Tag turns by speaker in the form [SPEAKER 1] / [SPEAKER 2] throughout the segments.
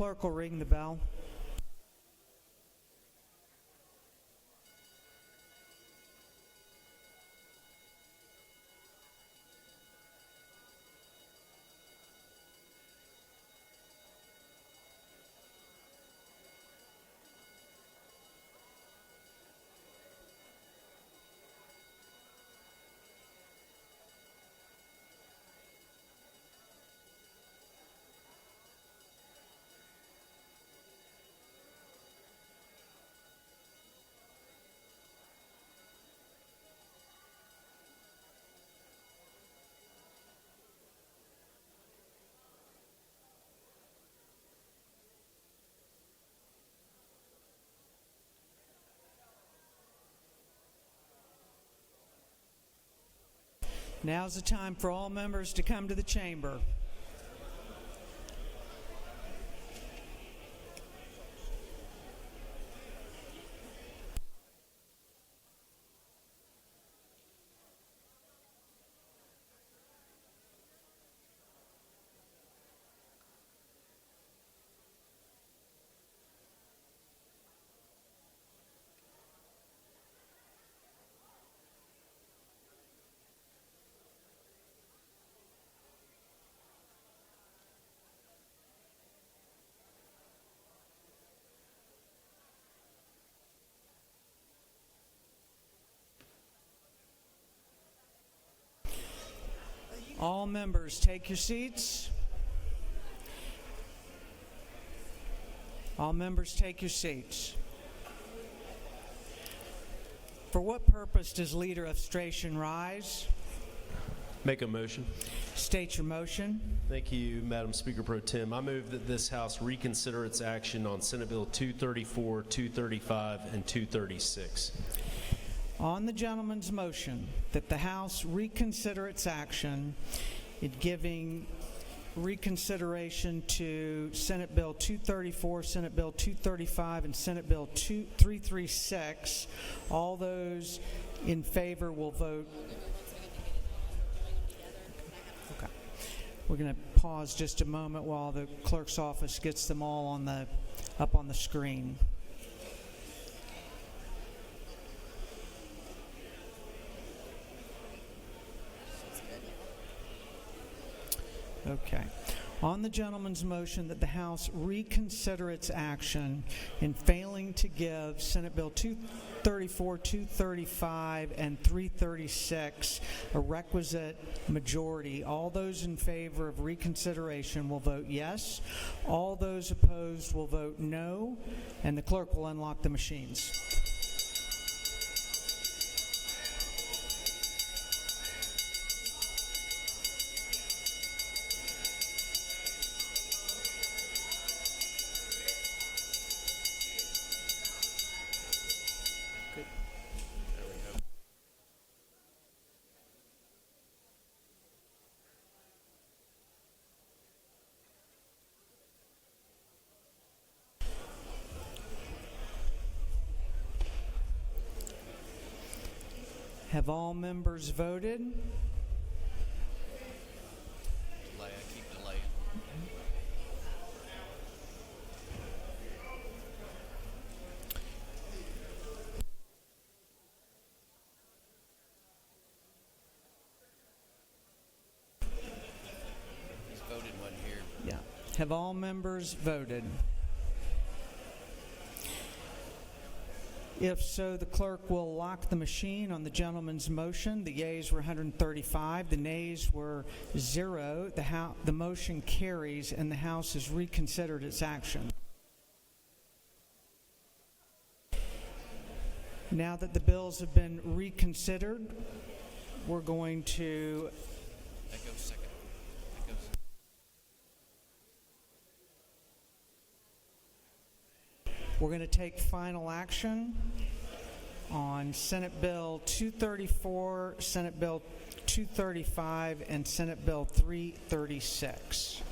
[SPEAKER 1] clerk will ring the bell. Now's the time for all members to come to the chamber. All members, take your seats. All members, take your seats. For what purpose does leader of Strachan rise?
[SPEAKER 2] Make a motion.
[SPEAKER 1] State your motion.
[SPEAKER 2] Thank you, Madam Speaker Pro Tem. I move that this House reconsider its action on Senate Bill 234, 235, and 236.
[SPEAKER 1] On the gentleman's motion that the House reconsider its action in giving reconsideration to Senate Bill 234, Senate Bill 235, and Senate Bill 336, all those in favor will vote. Okay. We're going to pause just a moment while the clerk's office gets them all up on the screen. Okay. On the gentleman's motion that the House reconsider its action in failing to give Senate Bill 234, 235, and 336 a requisite majority, all those in favor of reconsideration will vote yes. All those opposed will vote no, and the clerk will unlock the machines. Have all members voted?
[SPEAKER 3] Keep delaying. He's voted one here.
[SPEAKER 1] Yeah. Have all members voted? If so, the clerk will lock the machine on the gentleman's motion. The yeas were 135. The nays were 0. The motion carries, and the House has reconsidered its action. Now that the bills have been reconsidered, we're going to...
[SPEAKER 3] That goes second. That goes...
[SPEAKER 1] We're going to take final action on Senate Bill 234, Senate Bill 235, and Senate Bill 336.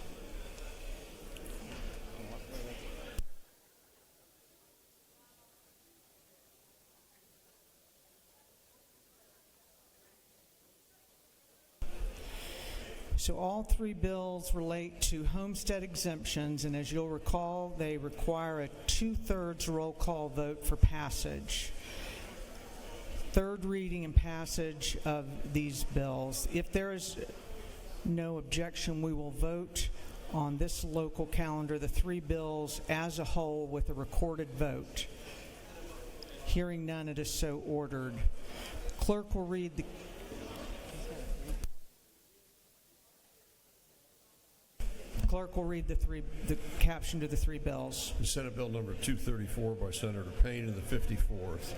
[SPEAKER 1] So all three bills relate to homestead exemptions, and as you'll recall, they require a 2/3 roll call vote for passage. Third reading and passage of these bills. If there is no objection, we will vote on this local calendar, the three bills as a whole with a recorded vote. Hearing none, it is so ordered. Clerk will read the the caption to the three bills.
[SPEAKER 4] Senate Bill number 234 by Senator Payne in the 54th.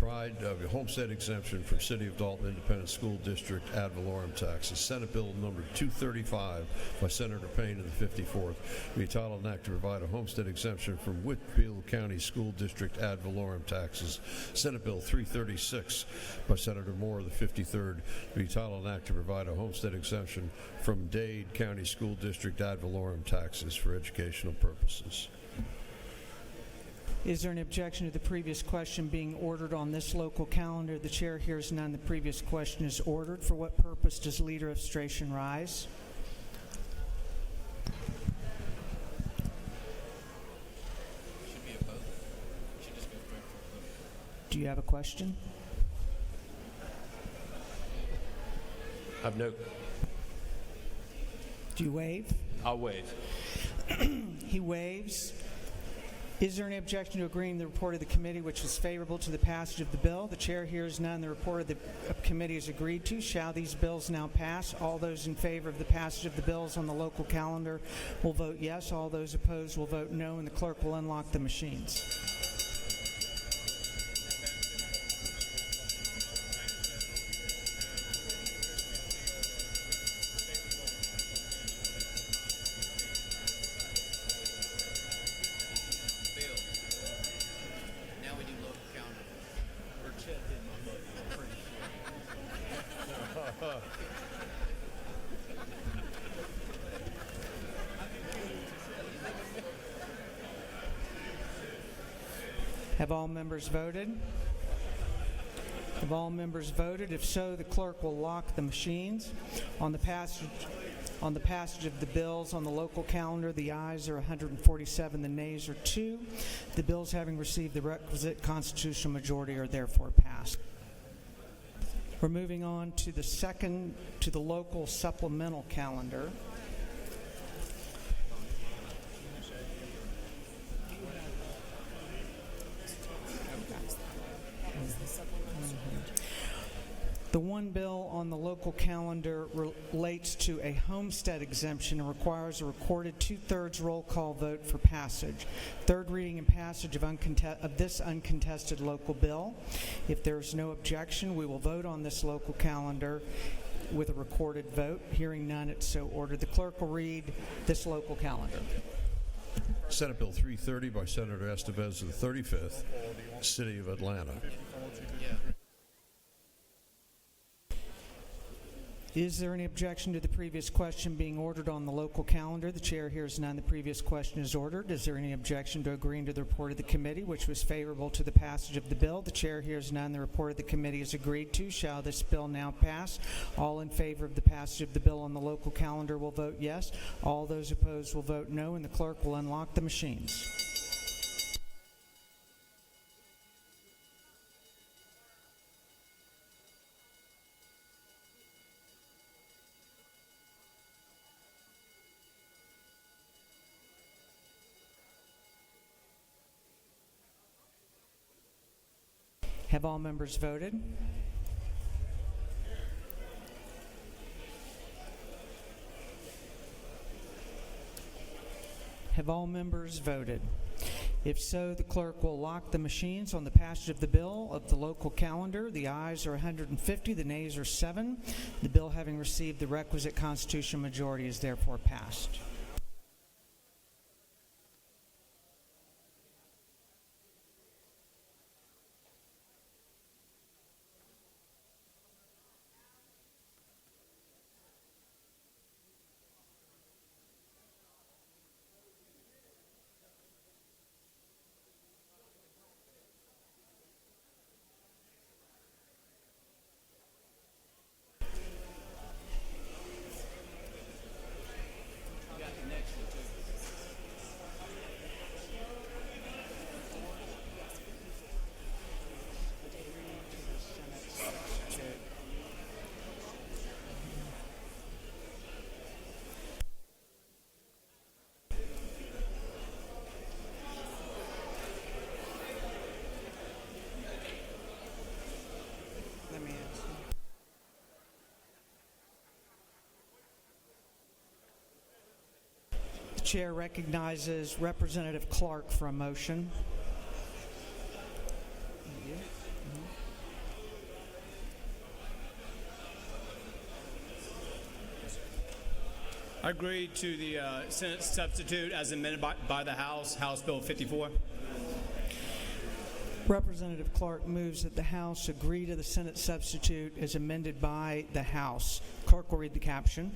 [SPEAKER 4] Provide of a homestead exemption from City of Dalton Independent School District ad valorem taxes. Senate Bill number 235 by Senator Payne in the 54th. Be entitled an act to provide a homestead exemption from Whitfield County School District ad valorem taxes. Senate Bill 336 by Senator Moore of the 53rd. Be entitled an act to provide a homestead exemption from Dade County School District ad valorem taxes for educational purposes.
[SPEAKER 1] Is there an objection to the previous question being ordered on this local calendar? The chair hears none. The previous question is ordered. For what purpose does leader of Stration rise?
[SPEAKER 3] Should be a vote. Should just go straight for a vote.
[SPEAKER 1] Do you have a question?
[SPEAKER 2] I've no.
[SPEAKER 1] Do you waive?
[SPEAKER 2] I'll waive.
[SPEAKER 1] He waives. Is there any objection to agreeing the report of the committee which was favorable to the passage of the bill? The chair hears none. The report of the committee is agreed to. Shall these bills now pass? All those in favor of the passage of the bills on the local calendar will vote yes. All those opposed will vote no, and the clerk will unlock the machines.
[SPEAKER 3] Now we do local counter.
[SPEAKER 1] Have all members voted? Have all members voted? If so, the clerk will lock the machines. On the passage of the bills on the local calendar, the ayes are 147, the nays are 2. The bills having received the requisite constitutional majority are therefore passed. We're moving on to the local supplemental calendar. The one bill on the local calendar relates to a homestead exemption and requires a recorded 2/3 roll call vote for passage. Third reading and passage of this uncontested local bill. If there is no objection, we will vote on this local calendar with a recorded vote. Hearing none, it's so ordered. The clerk will read this local calendar.
[SPEAKER 4] Senate Bill 330 by Senator Estevez of the 35th, City of Atlanta.
[SPEAKER 3] Yeah.
[SPEAKER 1] Is there any objection to the previous question being ordered on the local calendar? The chair hears none. The previous question is ordered. Is there any objection to agreeing to the report of the committee, which was favorable to the passage of the bill? The chair hears none. The report of the committee is agreed to. Shall this bill now pass? All in favor of the passage of the bill on the local calendar will vote yes. All those opposed will vote no, and the clerk will unlock the machines. Have all members voted? Have all members voted? If so, the clerk will lock the machines on the passage of the bill of the local calendar. The ayes are 150, the nays are 7. The bill having received the requisite constitutional majority is therefore passed. Chair recognizes Representative Clark for a motion.
[SPEAKER 5] I agree to the Senate substitute as amended by the House, House Bill 54.
[SPEAKER 1] Representative Clark moves that the House agree to the Senate substitute as amended by the House. Clerk will read the caption.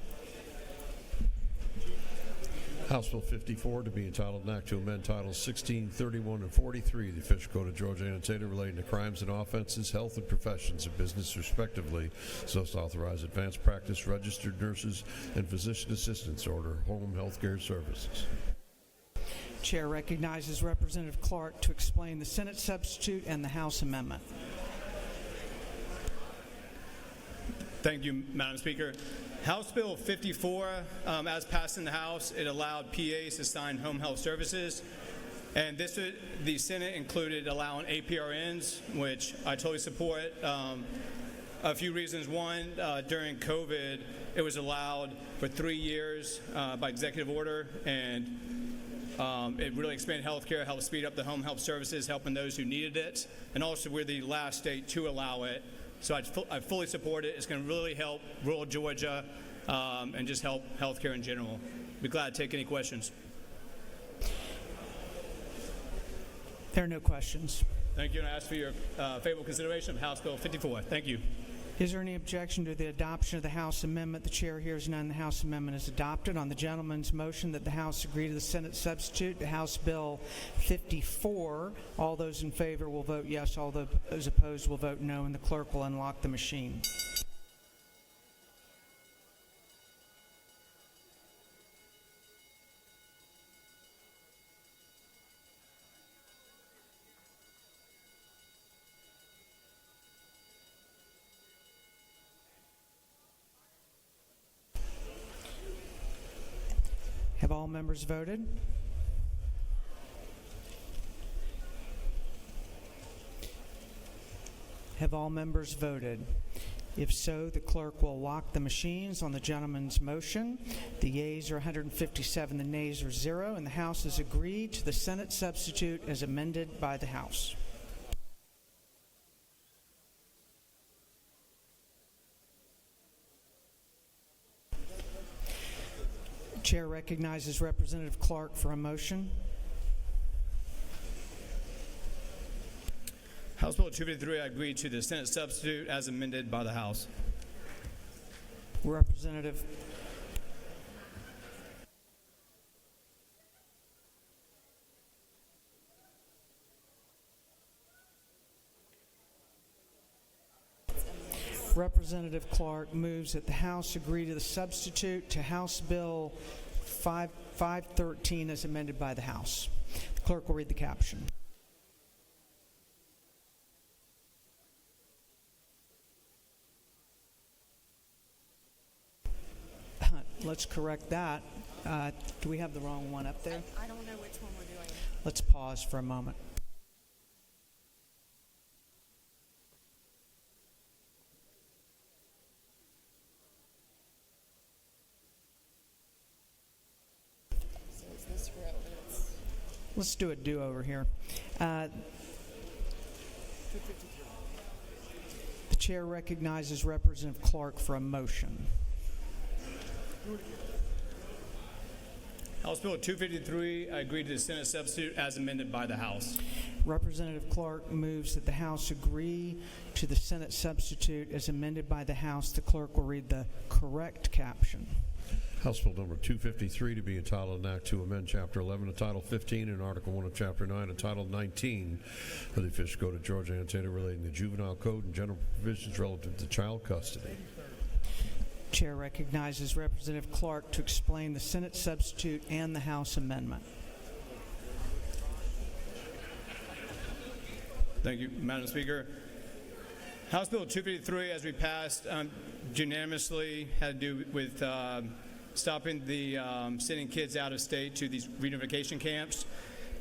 [SPEAKER 4] House Bill 54 to be entitled an act to amend Titles 16, 31, and 43 of the Official Code of Georgia Annotated relating to crimes and offenses, health and professions of business, respectively, so as to authorize advanced practice, registered nurses, and physician assistants order home health care services.
[SPEAKER 1] Chair recognizes Representative Clark to explain the Senate substitute and the House amendment.
[SPEAKER 5] Thank you, Madam Speaker. House Bill 54, as passed in the House, it allowed PAs to sign home health services. And the Senate included allowing APRNs, which I totally support. A few reasons. One, during COVID, it was allowed for 3 years by executive order, and it really expanded health care, helped speed up the home health services, helping those who needed it. And also, we're the last state to allow it. So I fully support it. It's going to really help rural Georgia and just help healthcare in general. Be glad to take any questions.
[SPEAKER 1] There are no questions.
[SPEAKER 5] Thank you, and I ask for your favorable consideration of House Bill 54. Thank you.
[SPEAKER 1] Is there any objection to the adoption of the House amendment? The chair hears none. The House amendment is adopted. On the gentleman's motion that the House agree to the Senate substitute to House Bill 54, all those in favor will vote yes. All those opposed will vote no, and the clerk will unlock the machine. Have all members voted? Have all members voted? If so, the clerk will lock the machines on the gentleman's motion. The yeas are 157, the nays are 0, and the House has agreed to the Senate substitute as amended by the House. Chair recognizes Representative Clark for a motion.
[SPEAKER 5] House Bill 253, I agree to the Senate substitute as amended by the House.
[SPEAKER 1] Representative Representative Clark moves that the House agree to the substitute to House Bill 513 as amended by the House. The clerk will read the caption. Let's correct that. Do we have the wrong one up there?
[SPEAKER 6] I don't know which one we're doing.
[SPEAKER 1] Let's pause for a moment.
[SPEAKER 6] So is this row? And it's
[SPEAKER 1] Let's do a do-over here. The chair recognizes Representative Clark for a motion.
[SPEAKER 5] House Bill 253, I agree to the Senate substitute as amended by the House.
[SPEAKER 1] Representative Clark moves that the House agree to the Senate substitute as amended by the House. The clerk will read the correct caption.
[SPEAKER 4] House Bill number 253 to be entitled an act to amend Chapter 11 of Title 15 and Article 1 of Chapter 9 and Title 19 of the Official Code of Georgia Annotated relating to juvenile code and general provisions relative to child custody.
[SPEAKER 1] Chair recognizes Representative Clark to explain the Senate substitute and the House amendment.
[SPEAKER 5] Thank you, Madam Speaker. House Bill 253, as we passed unanimously, had to do with stopping the sending kids out of state to these reunification camps.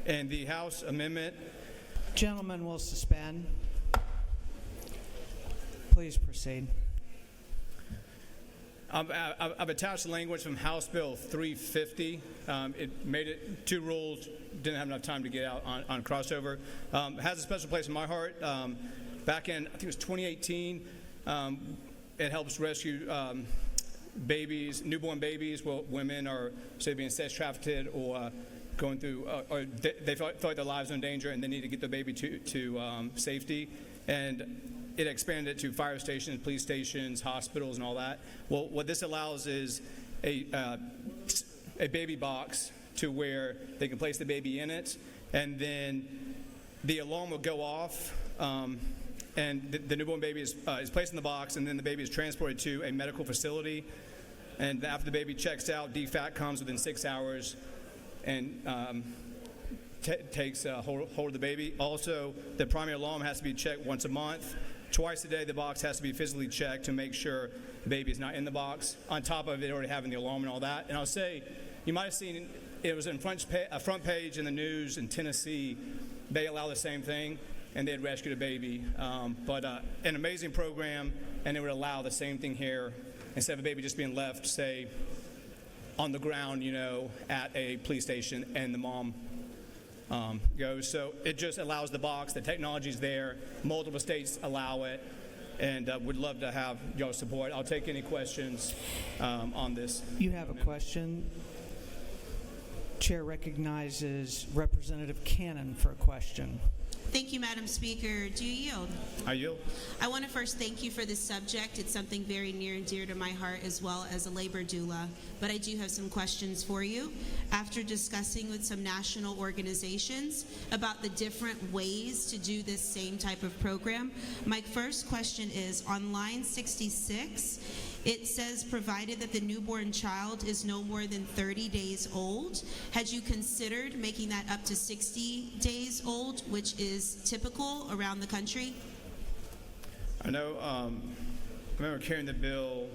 [SPEAKER 5] And the House amendment.
[SPEAKER 1] Gentlemen will suspend. Please proceed.
[SPEAKER 5] I've attached language from House Bill 350. It made it 2 rules, didn't have enough time to get out on crossover. It has a special place in my heart. Back in, I think it was 2018, it helps rescue babies, newborn babies, well, women are, say, being sex trafficked or going through, or they felt like their lives are in danger and they need to get the baby to safety. And it expanded to fire stations, police stations, hospitals, and all that. Well, what this allows is a baby box to where they can place the baby in it, and then the alarm will go off, and the newborn baby is placed in the box, and then the baby is transported to a medical facility. And after the baby checks out, DFAT comes within 6 hours and takes hold of the baby. Also, the primary alarm has to be checked once a month. Twice a day, the box has to be physically checked to make sure the baby is not in the box, on top of it already having the alarm and all that. And I'll say, you might have seen it was in a front page in the news in Tennessee. They allow the same thing, and they had rescued a baby. But an amazing program, and it would allow the same thing here, instead of a baby just being left, say, on the ground, at a police station, and the mom goes. So it just allows the box. The technology's there. Multiple states allow it, and would love to have your support. I'll take any questions on this.
[SPEAKER 1] You have a question. Chair recognizes Representative Cannon for a question.
[SPEAKER 7] Thank you, Madam Speaker. Do you yield?
[SPEAKER 5] I yield.
[SPEAKER 7] I want to first thank you for this subject. It's something very near and dear to my heart as well as a labor doula. But I do have some questions for you. After discussing with some national organizations about the different ways to do this same type of program, my first question is on line 66, it says, provided that the newborn child is no more than 30 days old. Had you considered making that up to 60 days old, which is typical around the country?
[SPEAKER 5] I know, I remember carrying the bill,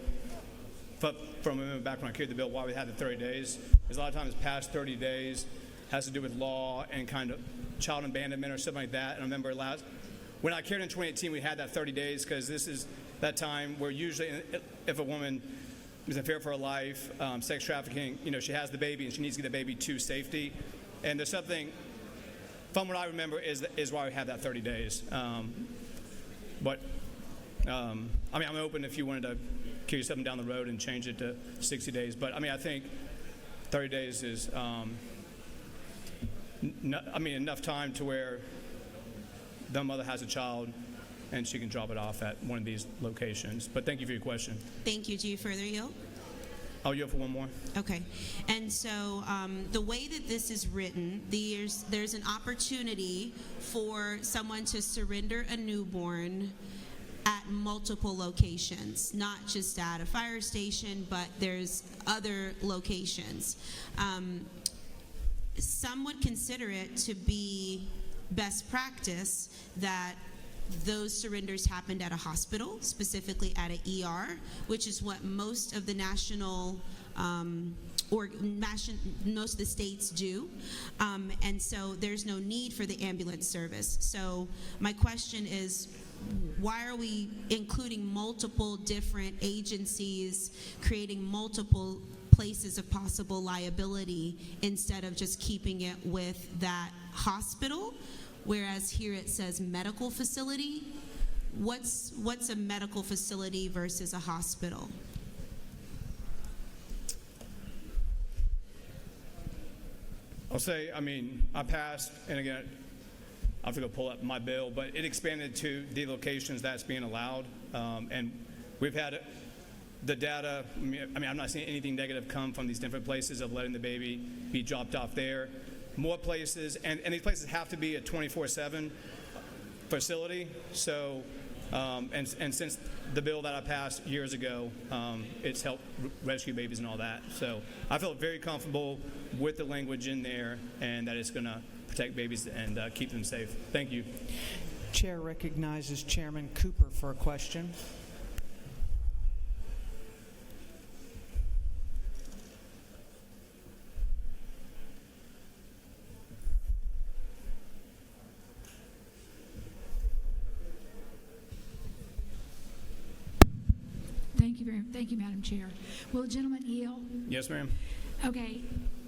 [SPEAKER 5] from back when I carried the bill, why we had the 30 days. Because a lot of times past 30 days has to do with law and kind of child abandonment or something like that. And I remember when I carried in 2018, we had that 30 days because this is that time where usually if a woman is in fear for her life, sex trafficking, she has the baby and she needs to get the baby to safety. And there's something, from what I remember, is why we have that 30 days. But I'm open if you wanted to carry something down the road and change it to 60 days. But I think 30 days is enough time to where the mother has a child and she can drop it off at one of these locations. But thank you for your question.
[SPEAKER 7] Thank you. Do you further yield?
[SPEAKER 5] I'll yield for one more.
[SPEAKER 7] Okay. And so the way that this is written, there's an opportunity for someone to surrender a newborn at multiple locations, not just at a fire station, but there's other locations. Some would consider it to be best practice that those surrenders happened at a hospital, specifically at an ER, which is what most of the most of the states do. And so there's no need for the ambulance service. So my question is, why are we including multiple different agencies, creating multiple places of possible liability instead of just keeping it with that hospital? Whereas here it says medical facility. What's a medical facility versus a hospital?
[SPEAKER 5] I'll say, I passed, and again, I have to go pull up my bill, but it expanded to the locations that's being allowed. And we've had the data, I'm not seeing anything negative come from these different places of letting the baby be dropped off there. More places, and these places have to be a 24/7 facility. So, and since the bill that I passed years ago, it's helped rescue babies and all that. So I feel very comfortable with the language in there and that it's going to protect babies and keep them safe. Thank you.
[SPEAKER 1] Chair recognizes Chairman Cooper for a question.
[SPEAKER 8] Thank Thank you, Madam Chair. Will the gentleman yield?
[SPEAKER 5] Yes, ma'am.
[SPEAKER 8] Okay.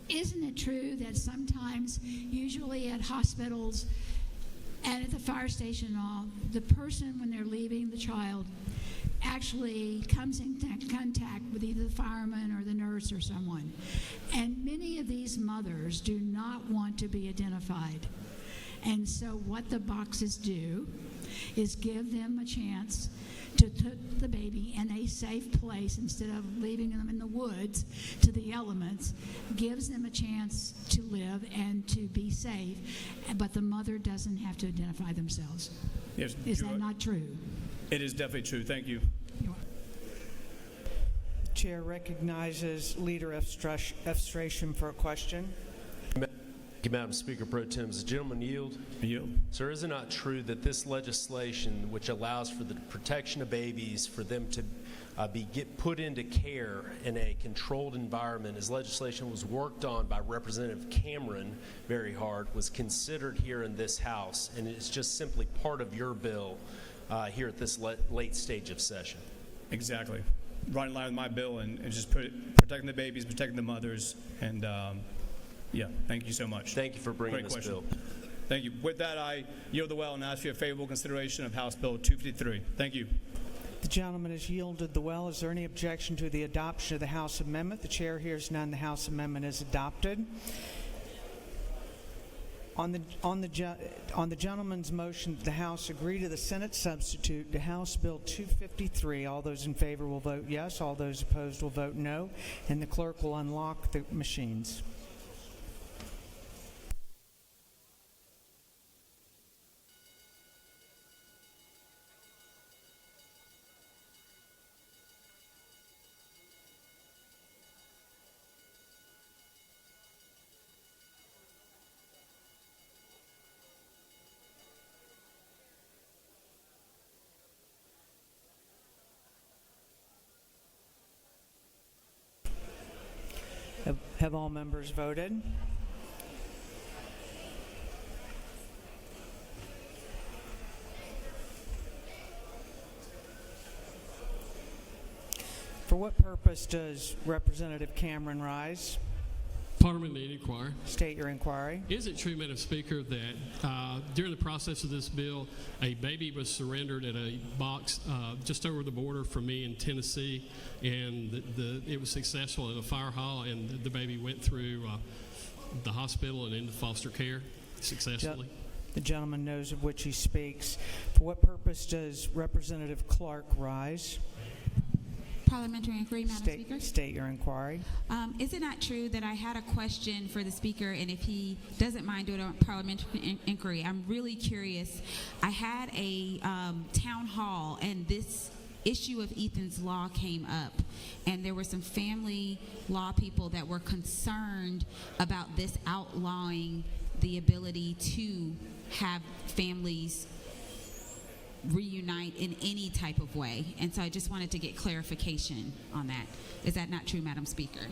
[SPEAKER 8] Isn't it true that sometimes, usually at hospitals and at the fire station and all, the person, when they're leaving the child, actually comes in contact with either the fireman or the nurse or someone? And many of these mothers do not want to be identified. And so what the boxes do is give them a chance to put the baby in a safe place instead of leaving them in the woods to the elements, gives them a chance to live and to be safe, but the mother doesn't have to identify themselves.
[SPEAKER 5] Yes,
[SPEAKER 8] Is that not true?
[SPEAKER 5] It is definitely true. Thank you.
[SPEAKER 1] Chair recognizes Leader Efstration for a question.
[SPEAKER 2] Thank you, Madam Speaker Pro Tem. Does the gentleman yield?
[SPEAKER 5] Yield.
[SPEAKER 2] Sir, is it not true that this legislation, which allows for the protection of babies, for them to get put into care in a controlled environment, as legislation was worked on by Representative Cameron very hard, was considered here in this House, and it's just simply part of your bill here at this late stage of session?
[SPEAKER 5] Exactly. Right in line with my bill, and just protecting the babies, protecting the mothers, and yeah, thank you so much.
[SPEAKER 2] Thank you for bringing
[SPEAKER 5] Great
[SPEAKER 2] this
[SPEAKER 5] question.
[SPEAKER 2] bill.
[SPEAKER 5] Thank you. With that, I yield the well and ask for your favorable consideration of House Bill 253. Thank you.
[SPEAKER 1] The gentleman has yielded the well. Is there any objection to the adoption of the House amendment? The chair hears none. The House amendment is adopted. On the gentleman's motion, the House agree to the Senate substitute to House Bill 253. All those in favor will vote yes. All those opposed will vote no. And the clerk will unlock the machines. Have all members voted? For what purpose does Representative Cameron rise?
[SPEAKER 9] Parliament may inquire.
[SPEAKER 1] State your inquiry.
[SPEAKER 9] Is it true, Madam Speaker, that during the process of this bill, a baby was surrendered at a box just over the border from me in Tennessee, and it was successful at a fire hall, and the baby went through the hospital and into foster care successfully?
[SPEAKER 1] The gentleman knows of which he speaks. For what purpose does Representative Clark rise?
[SPEAKER 10] Parliamentary inquiry, Madam Speaker.
[SPEAKER 1] State your inquiry.
[SPEAKER 10] Is it not true that I had a question for the Speaker, and if he doesn't mind doing a parliamentary inquiry, I'm really curious. I had a town hall, and this issue of Ethan's Law came up, and there were some family law people that were concerned about this outlawing the ability to have families reunite in any type of way. And so I just wanted to get clarification on that. Is that not true, Madam Speaker?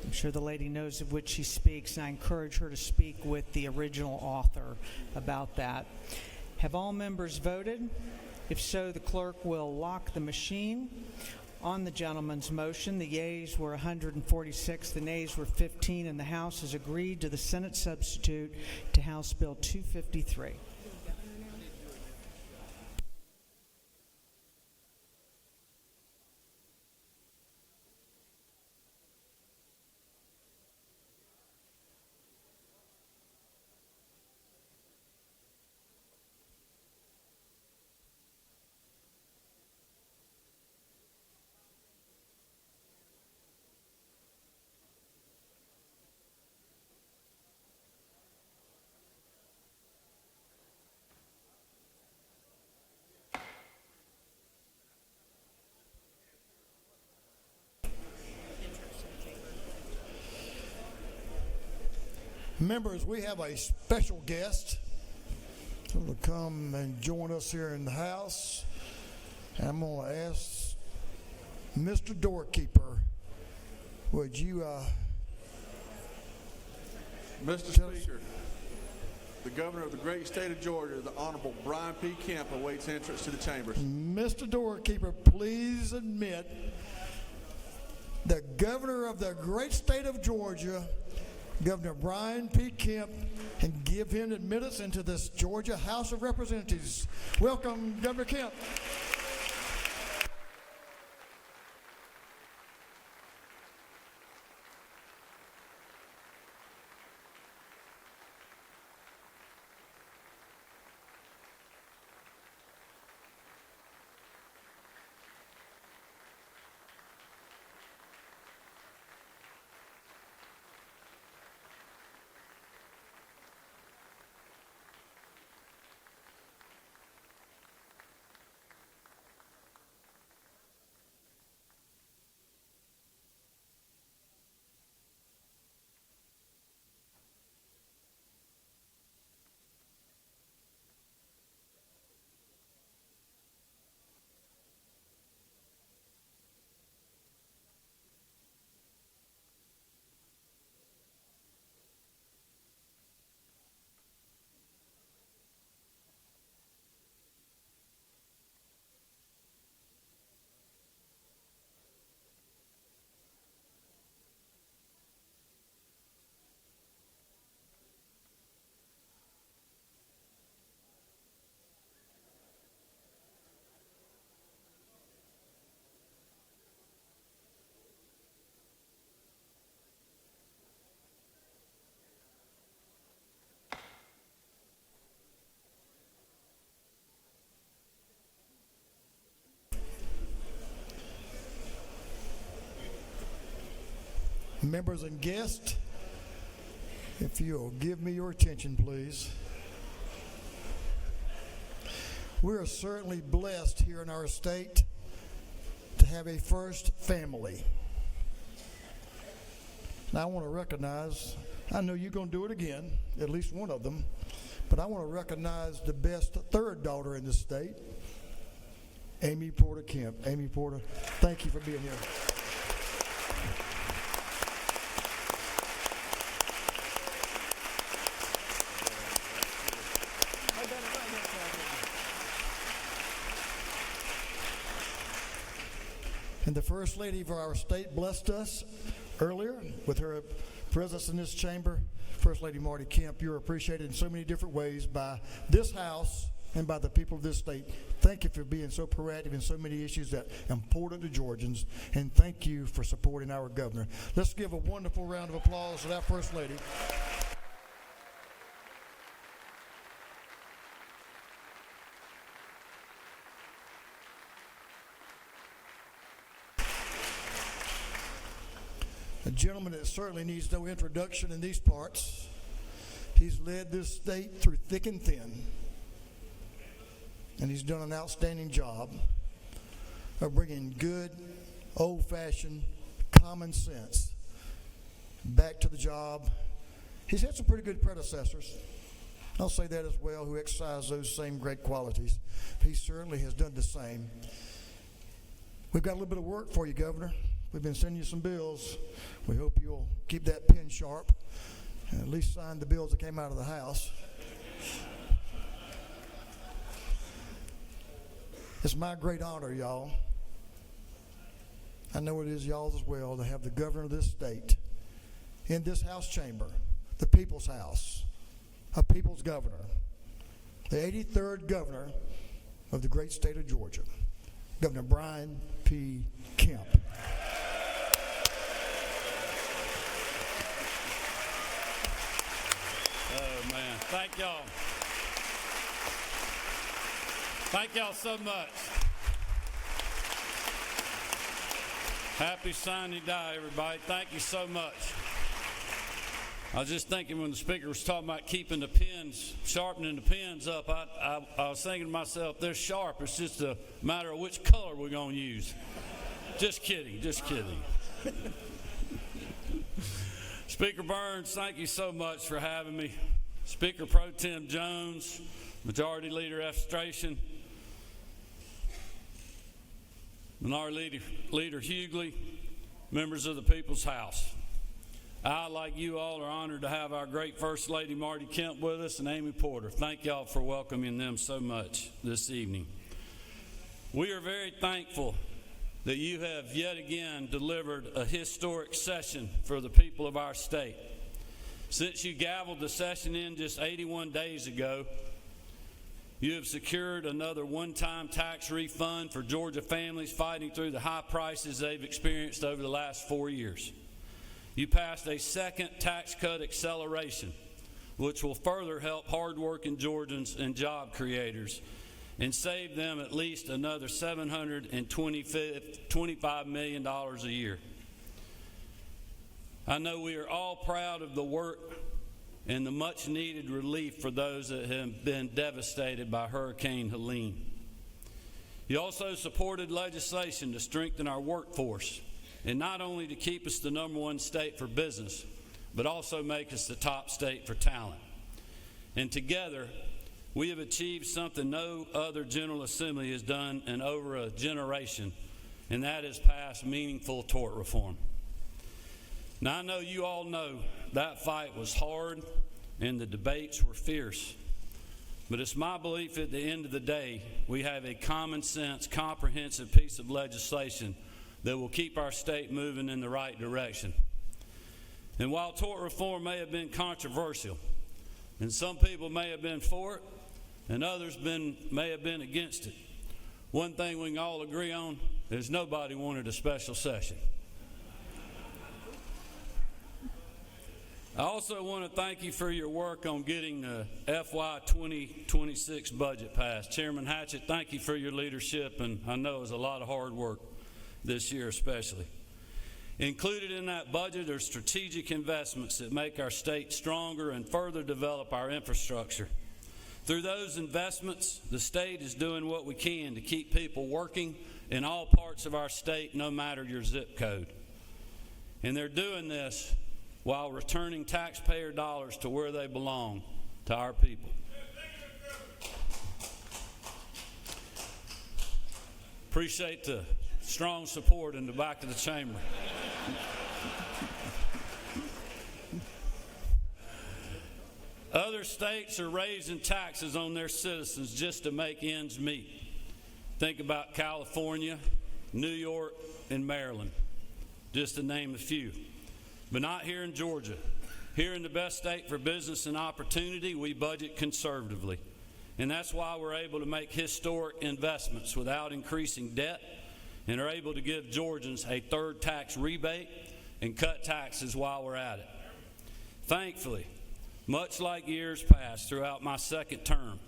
[SPEAKER 1] I'm sure the lady knows of which she speaks, and I encourage her to speak with the original author about that. Have all members voted? If so, the clerk will lock the machine. On the gentleman's motion, the yeas were 146, the nays were 15, and the House has agreed to the Senate substitute to House Bill 253.
[SPEAKER 11] Members, we have a special guest who will come and join us here in the House. And I'm going to ask Mr. Doorkeeper, would you
[SPEAKER 12] Mr. Speaker, the Governor of the great state of Georgia, the Honorable Brian P. Kemp, awaits entrance to the chambers.
[SPEAKER 11] Mr. Doorkeeper, please admit the governor of the great state of Georgia, Governor Brian P. Kemp, and give him admittance into this Georgia House of Representatives. Welcome, Governor Kemp. Members and guests, if you'll give me your attention, please. We are certainly blessed here in our state to have a first family. Now, I want to recognize, I know you're going to do it again, at least one of them, but I want to recognize the best third daughter in the state, Amy Porter Kemp. Amy Porter, thank you for being here. And the First Lady of our state blessed us earlier with her presence in this chamber. First Lady Marty Kemp, you're appreciated in so many different ways by this House and by the people of this state. Thank you for being so proactive in so many issues that are important to Georgians, and thank you for supporting our governor. Let's give a wonderful round of applause to that First Lady. A gentleman that certainly needs no introduction in these parts. He's led this state through thick and thin, and he's done an outstanding job of bringing good, old-fashioned common sense back to the job. He's had some pretty good predecessors, I'll say that as well, who exercise those same great qualities. He certainly has done the same. We've got a little bit of work for you, Governor. We've been sending you some bills. We hope you'll keep that pen sharp and at least sign the bills that came out of the House. It's my great honor, y'all. I know it is y'all's as well to have the governor of this state in this House chamber, the People's House, a people's governor, the 83rd governor of the great state of Georgia, Governor Brian P. Kemp.
[SPEAKER 13] Oh, man. Thank y'all. Thank y'all so much. Happy signing day, everybody. Thank you so much. I was just thinking when the speaker was talking about keeping the pens, sharpening the pens up, I was thinking to myself, they're sharp. It's just a matter of which color we're going to use. Just kidding, just kidding. Speaker Burns, thank you so much for having me. Speaker Pro Tem Jones, Majority Leader Estration, Minority Leader Hughley, members of the People's House. I, like you all, are honored to have our great First Lady Marty Kemp with us and Amy Porter. Thank y'all for welcoming them so much this evening. We are very thankful that you have yet again delivered a historic session for the people of our state. Since you gavelled the session in just 81 days ago, you have secured another one-time tax refund for Georgia families fighting through the high prices they've experienced over the last 4 years. You passed a second tax cut acceleration, which will further help hardworking Georgians and job creators and save them at least another $725 million a year. I know we are all proud of the work and the much-needed relief for those that have been devastated by Hurricane Helene. You also supported legislation to strengthen our workforce, and not only to keep us the #1 state for business, but also make us the top state for talent. And together, we have achieved something no other General Assembly has done in over a generation, and that is pass meaningful tort reform. Now, I know you all know that fight was hard and the debates were fierce, but it's my belief at the end of the day, we have a common sense, comprehensive piece of legislation that will keep our state moving in the right direction. And while tort reform may have been controversial, and some people may have been for it, and others may have been against it, one thing we can all agree on is nobody wanted a special session. I also want to thank you for your work on getting the FY 2026 budget passed. Chairman Hatchett, thank you for your leadership, and I know it was a lot of hard work this year especially. Included in that budget are strategic investments that make our state stronger and further develop our infrastructure. Through those investments, the state is doing what we can to keep people working in all parts of our state, no matter your zip code. And they're doing this while returning taxpayer dollars to where they belong, to our people. Appreciate the strong support in the back of the chamber. Other states are raising taxes on their citizens just to make ends meet. Think about California, New York, and Maryland, just to name a few. But not here in Georgia. Here in the best state for business and opportunity, we budget conservatively. And that's why we're able to make historic investments without increasing debt, and are able to give Georgians a third tax rebate and cut taxes while we're at it. Thankfully, much like years past throughout my second term,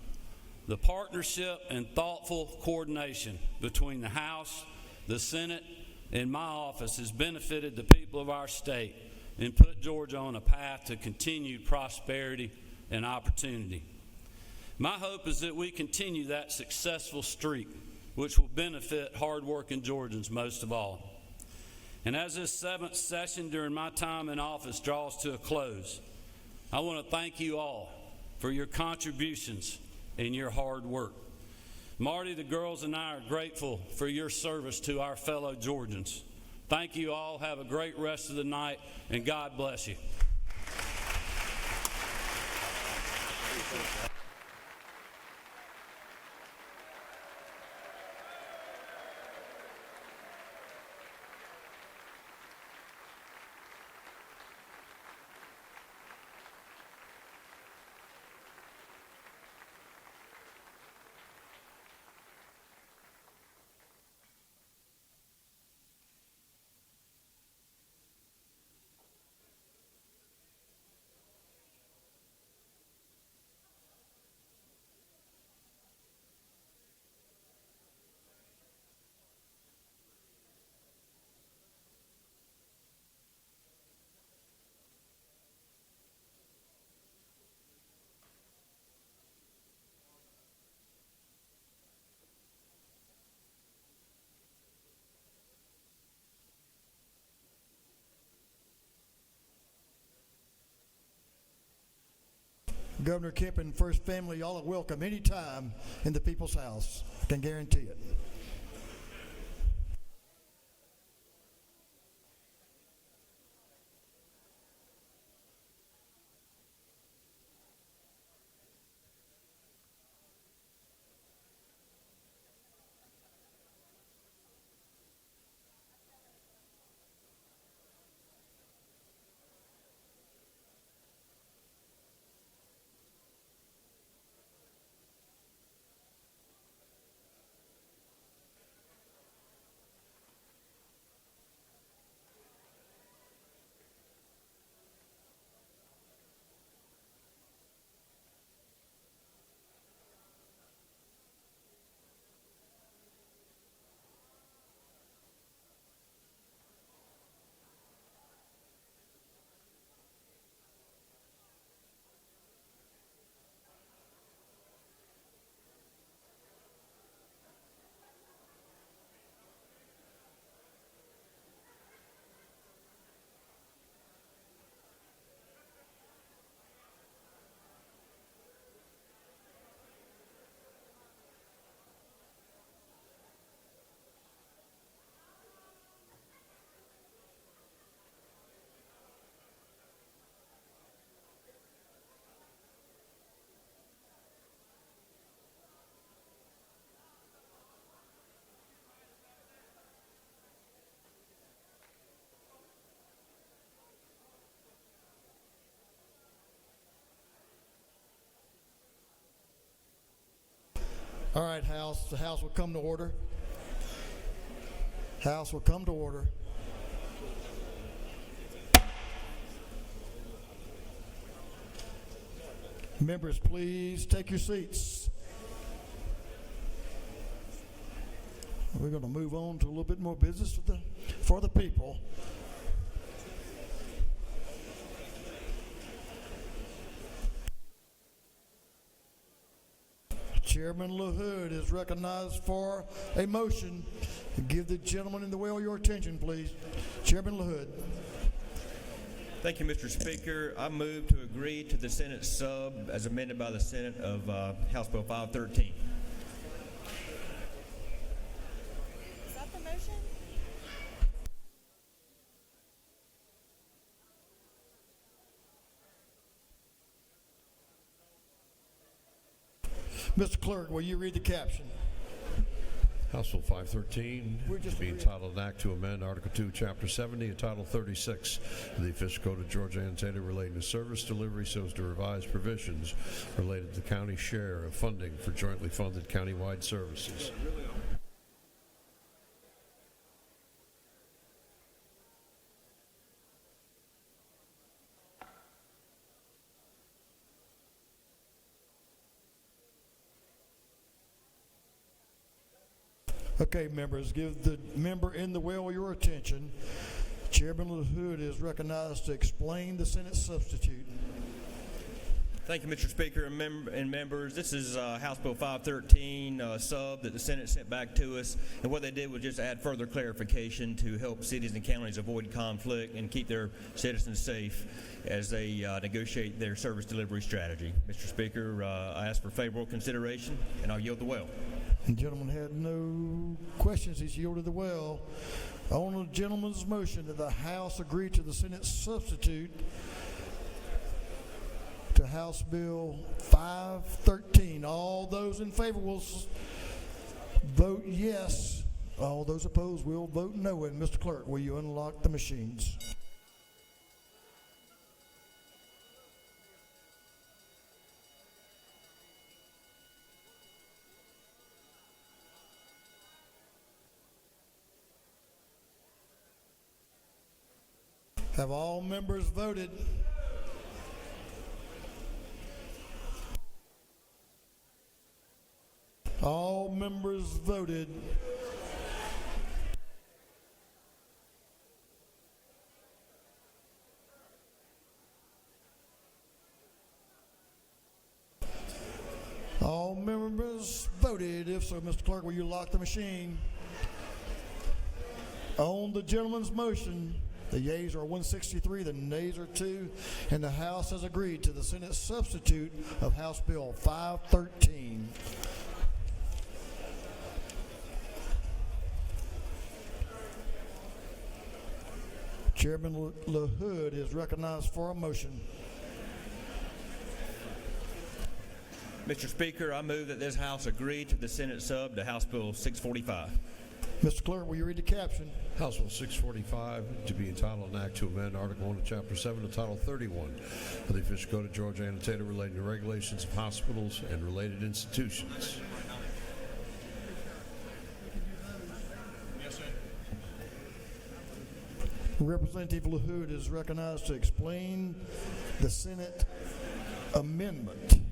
[SPEAKER 13] the partnership and thoughtful coordination between the House, the Senate, and my office has benefited the people of our state and put Georgia on a path to continued prosperity and opportunity. My hope is that we continue that successful streak, which will benefit hardworking Georgians most of all. And as this 7th session during my time in office draws to a close, I want to thank you all for your contributions and your hard work. Marty, the girls, and I are grateful for your service to our fellow Georgians. Thank you all. Have a great rest of the night, and God bless you.
[SPEAKER 11] Governor Kemp and First Family, y'all are welcome anytime in the People's House. I can guarantee it. All right, House. The House will come to order. House will come to order. Members, please take your seats. We're going to move on to a little bit more business for the people. Chairman LaHood is recognized for a motion. Give the gentleman in the well your attention, please. Chairman LaHood.
[SPEAKER 14] Thank you, Mr. Speaker. I move to agree to the Senate sub as amended by the Senate of House Bill 513.
[SPEAKER 6] Is that the motion?
[SPEAKER 11] Mr. Clerk, will you read the caption?
[SPEAKER 4] House Bill 513 to be entitled an act to amend Article 2, Chapter 70 and Title 36 of the Official Code of Georgia Annotated relating to service delivery so as to revise provisions related to the county share of funding for jointly funded countywide services.
[SPEAKER 11] Okay, members, give the member in the well your attention. Chairman LaHood is recognized to explain the Senate substitute.
[SPEAKER 14] Thank you, Mr. Speaker and members. This is House Bill 513 sub that the Senate sent back to us. And what they did was just add further clarification to help cities and counties avoid conflict and keep their citizens safe as they negotiate their service delivery strategy. Mr. Speaker, I ask for favorable consideration, and I'll yield the well.
[SPEAKER 11] The gentleman had no questions. He's yielded the well. On the gentleman's motion that the House agree to the Senate substitute to House Bill 513. All those in favor will vote yes. All those opposed will vote no. And Mr. Clerk, will you unlock the machines? Have all members voted? All members voted. All members voted. If so, Mr. Clerk, will you lock the machine? On the gentleman's motion, the yeas are 163, the nays are 2, and the House has agreed to the Senate substitute of House Bill 513. Chairman LaHood is recognized for a motion.
[SPEAKER 14] Mr. Speaker, I move that this House agree to the Senate sub to House Bill 645.
[SPEAKER 11] Mr. Clerk, will you read the caption?
[SPEAKER 4] House Bill 645 to be entitled an act to amend Article 1 of Chapter 7 of Title 31 of the Official Code of Georgia Annotated relating to regulations of hospitals and related institutions.
[SPEAKER 11] Representative LaHood is recognized to explain the Senate amendment.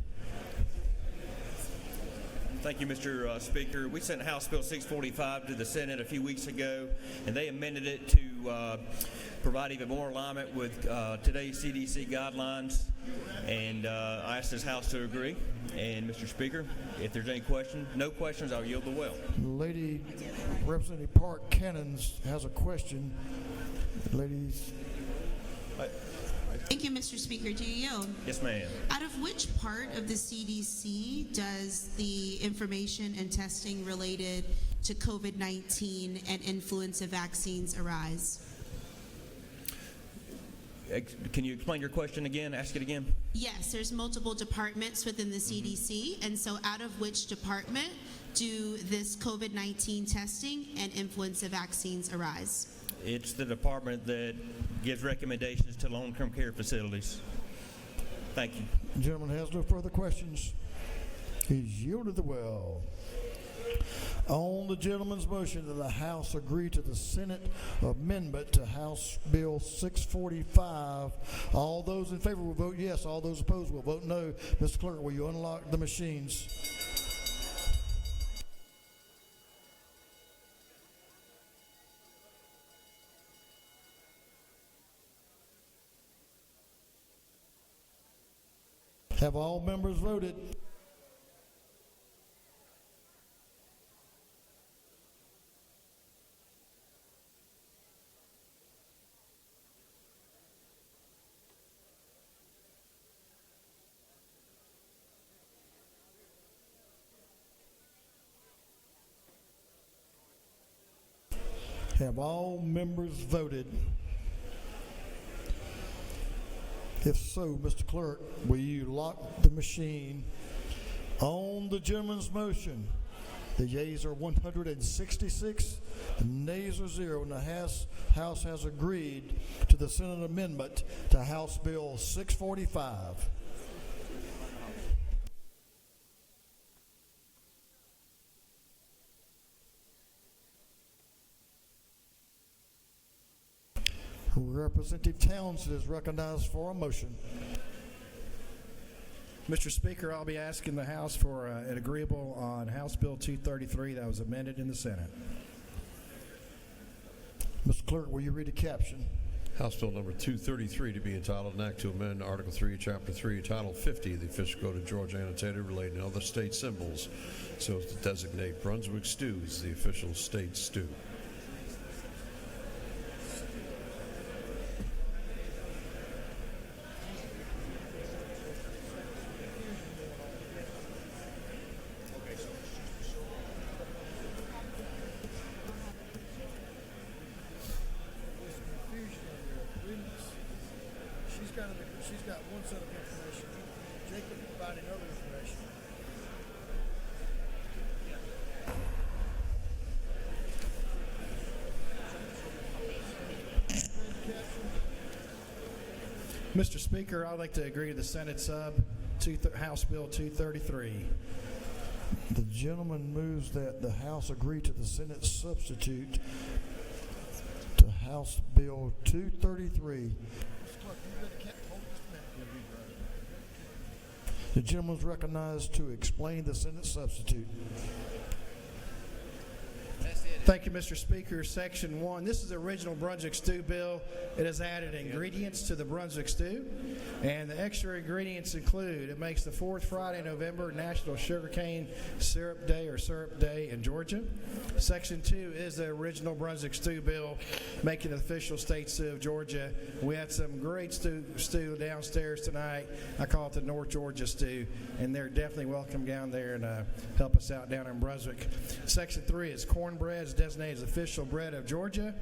[SPEAKER 14] Thank you, Mr. Speaker. We sent House Bill 645 to the Senate a few weeks ago, and they amended it to provide even more alignment with today's CDC guidelines. And I asked this House to agree. And, Mr. Speaker, if there's any questions, no questions, I'll yield the well.
[SPEAKER 11] Lady Representative Park Cannons has a question. Ladies.
[SPEAKER 7] Thank you, Mr. Speaker. Do you yield?
[SPEAKER 14] Yes, ma'am.
[SPEAKER 7] Out of which part of the CDC does the information and testing related to COVID-19 and influenza vaccines arise?
[SPEAKER 14] Can you explain your question again? Ask it again.
[SPEAKER 7] Yes, there's multiple departments within the CDC, and so out of which department do this COVID-19 testing and influenza vaccines arise?
[SPEAKER 14] It's the department that gives recommendations to long-term care facilities. Thank you.
[SPEAKER 11] The gentleman has no further questions. He's yielded the will. On the gentleman's motion that the House agree to the Senate amendment to House Bill 645, all those in favor will vote yes. All those opposed will vote no. Mr. Clerk, will you unlock the machines? Have all members voted? Have all members voted? If so, Mr. Clerk, will you lock the machine? On the gentleman's motion, the yeas are 166, the nays are 0, and the House has agreed to the Senate amendment to House Bill 645. Representative Townsend is recognized for a motion.
[SPEAKER 15] Mr. Speaker, I'll be asking the House for an agreeable on House Bill 233 that was amended in the Senate.
[SPEAKER 11] Mr. Clerk, will you read the caption?
[SPEAKER 4] House Bill number 233 to be entitled an act to amend Article 3, Chapter 3, Title 50 of the Official Code of Georgia annotated relating to other state symbols so as to designate Brunswick stew as the official state stew.
[SPEAKER 11] She's got one set of information. Jacob providing other information.
[SPEAKER 15] Mr. Speaker, I'd like to agree to the Senate sub House Bill 233.
[SPEAKER 11] The gentleman moves that the House agree to the Senate substitute to House Bill 233. The gentleman is recognized to explain the Senate substitute.
[SPEAKER 15] Thank you, Mr. Speaker. Section 1. This is the original Brunswick stew bill. It has added ingredients to the Brunswick stew, and the extra ingredients include: it makes the fourth Friday in November National Sugarcane Syrup Day or Syrup Day in Georgia. Section 2 is the original Brunswick stew bill, making it the official state stew of Georgia. We had some great stew downstairs tonight. I call it the North Georgia stew, and they're definitely welcome down there and help us out down in Brunswick. Section 3 is cornbread is designated as official bread of Georgia.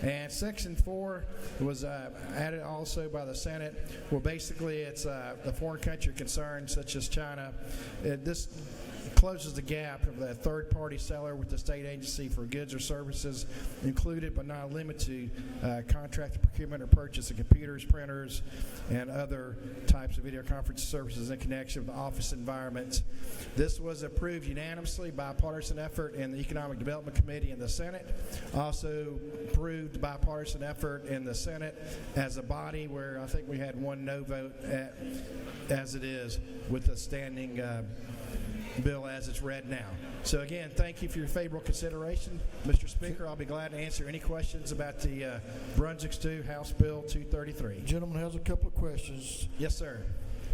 [SPEAKER 15] And Section 4 was added also by the Senate. Well, basically, it's the foreign country concerned, such as China. This closes the gap of the third-party seller with the state agency for goods or services included but not limited to contract procurement or purchase of computers, printers, and other types of video conference services in connection with the office environments. This was approved unanimously, bipartisan effort in the Economic Development Committee in the Senate. Also approved bipartisan effort in the Senate as a body, where I think we had one no vote as it is with the standing bill as it's read now. So again, thank you for your favorable consideration. Mr. Speaker, I'll be glad to answer any questions about the Brunswick stew, House Bill 233.
[SPEAKER 11] Gentleman has a couple of questions.
[SPEAKER 15] Yes, sir.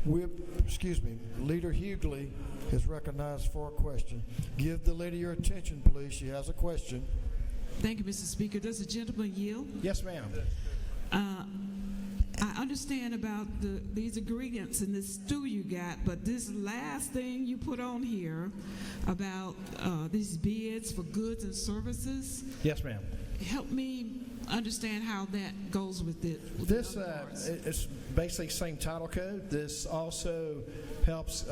[SPEAKER 11] Leader Hughley is recognized for a question. Give the lady your attention, please. She has a question.
[SPEAKER 16] Thank you, Mr. Speaker. Does the gentleman yield?
[SPEAKER 15] Yes, ma'am.
[SPEAKER 16] I understand about these ingredients in this stew you got, but this last thing you put on here about these bids for goods and services.
[SPEAKER 15] Yes, ma'am.
[SPEAKER 16] Help me understand how that goes with it.
[SPEAKER 15] This it's basically same title code. This also helps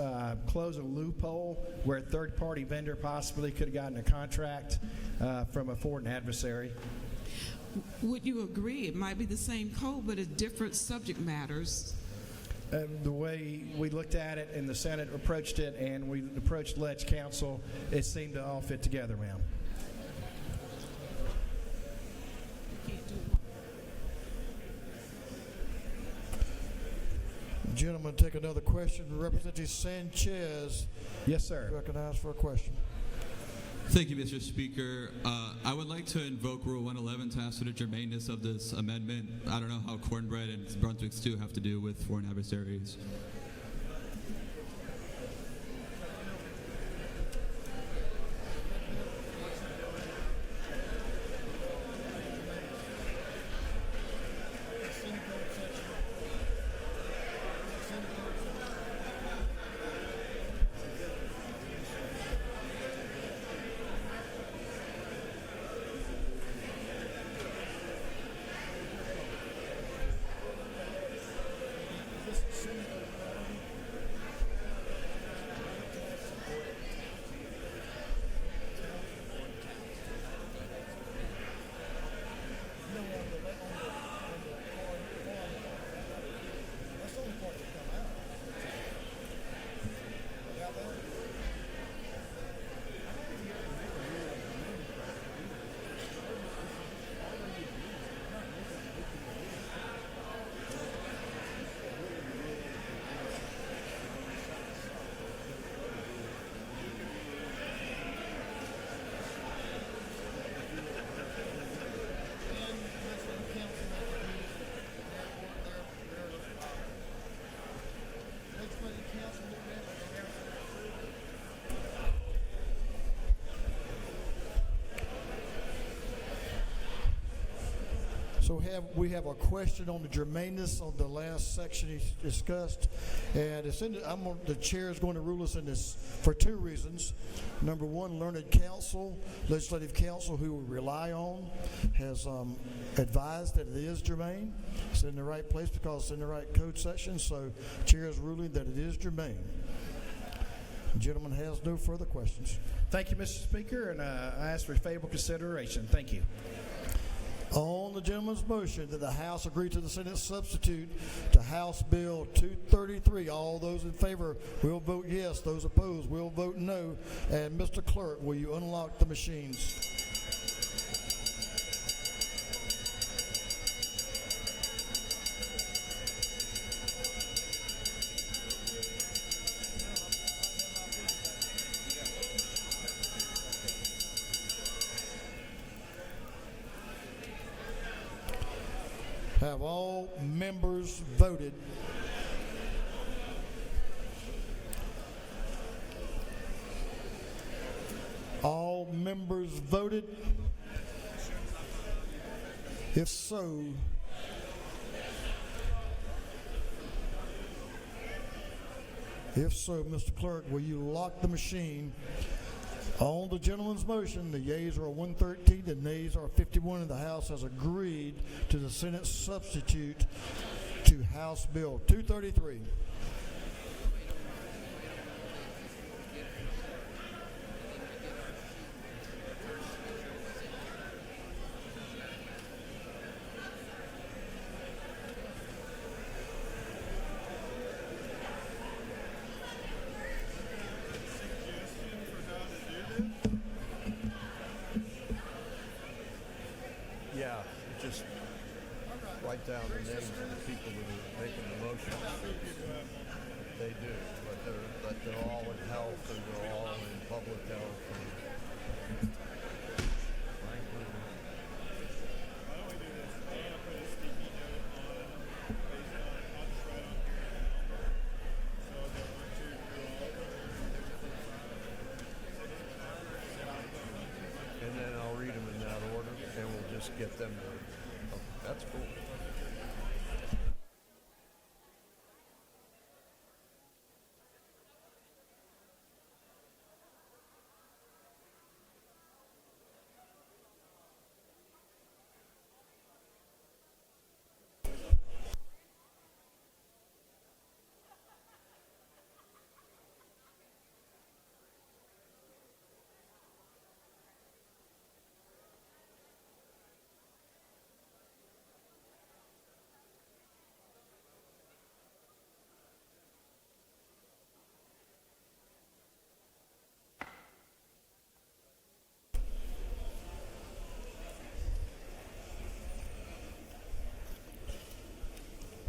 [SPEAKER 15] close a loophole where a third-party vendor possibly could have gotten a contract from a foreign adversary.
[SPEAKER 16] Would you agree it might be the same code, but it's different subject matters?
[SPEAKER 15] the way we looked at it and the Senate approached it and we approached Ledge Council, it seemed to all fit together, ma'am.
[SPEAKER 11] Gentlemen, take another question. Representative Sanchez.
[SPEAKER 15] Yes, sir.
[SPEAKER 11] Recognized for a question.
[SPEAKER 17] Thank you, Mr. Speaker. I would like to invoke Rule 111 to ask for the germaneness of this amendment. I don't know how cornbread and Brunswick stew have to do with foreign adversaries.
[SPEAKER 11] So we have a question on the germaneness of the last section he discussed, and it's in the chair is going to rule us in this for two reasons. Number one, learned counsel, legislative counsel, who we rely on, has advised that it is germane. It's in the right place because it's in the right code section. So, chair is ruling that it is germane. The gentleman has no further questions.
[SPEAKER 15] Thank you, Mr. Speaker, and I ask for favorable consideration. Thank you.
[SPEAKER 11] On the gentleman's motion that the House agree to the Senate substitute to House Bill 233, all those in favor will vote yes. Those opposed will vote no. And Mr. Clerk, will you unlock the machines? Have all members voted? All members voted? If so, Mr. Clerk, will you lock the machine? On the gentleman's motion, the yeas are 113, the nays are 51, and the House has agreed to the Senate substitute to House Bill 233.
[SPEAKER 4] Yeah, just write down the names of the people that are making the motion. They do, but they're all in health and they're all in public health. And then I'll read them in that order, and we'll just get them. Oh, that's cool.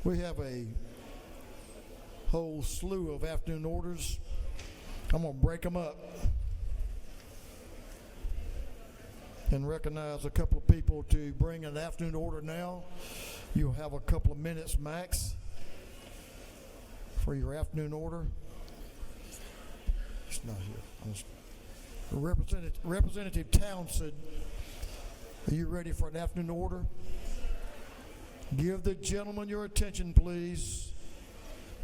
[SPEAKER 11] We have a whole slew of afternoon orders. I'm going to break them up and recognize a couple of people to bring an afternoon order now. You'll have a couple of minutes max for your afternoon order. It's not here. Representative Townsend, are you ready for an afternoon order? Give the gentleman your attention, please.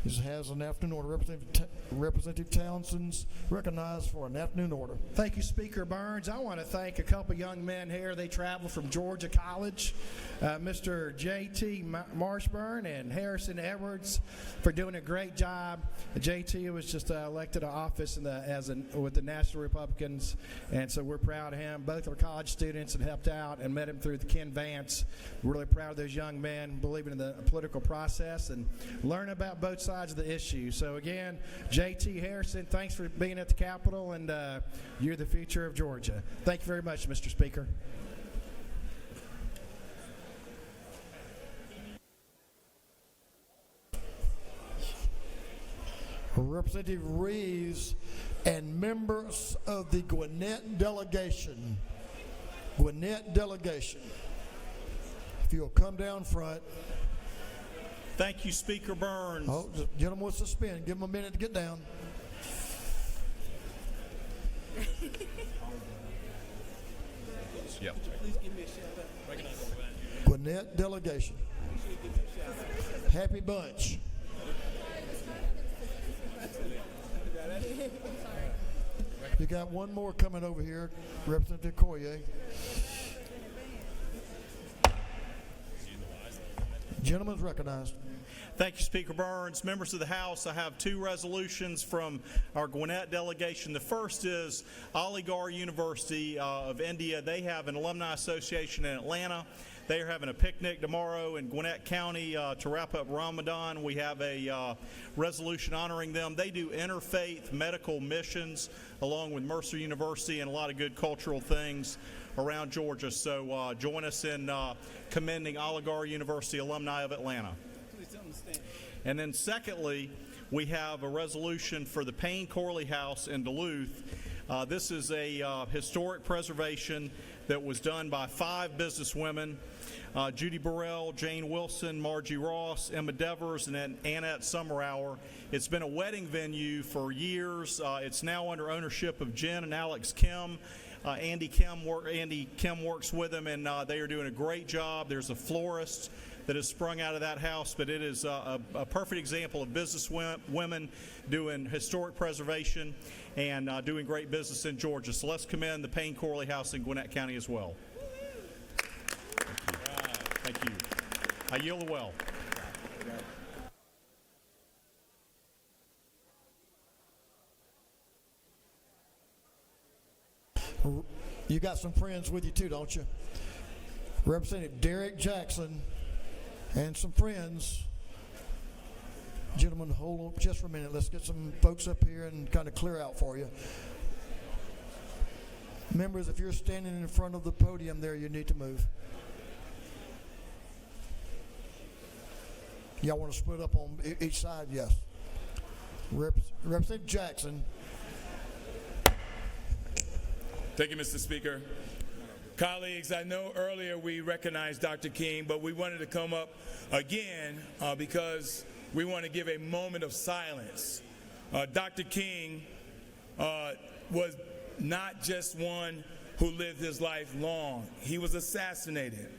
[SPEAKER 11] This has an afternoon order. Representative Townsend's recognized for an afternoon order.
[SPEAKER 15] Thank you, Speaker Burns. I want to thank a couple young men here. They traveled from Georgia College, Mr. J.T. Marshburn and Harrison Edwards, for doing a great job. J.T. was just elected to office with the National Republicans, and so we're proud of him. Both are college students and helped out and met him through the Ken Vance. We're really proud of those young men, believing in the political process and learn about both sides of the issue. So again, J.T. Harrison, thanks for being at the Capitol, and you're the future of Georgia. Thank you very much, Mr. Speaker.
[SPEAKER 11] Representative Reeves and members of the Gwinnett delegation. Gwinnett delegation. If you'll come down front.
[SPEAKER 18] Thank you, Speaker Burns.
[SPEAKER 11] Oh, the gentleman wants to spin. Give him a minute to get down.
[SPEAKER 18] Yeah.
[SPEAKER 11] Gwinnett delegation. Happy bunch. You got one more coming over here, Representative Coyer. Gentleman's recognized.
[SPEAKER 18] Thank you, Speaker Burns. Members of the House, I have two resolutions from our Gwinnett delegation. The first is Aligarh University of India. They have an alumni association in Atlanta. They are having a picnic tomorrow in Gwinnett County to wrap up Ramadan. We have a resolution honoring them. They do interfaith medical missions along with Mercer University and a lot of good cultural things around Georgia. So join us in commending Aligarh University alumni of Atlanta. And then secondly, we have a resolution for the Payne Corley House in Duluth. This is a historic preservation that was done by 5 businesswomen, Judy Burrell, Jane Wilson, Margie Ross, Emma Devers, and then Annette Summerhour. It's been a wedding venue for years. It's now under ownership of Jen and Alex Kim. Andy Kim works with them, and they are doing a great job. There's a florist that has sprung out of that house, but it is a perfect example of business women doing historic preservation and doing great business in Georgia. So let's commend the Payne Corley House in Gwinnett County as well. Thank you. I yield the well.
[SPEAKER 11] You got some friends with you too, don't you? Representative Derek Jackson and some friends. Gentlemen, hold on just for a minute. Let's get some folks up here and kind of clear out for you. Members, if you're standing in front of the podium there, you need to move. Y'all want to split up on each side? Yes. Representative Jackson.
[SPEAKER 19] Thank you, Mr. Speaker. Colleagues, I know earlier we recognized Dr. King, but we wanted to come up again because we want to give a moment of silence. Dr. King was not just one who lived his life long. He was assassinated.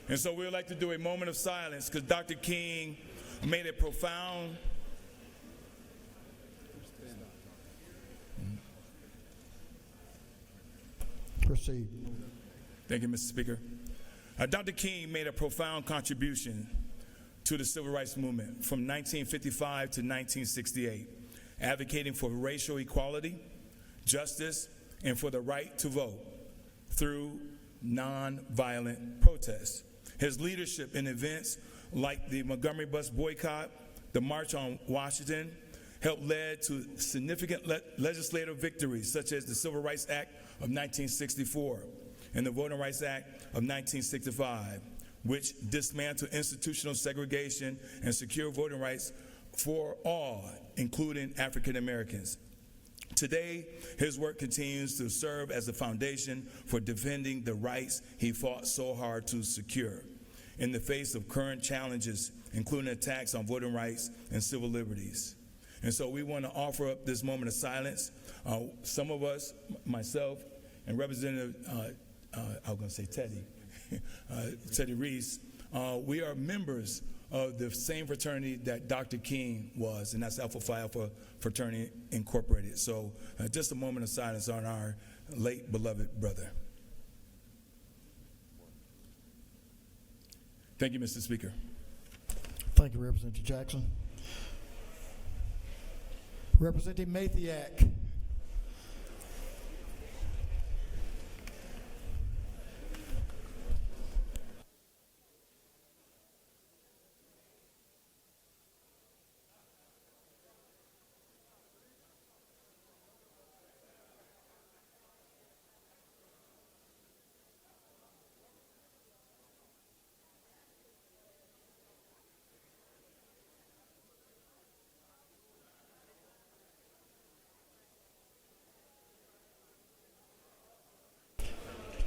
[SPEAKER 19] And so we would like to do a moment of silence because Dr. King made a profound
[SPEAKER 11] Proceed.
[SPEAKER 19] Thank you, Mr. Speaker. Dr. King made a profound contribution to the civil rights movement from 1955 to 1968, advocating for racial equality, justice, and for the right to vote through nonviolent protests. His leadership in events like the Montgomery bus boycott, the March on Washington, helped lead to significant legislative victories such as the Civil Rights Act of 1964 and the Voting Rights Act of 1965, which dismantle institutional segregation and secure voting rights for all, including African Americans. Today, his work continues to serve as the foundation for defending the rights he fought so hard to secure in the face of current challenges, including attacks on voting rights and civil liberties. And so we want to offer up this moment of silence. Some of us, myself and Representative, I was going to say Teddy, Teddy Reese, we are members of the same fraternity that Dr. King was, and that's Alpha Phi Alpha Fraternity Incorporated. So just a moment of silence on our late beloved brother. Thank you, Mr. Speaker.
[SPEAKER 11] Thank you, Representative Jackson. Representative Mathiak.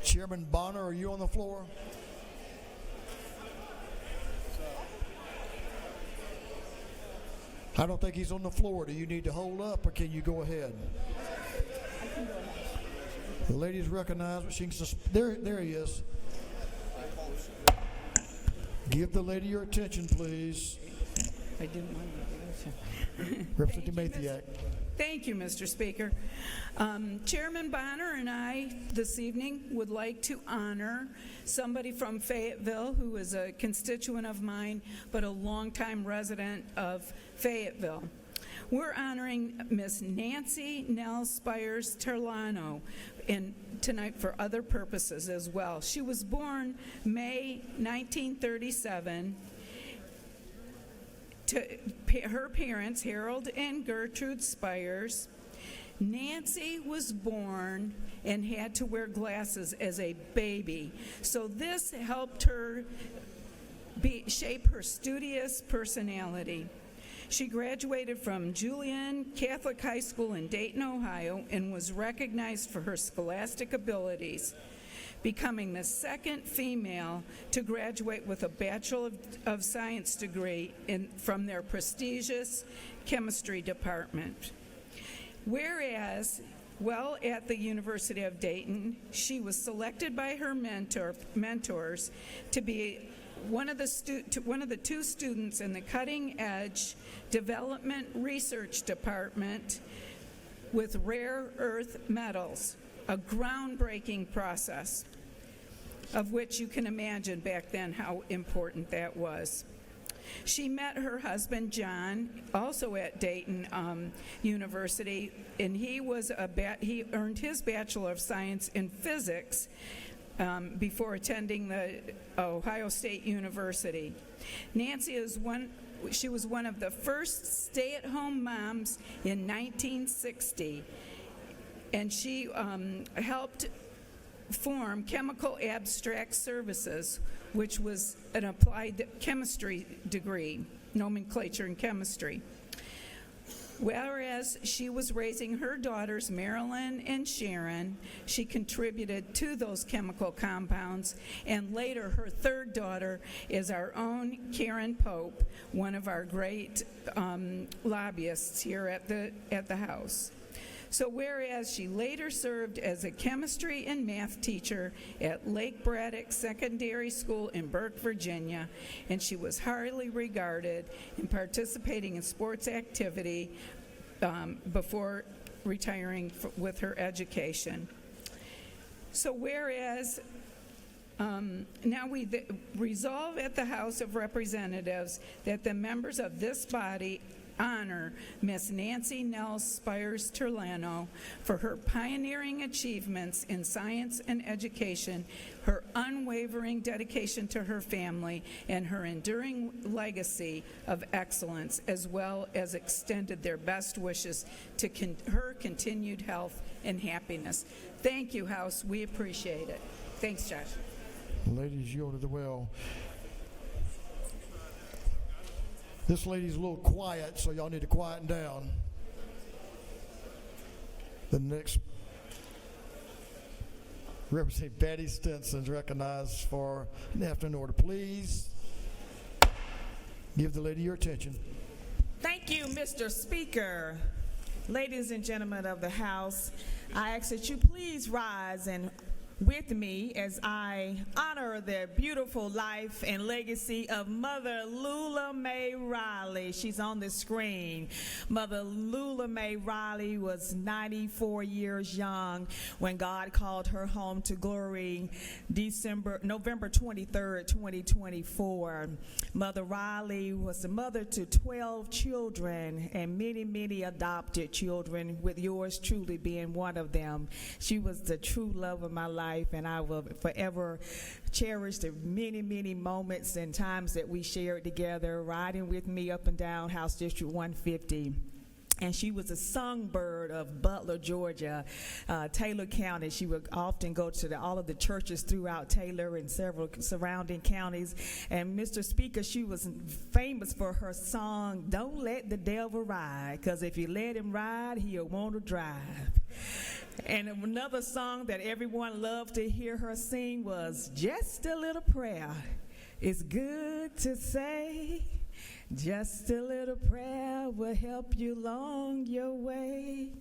[SPEAKER 11] Chairman Bonner, are you on the floor? I don't think he's on the floor. Do you need to hold up, or can you go ahead? The lady's recognized, but she can there he is. Give the lady your attention, please.
[SPEAKER 20] I didn't want to.
[SPEAKER 11] Representative Mathiak.
[SPEAKER 20] Thank you, Mr. Speaker. Chairman Bonner and I this evening would like to honor somebody from Fayetteville who is a constituent of mine, but a longtime resident of Fayetteville. We're honoring Miss Nancy Nell Spires Terlano tonight for other purposes as well. She was born May 1937. To her parents, Harold and Gertrude Spires. Nancy was born and had to wear glasses as a baby, so this helped her shape her studious personality. She graduated from Julian Catholic High School in Dayton, Ohio, and was recognized for her scholastic abilities, becoming the second female to graduate with a Bachelor of Science degree from their prestigious chemistry department. Whereas, while at the University of Dayton, she was selected by her mentors to be one of the two students in the Cutting Edge Development Research Department with rare earth metals, a groundbreaking process of which you can imagine back then how important that was. She met her husband, John, also at Dayton University, and he earned his Bachelor of Science in Physics before attending the Ohio State University. Nancy she was one of the first stay-at-home moms in 1960, and she helped form Chemical Abstract Services, which was an applied chemistry degree, nomenclature in chemistry. Whereas she was raising her daughters, Marilyn and Sharon, she contributed to those chemical compounds, and later her third daughter is our own Karen Pope, one of our great lobbyists here at the House. So whereas she later served as a chemistry and math teacher at Lake Braddock Secondary School in Burke, Virginia, and she was highly regarded in participating in sports activity before retiring with her education. So whereas now we resolve at the House of Representatives that the members of this body honor Miss Nancy Nell Spires Terlano for her pioneering achievements in science and education, her unwavering dedication to her family, and her enduring legacy of excellence, as well as extended their best wishes to her continued health and happiness. Thank you, House. We appreciate it. Thanks, Josh.
[SPEAKER 11] Ladies, yielded the well. This lady's a little quiet, so y'all need to quieten down. The next, Representative Patty Stinson is recognized for an afternoon order. Please give the lady your attention.
[SPEAKER 21] Thank you, Mr. Speaker. Ladies and gentlemen of the House, I ask that you please rise and with me as I honor the beautiful life and legacy of Mother Lula Mae Riley. She's on the screen. Mother Lula Mae Riley was 94 years young when God called her home to glory November 23rd, 2024. Mother Riley was the mother to 12 children and many, many adopted children, with yours truly being one of them. She was the true love of my life, and I will forever cherish the many, many moments and times that we shared together, riding with me up and down House District 150. And she was a songbird of Butler, Georgia, Taylor County. She would often go to all of the churches throughout Taylor and several surrounding counties. And Mr. Speaker, she was famous for her song, "Don't Let the Devil Ride," because if you let him ride, he'll want to drive. And another song that everyone loved to hear her sing was "Just a Little Prayer." It's good to say, just a little prayer will help you along your way.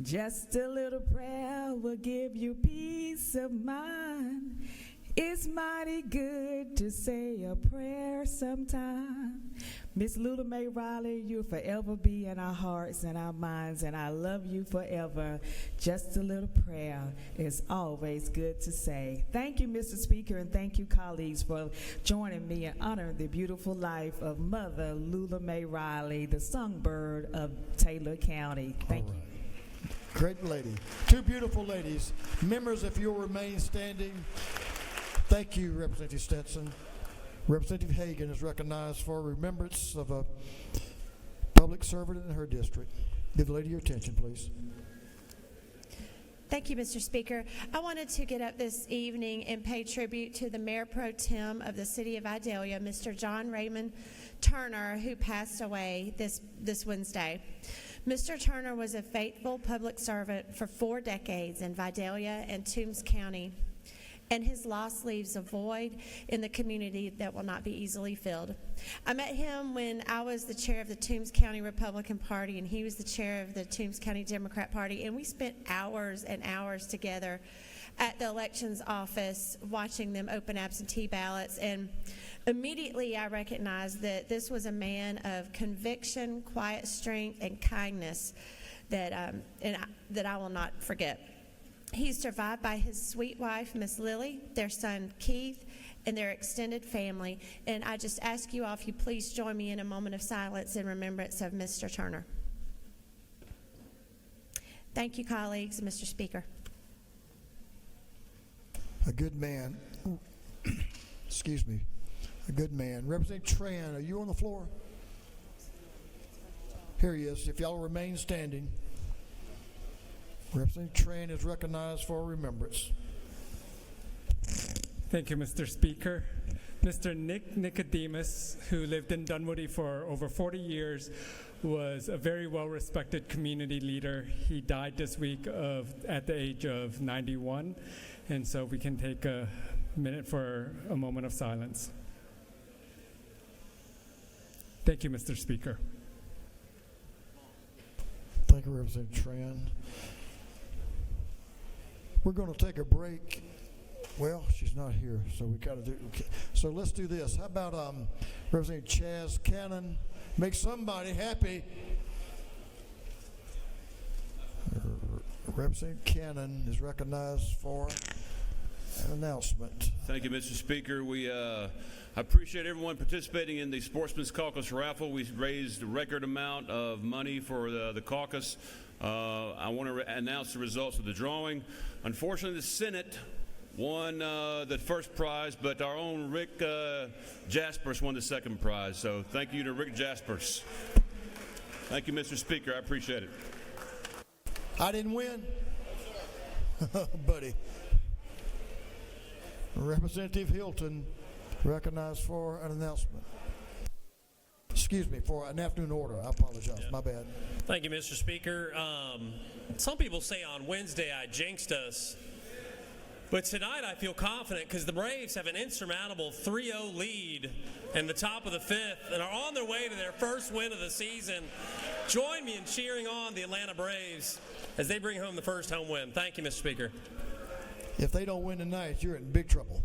[SPEAKER 21] Just a little prayer will give you peace of mind. It's mighty good to say a prayer sometime. Miss Lula Mae Riley, you'll forever be in our hearts and our minds, and I love you forever. Just a little prayer is always good to say. Thank you, Mr. Speaker, and thank you, colleagues, for joining me in honoring the beautiful life of Mother Lula Mae Riley, the songbird of Taylor County. Thank you.
[SPEAKER 11] Great lady. Two beautiful ladies. Members, if you'll remain standing. Thank you, Representative Stinson. Representative Hagan is recognized for remembrance of a public servant in her district. Give the lady your attention, please.
[SPEAKER 22] Thank you, Mr. Speaker. I wanted to get up this evening and pay tribute to the Mayor Pro Tem of the City of Idalia, Mr. John Raymond Turner, who passed away this Wednesday. Mr. Turner was a faithful public servant for 4 decades in Vidalia and Toombs County, and his loss leaves a void in the community that will not be easily filled. I met him when I was the chair of the Toombs County Republican Party, and he was the chair of the Toombs County Democrat Party, and we spent hours and hours together at the elections office watching them open absentee ballots, and immediately I recognized that this was a man of conviction, quiet strength, and kindness that I will not forget. He's survived by his sweet wife, Miss Lily, their son, Keith, and their extended family. And I just ask you all if you please join me in a moment of silence in remembrance of Mr. Turner. Thank you, colleagues, and Mr. Speaker.
[SPEAKER 11] A good man. Excuse me. A good man. Representative Tran, are you on the floor? Here he is. If y'all remain standing. Representative Tran is recognized for remembrance.
[SPEAKER 23] Thank you, Mr. Speaker. Mr. Nick Nicodemus, who lived in Dunwoody for over 40 years, was a very well-respected community leader. He died this week at the age of 91, and so we can take a minute for a moment of silence. Thank you, Mr. Speaker.
[SPEAKER 11] Thank you, Representative Tran. We're going to take a break. Well, she's not here, so we got to do. Okay. So let's do this. How about Representative Chaz Cannon? Make somebody happy. Representative Cannon is recognized for an announcement.
[SPEAKER 24] Thank you, Mr. Speaker. I appreciate everyone participating in the Sportsman's Caucus raffle. We raised a record amount of money for the caucus. I want to announce the results of the drawing. Unfortunately, the Senate won the first prize, but our own Rick Jaspers won the second prize. So thank you to Rick Jaspers. Thank you, Mr. Speaker. I appreciate it.
[SPEAKER 11] I didn't win? Buddy. Representative Hilton recognized for an announcement. excuse me, for an afternoon order. I apologize. My bad.
[SPEAKER 2] Thank you, Mr. Speaker. Some people say on Wednesday I jinxed us, but tonight I feel confident because the Braves have an insurmountable 3-0 lead in the top of the fifth and are on their way to their first win of the season. Join me in cheering on the Atlanta Braves as they bring home the first home win. Thank you, Mr. Speaker.
[SPEAKER 11] If they don't win tonight, you're in big trouble.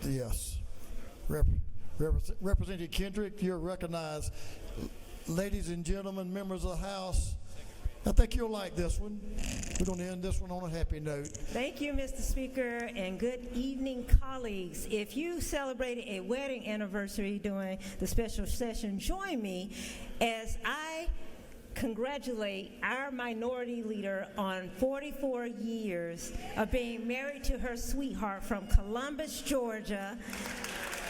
[SPEAKER 11] Yes. Representative Kendrick, you're recognized. Ladies and gentlemen, members of the House, I think you'll like this one. We're going to end this one on a happy note.
[SPEAKER 3] Thank you, Mr. Speaker, and good evening, colleagues. If you celebrated a wedding anniversary during the special session, join me as I congratulate our minority leader on 44 years of being married to her sweetheart from Columbus, Georgia.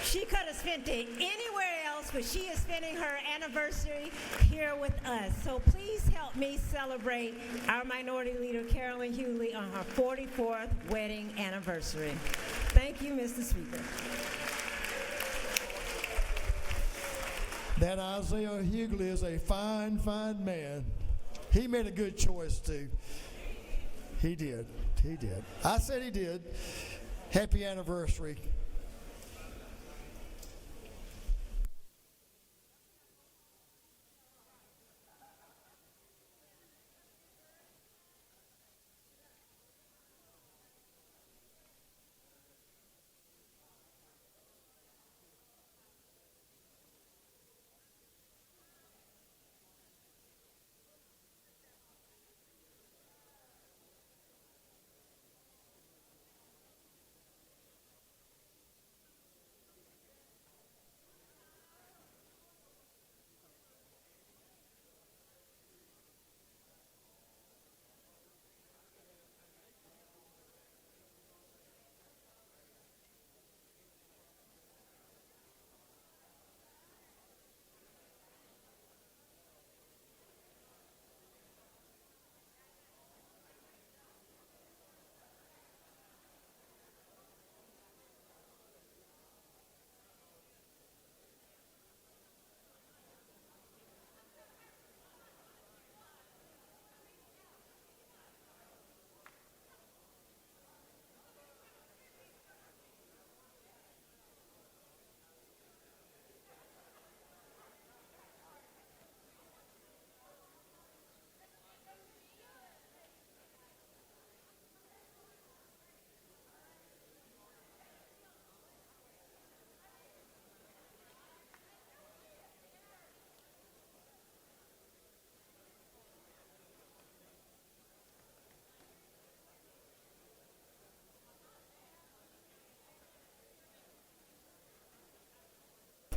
[SPEAKER 3] She could have spent it anywhere else, but she is spending her anniversary here with us. So please help me celebrate our minority leader, Carolyn Hughley, on her 44th wedding anniversary. Thank you, Mr. Speaker.
[SPEAKER 11] That Isaiah Hughley is a fine, fine man. He made a good choice, too. He did. He did. I said he did. Happy anniversary.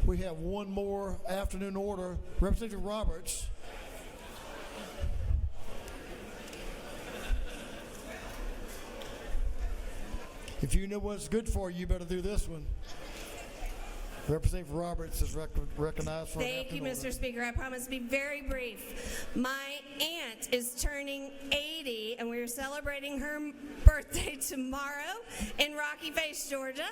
[SPEAKER 11] We have one more afternoon order. Representative Roberts. If you know what's good for you, you better do this one. Representative Roberts is recognized for
[SPEAKER 5] Thank you, Mr. Speaker. I promise to be very brief. My aunt is turning 80, and we're celebrating her birthday tomorrow in Rocky Face, Georgia.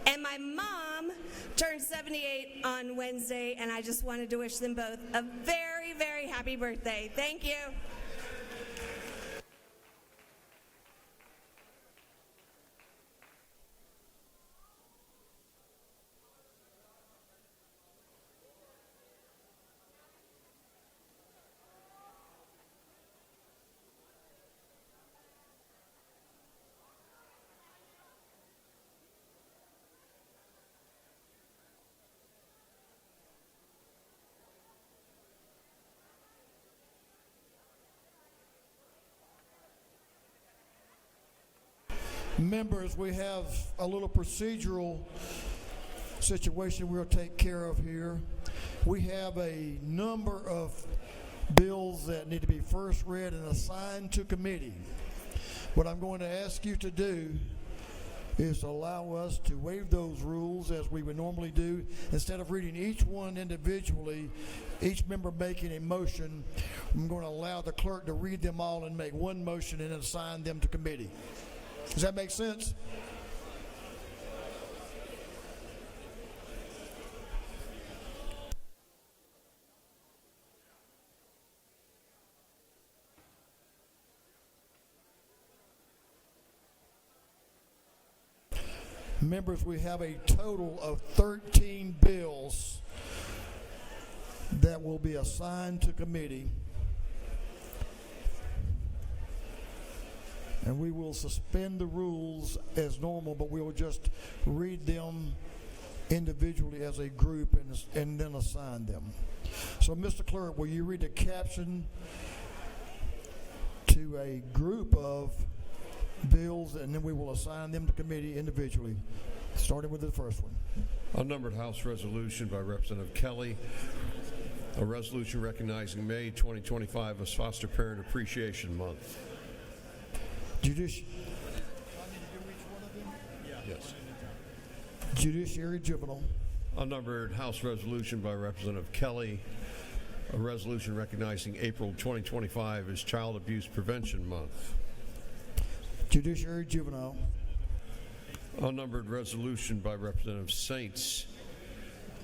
[SPEAKER 5] And my mom turned 78 on Wednesday, and I just wanted to wish them both a very, very happy birthday. Thank you.
[SPEAKER 11] Members, we have a little procedural situation we'll take care of here. We have a number of bills that need to be first read and assigned to committee. What I'm going to ask you to do is allow us to waive those rules as we would normally do. Instead of reading each one individually, each member making a motion, I'm going to allow the clerk to read them all and make one motion and assign them to committee. Does that make sense? Members, we have a total of 13 bills that will be assigned to committee. And we will suspend the rules as normal, but we will just read them individually as a group and then assign them. So, Mr. Clerk, will you read the caption to a group of bills, and then we will assign them to committee individually, starting with the first one.
[SPEAKER 4] Unnumbered House Resolution by Representative Kelly, a resolution recognizing May 2025 as Foster Parent Appreciation Month.
[SPEAKER 11] Yes. Judiciary Juvenile.
[SPEAKER 4] Unnumbered House Resolution by Representative Kelly, a resolution recognizing April 2025 as Child Abuse Prevention Month.
[SPEAKER 11] Judiciary Juvenile.
[SPEAKER 4] Unnumbered resolution by Representative Saints.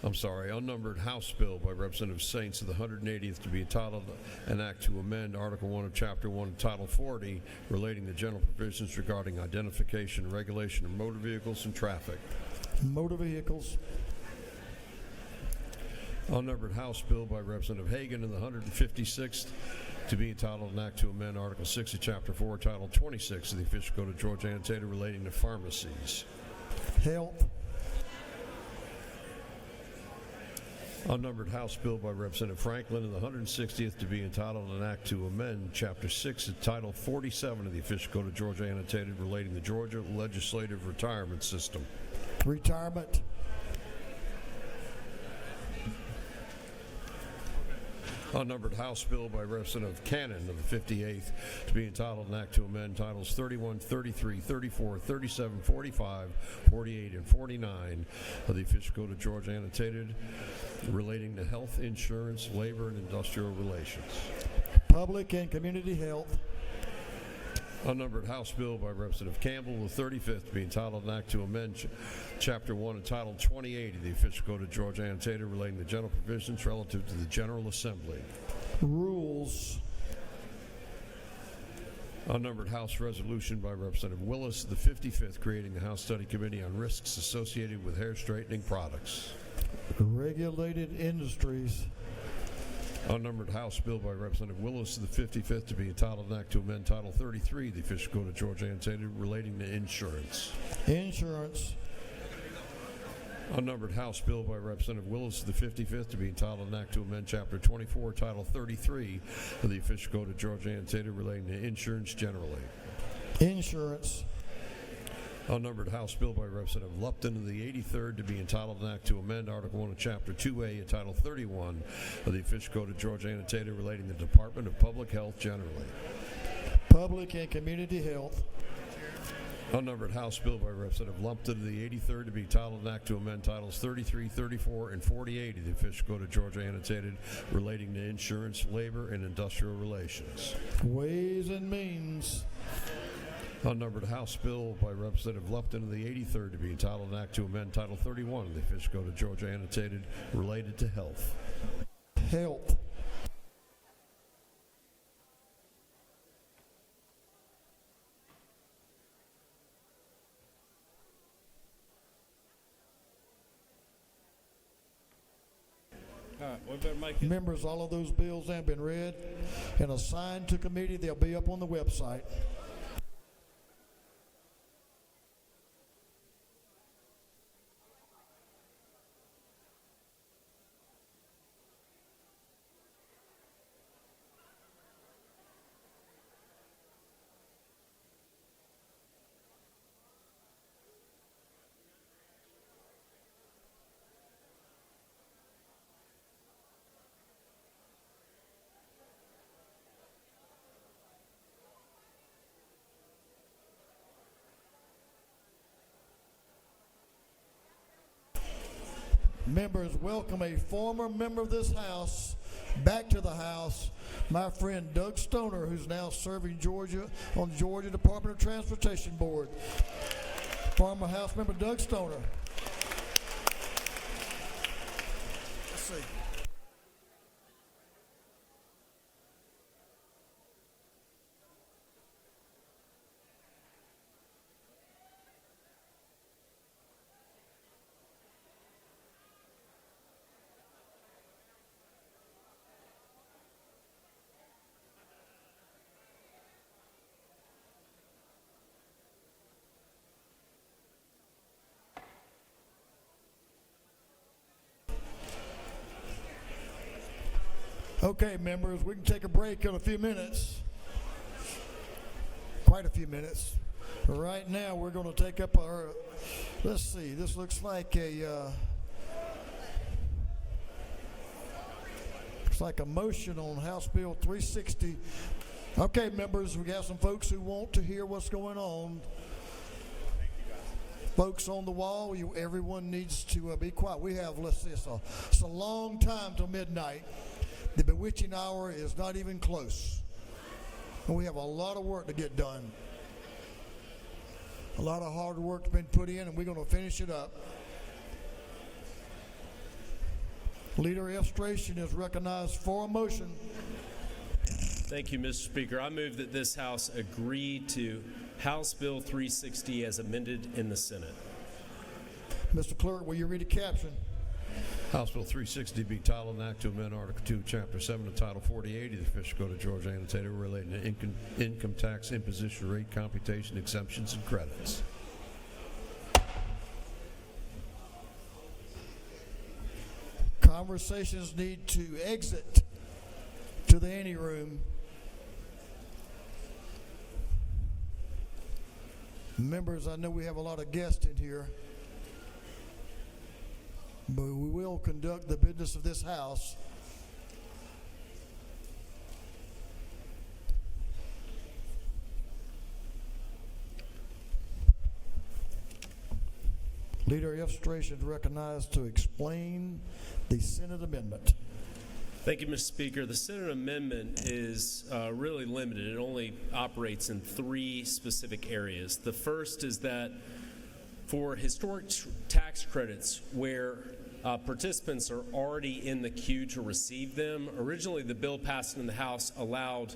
[SPEAKER 4] Unnumbered House Bill by Representative Saints of the 180th to be entitled an act to amend Article 1 of Chapter 1 of Title 40 relating to general provisions regarding identification and regulation of motor vehicles and traffic.
[SPEAKER 11] Motor vehicles.
[SPEAKER 4] Unnumbered House Bill by Representative Hagan of the 156th to be entitled an act to amend Article 6 of Chapter 4, Title 26 of the Official Code of Georgia annotated relating to pharmacies.
[SPEAKER 11] Health.
[SPEAKER 4] Unnumbered House Bill by Representative Franklin of the 160th to be entitled an act to amend Chapter 6 of Title 47 of the Official Code of Georgia annotated relating to the Georgia Legislative Retirement System.
[SPEAKER 11] Retirement.
[SPEAKER 4] Unnumbered House Bill by Representative Cannon of the 58th to be entitled an act to amend Titles 31, 33, 34, 37, 45, 48, and 49 of the Official Code of Georgia annotated relating to health insurance, labor, and industrial relations.
[SPEAKER 11] Public and community health.
[SPEAKER 4] Unnumbered House Bill by Representative Campbell of the 35th to be entitled an act to amend Chapter 1 and Title 28 of the Official Code of Georgia annotated relating to general provisions relative to the General Assembly.
[SPEAKER 11] Rules.
[SPEAKER 4] Unnumbered House Resolution by Representative Willis of the 55th creating the House Study Committee on risks associated with hair straightening products.
[SPEAKER 11] Regulated industries.
[SPEAKER 4] Unnumbered House Bill by Representative Willis of the 55th to be entitled an act to amend Title 33 of the Official Code of Georgia annotated relating to insurance.
[SPEAKER 11] Insurance.
[SPEAKER 4] Unnumbered House Bill by Representative Willis of the 55th to be entitled an act to amend Chapter 24, Title 33 of the Official Code of Georgia annotated relating to insurance generally.
[SPEAKER 11] Insurance.
[SPEAKER 4] Unnumbered House Bill by Representative Lupton of the 83rd to be entitled an act to amend Article 1 of Chapter 2A of Title 31 of the Official Code of Georgia annotated relating to the Department of Public Health generally.
[SPEAKER 11] Public and community health.
[SPEAKER 4] Unnumbered House Bill by Representative Lumpton of the 83rd to be entitled an act to amend Titles 33, 34, and 48 of the Official Code of Georgia annotated relating to insurance, labor, and industrial relations.
[SPEAKER 11] Ways and means.
[SPEAKER 4] Unnumbered House Bill by Representative Lupton of the 83rd to be entitled an act to amend Title 31 of the Official Code of Georgia annotated related to health.
[SPEAKER 11] Health.
[SPEAKER 13] All right, we better make it.
[SPEAKER 11] Members, all of those bills have been read and assigned to committee. They'll be up on the website. Members, welcome a former member of this House back to the House, my friend Doug Stoner, who's now serving Georgia on the Georgia Department of Transportation Board. Former House member Doug Stoner. Let's see. Okay, members, we can take a break in a few minutes. Quite a few minutes. Right now, we're going to take up our, let's see, this looks like a motion on House Bill 360. Okay, members, we got some folks who want to hear what's going on. Folks on the wall, everyone needs to be quiet. We have, let's see, it's a long time till midnight. The bewitching hour is not even close. And we have a lot of work to get done. A lot of hard work has been put in, and we're going to finish it up. Leader F. Stration is recognized for a motion.
[SPEAKER 2] Thank you, Mr. Speaker. I move that this House agree to House Bill 360 as amended in the Senate.
[SPEAKER 11] Mr. Clerk, will you read the caption?
[SPEAKER 4] House Bill 360 be titled an act to amend Article 2, Chapter 7 of Title 48 of the Official Code of Georgia annotated relating to income tax imposition rate computation exemptions and credits.
[SPEAKER 11] Conversations need to exit to the anteroom. Members, I know we have a lot of guests in here, but we will conduct the business of this House. Leader F. Stration is recognized to explain the Senate amendment.
[SPEAKER 2] Thank you, Mr. Speaker. The Senate amendment is really limited. It only operates in three specific areas. The first is that for historic tax credits where participants are already in the queue to receive them, originally the bill passed in the House allowed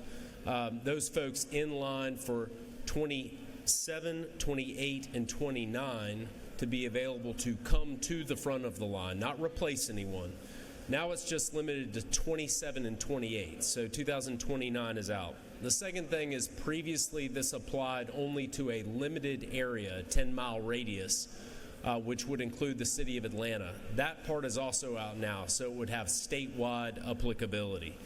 [SPEAKER 2] those folks in line for 27, 28, and 29 to be available to come to the front of the line, not replace anyone. Now it's just limited to 27 and 28, so 2029 is out. The second thing is previously this applied only to a limited area, a 10-mile radius, which would include the city of Atlanta. That part is also out now, so it would have statewide applicability.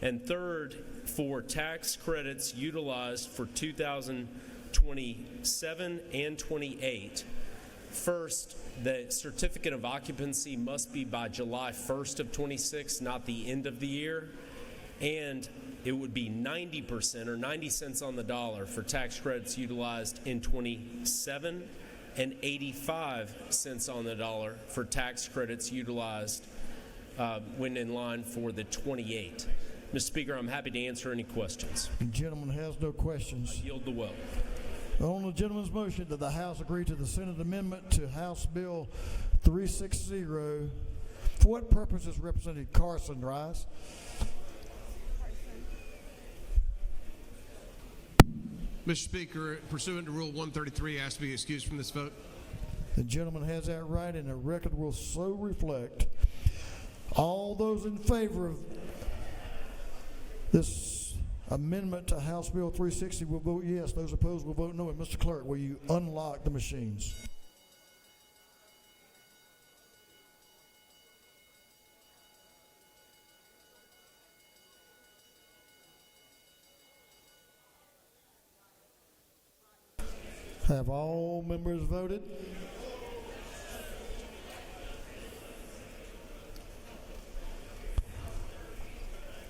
[SPEAKER 2] And third, for tax credits utilized for 2027 and 28, first, the certificate of occupancy must be by July 1st of 26, not the end of the year. And it would be 90% or 90 cents on the dollar for tax credits utilized in 27 and 85 cents on the dollar for tax credits utilized when in line for the 28. Mr. Speaker, I'm happy to answer any questions.
[SPEAKER 11] The gentleman has no questions.
[SPEAKER 2] I yield the will.
[SPEAKER 11] On the gentleman's motion that the House agree to the Senate amendment to House Bill 360, for what purpose is Representative Carson rise?
[SPEAKER 1] Mr. Speaker, pursuant to Rule 133, I ask to be excused from this vote.
[SPEAKER 11] The gentleman has that right, and the record will so reflect. All those in favor of this amendment to House Bill 360 will vote yes. Those opposed will vote no. And Mr. Clerk, will you unlock the machines? Have all members voted?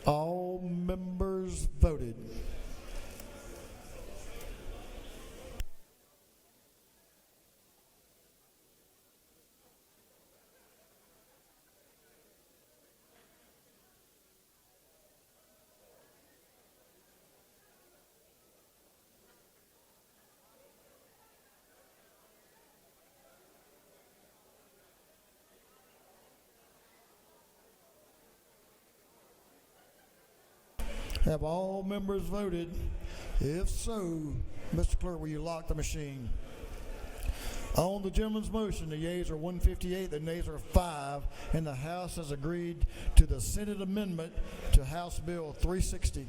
[SPEAKER 11] All members voted. Have all members voted? If so, Mr. Clerk, will you lock the machine? On the gentleman's motion, the yeas are 158, the nays are 5, and the House has agreed to the Senate amendment to House Bill 360.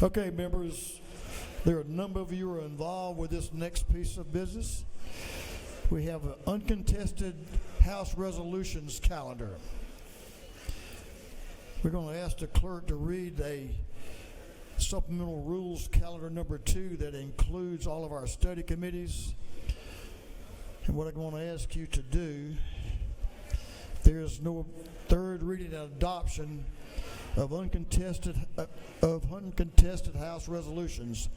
[SPEAKER 11] Okay, members, there are a number of you who are involved with this next piece of business. We have an uncontested House resolutions calendar. We're going to ask the clerk to read a supplemental rules calendar number 2 that includes all of our study committees. And what I'm going to ask you to do, there is no third reading and adoption of uncontested House resolutions.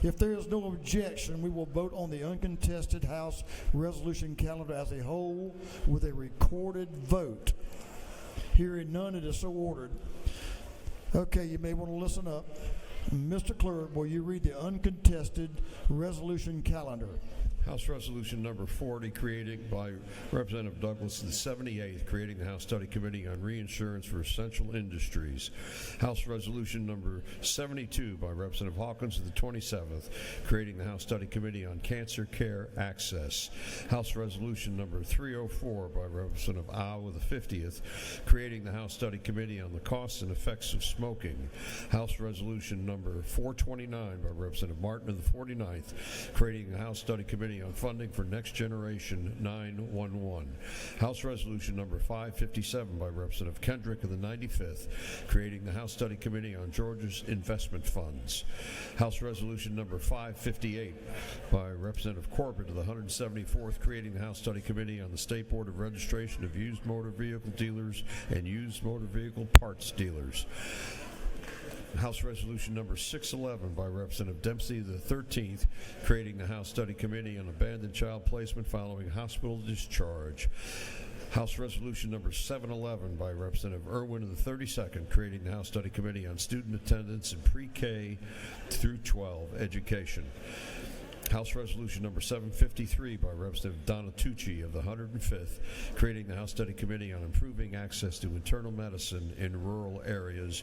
[SPEAKER 11] If there is no objection, we will vote on the uncontested House resolution calendar as a whole with a recorded vote. Hearing none, it is so ordered. Okay, you may want to listen up. Mr. Clerk, will you read the uncontested resolution calendar?
[SPEAKER 4] House Resolution number 40, created by Representative Douglas, the 78th, creating the House Study Committee on Reinsurance for Essential Industries. House Resolution number 72 by Representative Hawkins, the 27th, creating the House Study Committee on Cancer Care Access. House Resolution number 304 by Representative Iowa, the 50th, creating the House Study Committee on the Costs and Effects of Smoking. House Resolution number 429 by Representative Martin of the 49th, creating the House Study Committee on Funding for Next Generation 911. House Resolution number 557 by Representative Kendrick of the 95th, creating the House Study Committee on Georgia's Investment Funds. House Resolution number 558 by Representative Corbett of the 174th, creating the House Study Committee on the State Board of Registration of Used Motor Vehicle Dealers and Used Motor Vehicle Parts Dealers. House Resolution number 611 by Representative Dempsey the 13th, creating the House Study Committee on Abandoned Child Placement following hospital discharge. House Resolution number 711 by Representative Irwin of the 32nd, creating the House Study Committee on Student Attendance in Pre-K through 12 Education. House Resolution number 753 by Representative Donna Tucci of the 105th, creating the House Study Committee on Improving Access to Internal Medicine in Rural Areas.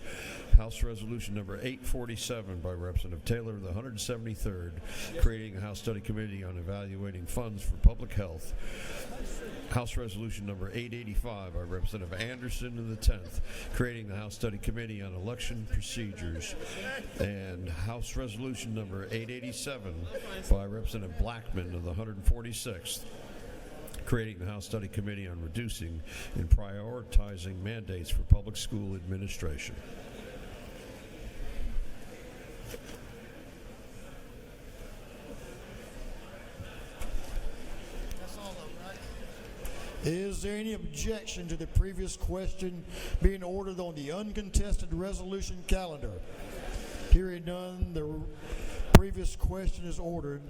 [SPEAKER 4] House Resolution number 847 by Representative Taylor of the 173rd, creating the House Study Committee on Evaluating Funds for Public Health. House Resolution number 885 by Representative Anderson of the 10th, creating the House Study Committee on Election Procedures. And House Resolution number 887 by Representative Blackman of the 146th, creating the House Study Committee on Reducing and Prioritizing Mandates for Public School Administration.
[SPEAKER 11] Is there any objection to the previous question being ordered on the uncontested resolution calendar? Hearing none, the previous question is ordered.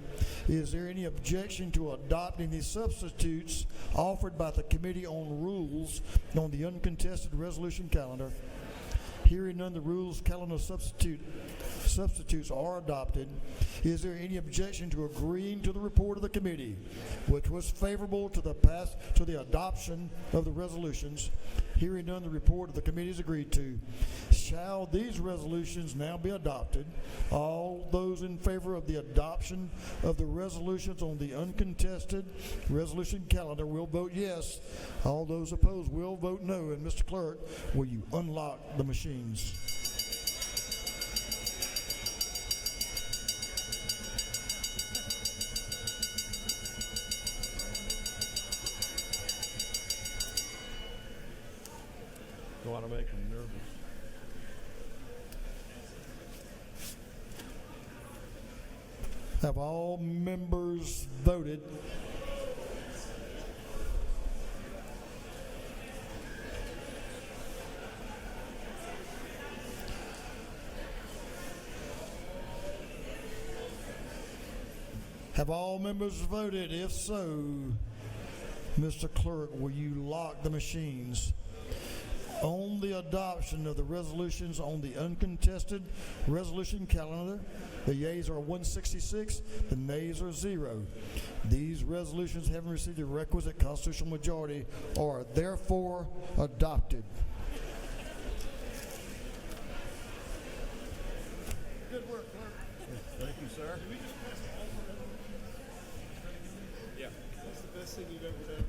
[SPEAKER 11] Is there any objection to adopting the substitutes offered by the Committee on Rules on the uncontested resolution calendar? Hearing none, the rules calendar substitutes are adopted. Is there any objection to agreeing to the report of the committee, which was favorable to the adoption of the resolutions? Hearing none, the report of the committee is agreed to. Shall these resolutions now be adopted? All those in favor of the adoption of the resolutions on the uncontested resolution calendar will vote yes. All those opposed will vote no. And Mr. Clerk, will you unlock the machines?
[SPEAKER 4] Don't want to make them nervous.
[SPEAKER 11] Have all members voted? Have all members voted? If so, Mr. Clerk, will you lock the machines? On the adoption of the resolutions on the uncontested resolution calendar, the yeas are 166, the nays are 0. These resolutions, having received the requisite constitutional majority, are therefore adopted. Good work, Clerk.
[SPEAKER 4] Thank you, sir.
[SPEAKER 8] Yeah. That's the best thing you've ever done.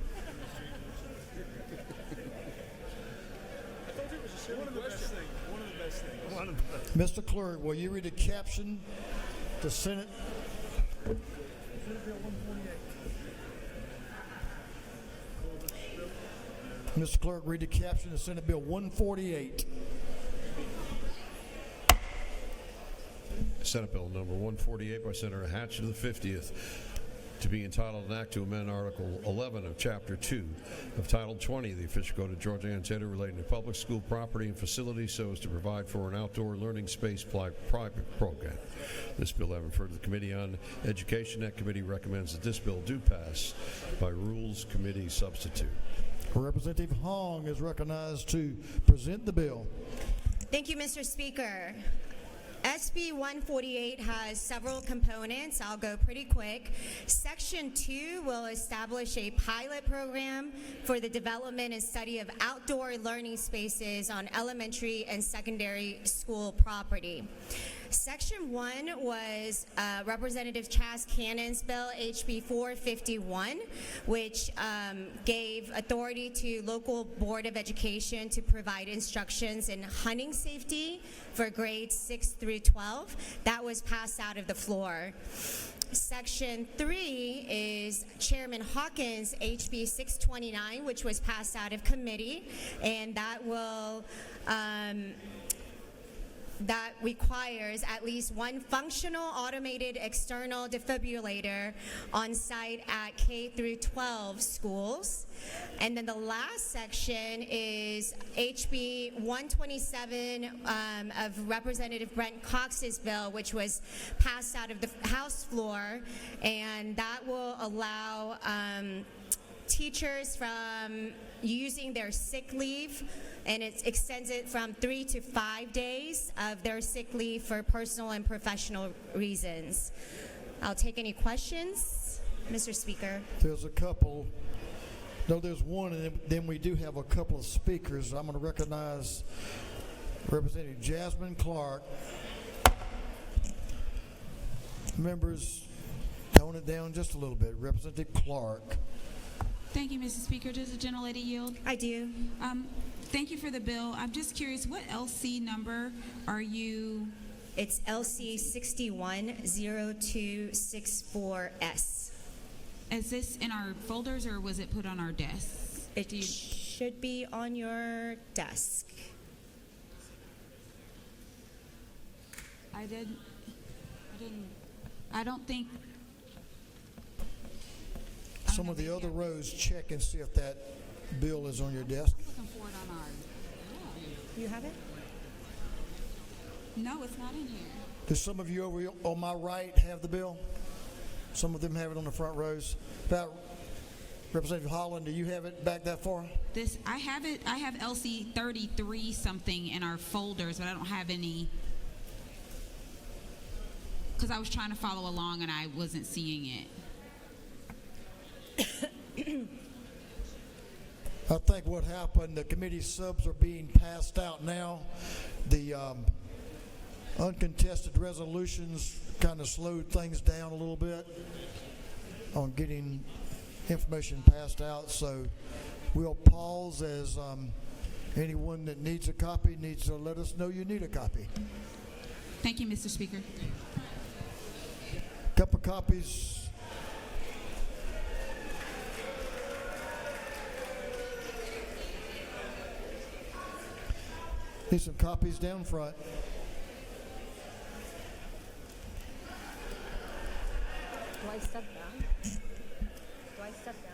[SPEAKER 8] One of the best things. One of the best things. One of the best.
[SPEAKER 11] Mr. Clerk, will you read the caption to Senate? Mr. Clerk, read the caption to Senate Bill 148.
[SPEAKER 4] Senate Bill number 148 by Senator Hatch of the 50th, to be entitled an act to amend Article 11 of Chapter 2 of Title 20 of the Official Code of Georgia Antietam relating to public school property and facilities so as to provide for an outdoor learning space private program. This bill having referred to the Committee on Education. That committee recommends that this bill do pass by Rules Committee substitute.
[SPEAKER 11] Representative Hong is recognized to present the bill.
[SPEAKER 9] Thank you, Mr. Speaker. SB 148 has several components. I'll go pretty quick. Section 2 will establish a pilot program for the development and study of outdoor learning spaces on elementary and secondary school property. Section 1 was Representative Chas Cannon's bill, HB 451, which gave authority to local Board of Education to provide instructions in hunting safety for grades 6 through 12. That was passed out of the floor. Section 3 is Chairman Hawkins' HB 629, which was passed out of committee, and that will that requires at least one functional automated external defibrillator on site at K through 12 schools. And then the last section is HB 127 of Representative Brent Cox's bill, which was passed out of the House floor, and that will allow teachers from using their sick leave, and it extends it from 3 to 5 days of their sick leave for personal and professional reasons. I'll take any questions, Mr. Speaker.
[SPEAKER 11] There's a couple. No, there's one, and then we do have a couple of speakers. I'm going to recognize Representative Jasmine Clark. Members, tone it down just a little bit. Representative Clark.
[SPEAKER 10] Thank you, Mr. Speaker. Does the gentlelady yield?
[SPEAKER 9] I do.
[SPEAKER 10] Thank you for the bill. I'm just curious, what LC number are you?
[SPEAKER 9] It's LC 610264S.
[SPEAKER 10] Is this in our folders or was it put on our desks?
[SPEAKER 9] It should be on your desk.
[SPEAKER 10] I don't think.
[SPEAKER 11] some of the other rows, check and see if that bill is on your desk.
[SPEAKER 10] Looking for it on our.
[SPEAKER 3] You have it?
[SPEAKER 10] No, it's not in here.
[SPEAKER 11] Do some of you over on my right have the bill? Some of them have it on the front rows. About Representative Holland, do you have it back that far?
[SPEAKER 10] This I have it. I have LC 33 something in our folders, but I don't have any. Because I was trying to follow along and I wasn't seeing it.
[SPEAKER 11] I think what happened, the committee subs are being passed out now. The uncontested resolutions kind of slowed things down a little bit on getting information passed out. So we'll pause as anyone that needs a copy needs to let us know you need a copy.
[SPEAKER 10] Thank you, Mr. Speaker.
[SPEAKER 11] Couple copies. Need some copies down front.
[SPEAKER 3] Do I step down? Do I step down?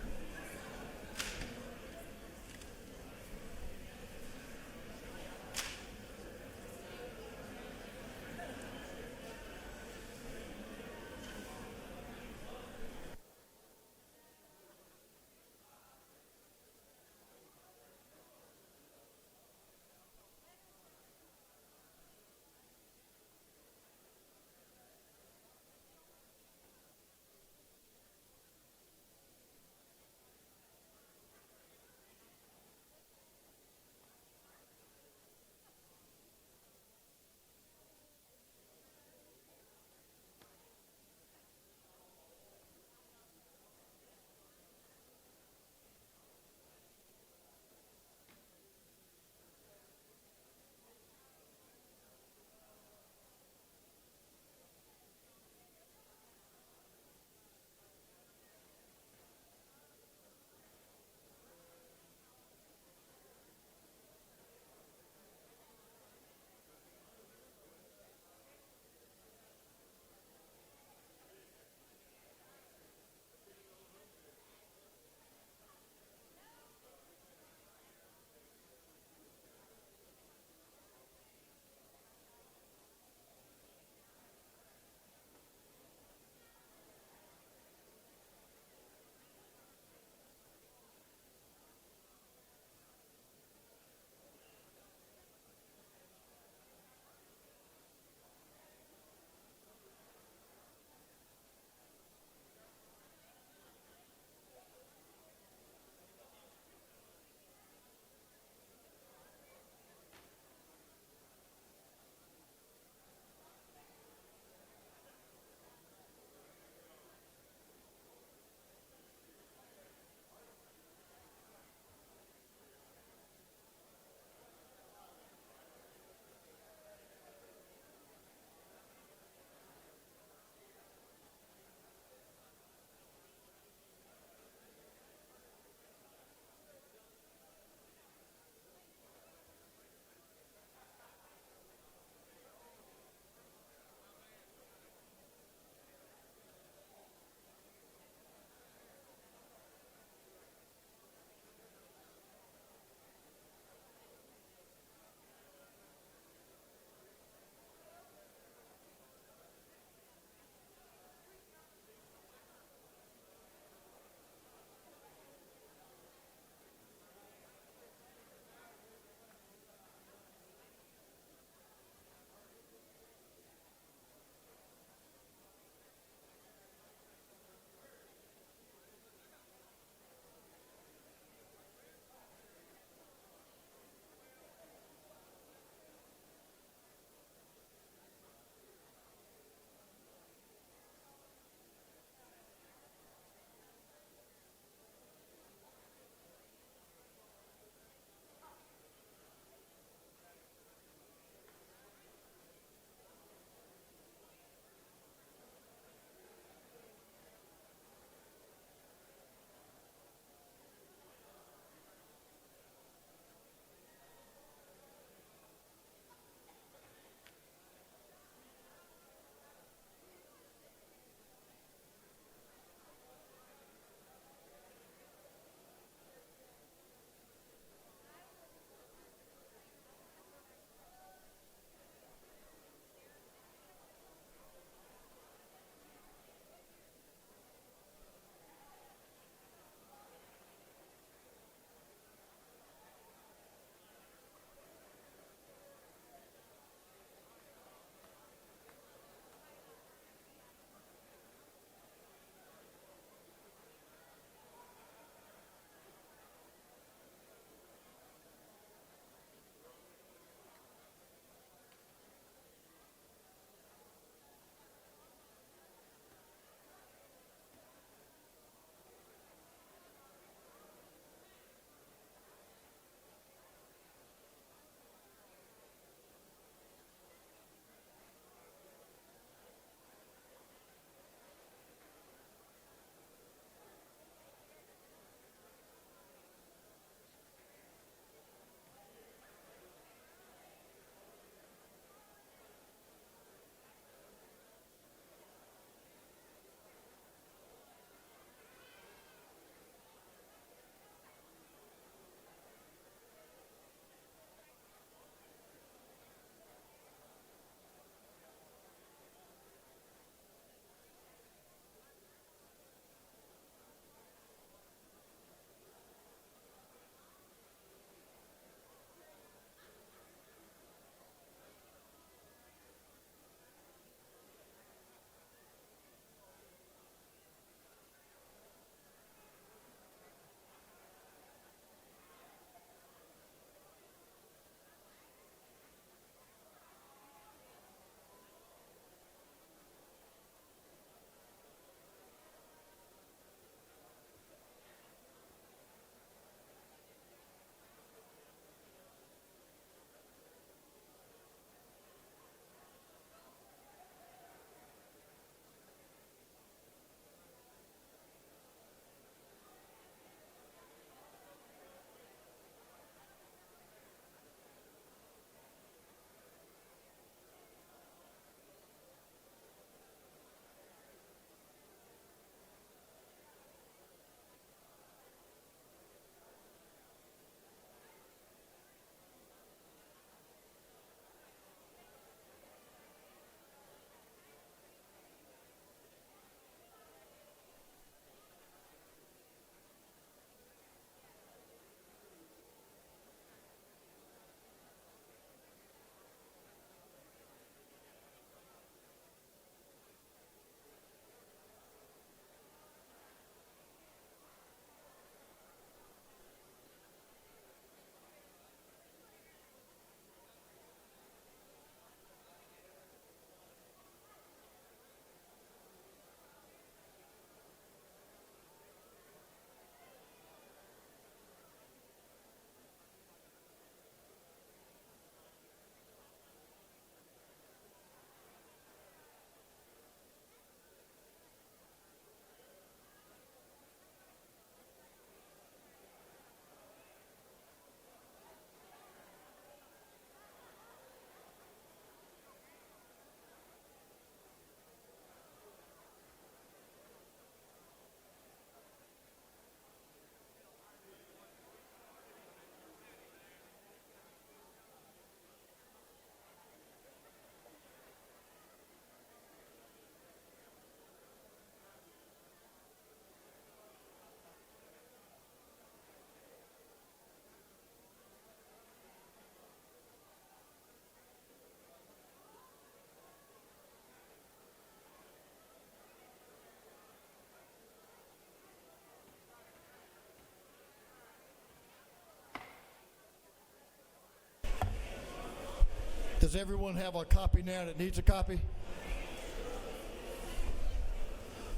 [SPEAKER 11] Does everyone have a copy now that needs a copy?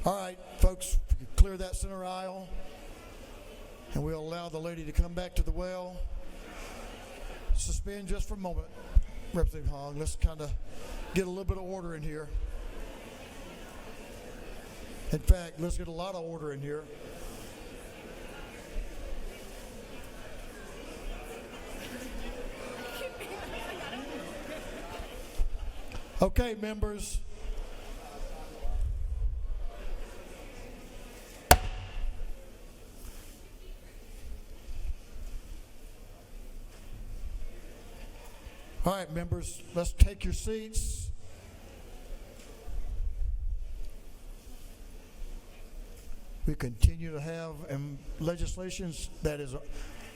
[SPEAKER 11] All right, folks, clear that center aisle, and we'll allow the lady to come back to the well. Suspend just for a moment, Representative Hong. Let's kind of get a little bit of order in here. In fact, let's get a lot of order in here. Okay, members. All right, members, let's take your seats. We continue to have legislations that is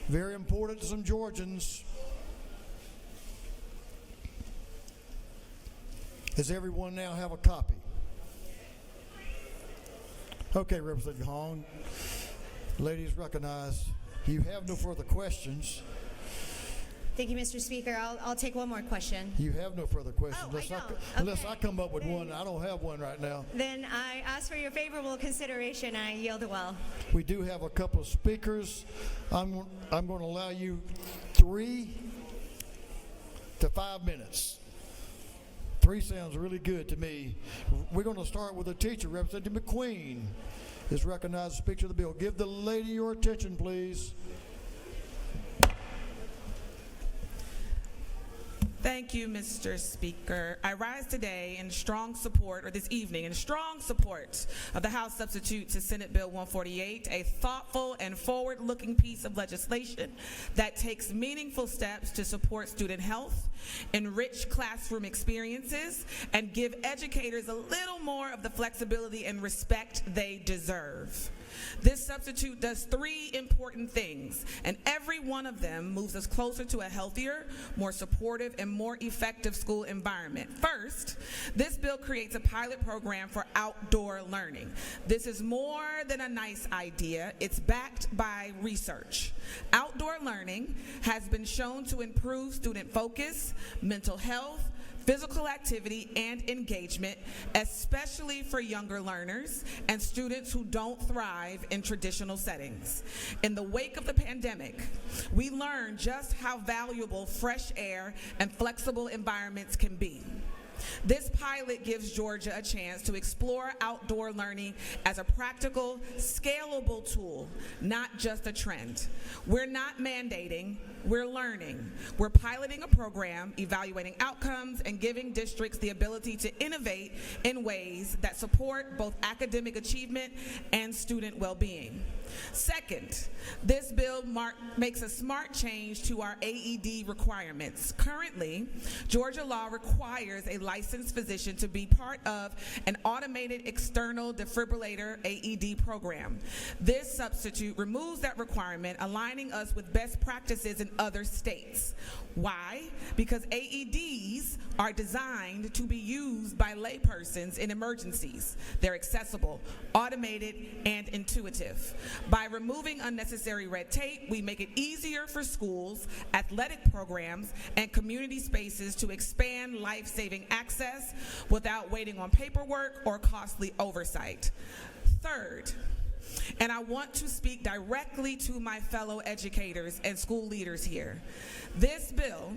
[SPEAKER 11] very important to some Georgians. Does everyone now have a copy? Okay, Representative Hong. Ladies recognized. You have no further questions.
[SPEAKER 9] Thank you, Mr. Speaker. I'll take one more question.
[SPEAKER 11] You have no further questions.
[SPEAKER 9] Oh,
[SPEAKER 11] Unless I come up with one. I don't have one right now.
[SPEAKER 9] Then I ask for your favorable consideration. I yield the well.
[SPEAKER 11] We do have a couple of speakers. I'm going to allow you 3 to 5 minutes. 3 sounds really good to me. We're going to start with a teacher. Representative McQueen is recognized as Speaker of the bill. Give the lady your attention, please.
[SPEAKER 21] Thank you, Mr. Speaker. I rise today in strong support, or this evening, in strong support of the House substitute to Senate Bill 148, a thoughtful and forward-looking piece of legislation that takes meaningful steps to support student health, enrich classroom experiences, and give educators a little more of the flexibility and respect they deserve. This substitute does 3 important things, and every one of them moves us closer to a healthier, more supportive, and more effective school environment. First, this bill creates a pilot program for outdoor learning. This is more than a nice idea. It's backed by research. Outdoor learning has been shown to improve student focus, mental health, physical activity, and engagement, especially for younger learners and students who don't thrive in traditional settings. In the wake of the pandemic, we learned just how valuable fresh air and flexible environments can be. This pilot gives Georgia a chance to explore outdoor learning as a practical, scalable tool, not just a trend. We're not mandating, we're learning. We're piloting a program, evaluating outcomes, and giving districts the ability to innovate in ways that support both academic achievement and student well-being. Second, this bill makes a smart change to our AED requirements. Currently, Georgia law requires a licensed physician to be part of an automated external defibrillator AED program. This substitute removes that requirement, aligning us with best practices in other states. Why? Because AEDs are designed to be used by laypersons in emergencies. They're accessible, automated, and intuitive. By removing unnecessary red tape, we make it easier for schools, athletic programs, and community spaces to expand life-saving access without waiting on paperwork or costly oversight. Third, and I want to speak directly to my fellow educators and school leaders here. This bill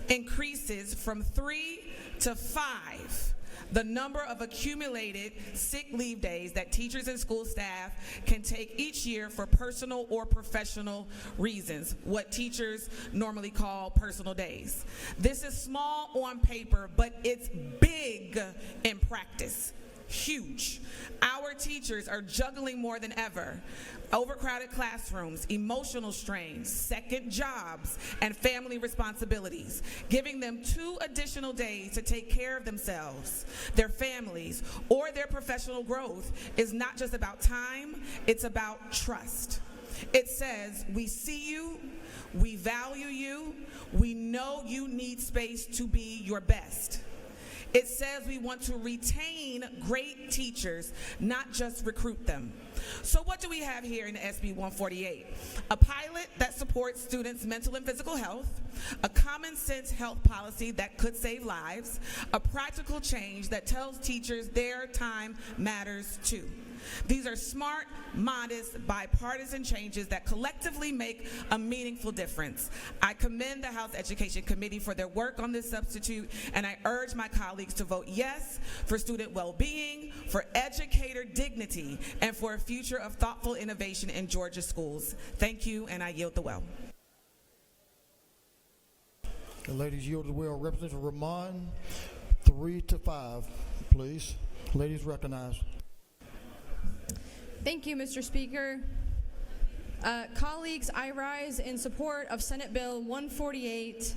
[SPEAKER 21] increases from 3 to 5 the number of accumulated sick leave days that teachers and school staff can take each year for personal or professional reasons, what teachers normally call personal days. This is small on paper, but it's big in practice. Huge. Our teachers are juggling more than ever. Overcrowded classrooms, emotional strains, second jobs, and family responsibilities, giving them 2 additional days to take care of themselves, their families, or their professional growth is not just about time, it's about trust. It says, we see you, we value you, we know you need space to be your best. It says we want to retain great teachers, not just recruit them. So what do we have here in SB 148? A pilot that supports students' mental and physical health, a common sense health policy that could save lives, a practical change that tells teachers their time matters too. These are smart, modest, bipartisan changes that collectively make a meaningful difference. I commend the House Education Committee for their work on this substitute, and I urge my colleagues to vote yes for student well-being, for educator dignity, and for a future of thoughtful innovation in Georgia schools. Thank you, and I yield the well.
[SPEAKER 11] The ladies yield the well. Representative Ramon, 3-5, please. Ladies recognized.
[SPEAKER 6] Thank you, Mr. Speaker. Colleagues, I rise in support of Senate Bill 148.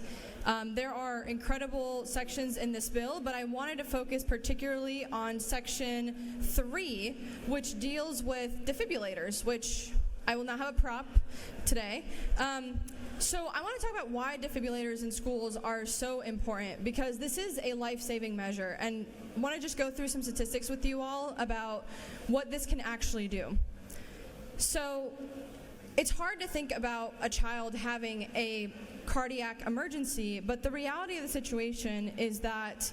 [SPEAKER 6] There are incredible sections in this bill, but I wanted to focus particularly on Section 3, which deals with defibrillators, which I will not have a prop today. So I want to talk about why defibrillators in schools are so important, because this is a life-saving measure, and I want to just go through some statistics with you all about what this can actually do. So it's hard to think about a child having a cardiac emergency, but the reality of the situation is that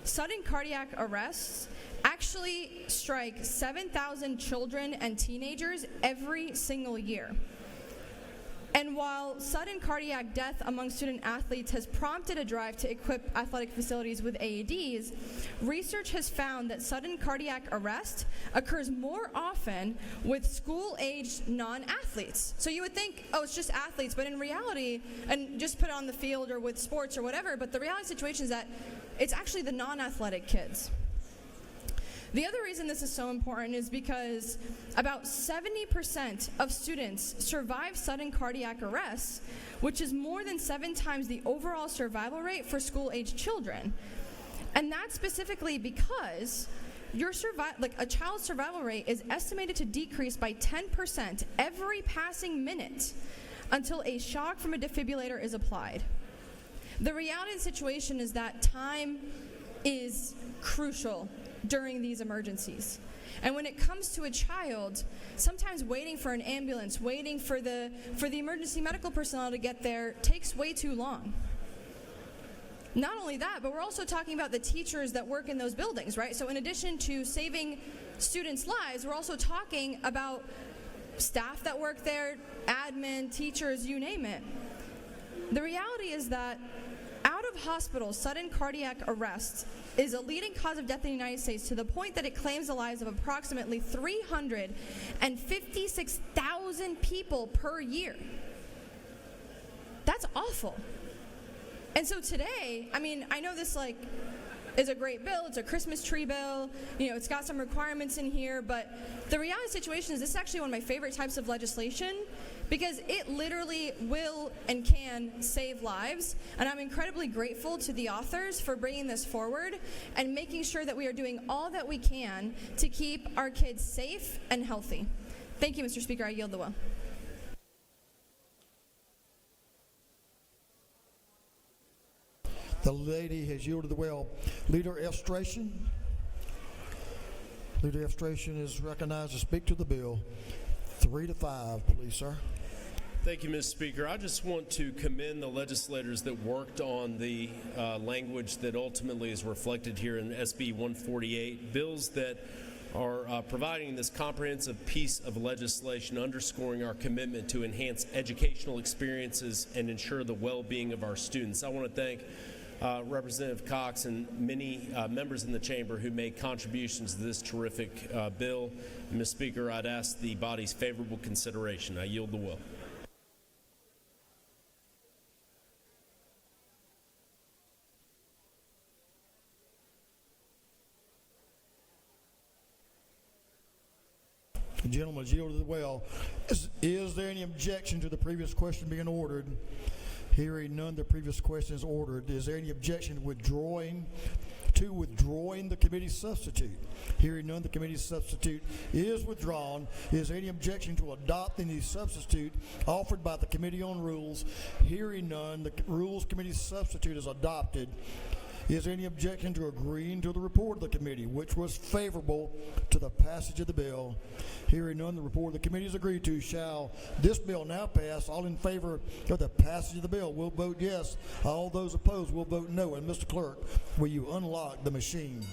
[SPEAKER 6] sudden cardiac arrests actually strike 7,000 children and teenagers every single year. And while sudden cardiac death among student athletes has prompted a drive to equip athletic facilities with AEDs, research has found that sudden cardiac arrest occurs more often with school-aged non-athletes. So you would think, oh, it's just athletes, but in reality, and just put it on the field or with sports or whatever, but the reality of the situation is that it's actually the non-athletic kids. The other reason this is so important is because about 70% of students survive sudden cardiac arrests, which is more than 7 times the overall survival rate for school-aged children. And that's specifically because a child's survival rate is estimated to decrease by 10% every passing minute until a shock from a defibrillator is applied. The reality of the situation is that time is crucial during these emergencies. And when it comes to a child, sometimes waiting for an ambulance, waiting for the emergency medical personnel to get there takes way too long. Not only that, but we're also talking about the teachers that work in those buildings, right? So in addition to saving students' lives, we're also talking about staff that work there, admin, teachers, you name it. The reality is that out of hospital, sudden cardiac arrest is a leading cause of death in the United States, to the point that it claims the lives of approximately 356,000 people per year. That's awful. And so today, I mean, I know this is a great bill. It's a Christmas tree bill. You know, it's got some requirements in here, but the reality of the situation is this is actually one of my favorite types of legislation, because it literally will and can save lives. And I'm incredibly grateful to the authors for bringing this forward and making sure that we are doing all that we can to keep our kids safe and healthy. Thank you, Mr. Speaker. I yield the well.
[SPEAKER 11] The lady has yielded the well. Leader Estration. Leader Estration is recognized to speak to the bill. 3-5, please, sir.
[SPEAKER 7] Thank you, Ms. Speaker. I just want to commend the legislators that worked on the language that ultimately is reflected here in SB 148, bills that are providing this comprehensive piece of legislation, underscoring our commitment to enhance educational experiences and ensure the well-being of our students. I want to thank Representative Cox and many members in the chamber who made contributions to this terrific bill. Ms. Speaker, I'd ask the body's favorable consideration. I yield the will.
[SPEAKER 11] The gentleman has yielded the well. Is there any objection to the previous question being ordered? Hearing none, the previous question is ordered. Is there any objection to withdrawing the committee's substitute? Hearing none, the committee's substitute is withdrawn. Is there any objection to adopting the substitute offered by the Committee on Rules? Hearing none, the Rules Committee's substitute is adopted. Is there any objection to agreeing to the report of the committee, which was favorable to the passage of the bill? Hearing none, the report of the committee is agreed to. Shall this bill now pass? All in favor of the passage of the bill will vote yes. All those opposed will vote no. And Mr. Clerk, will you unlock the machine?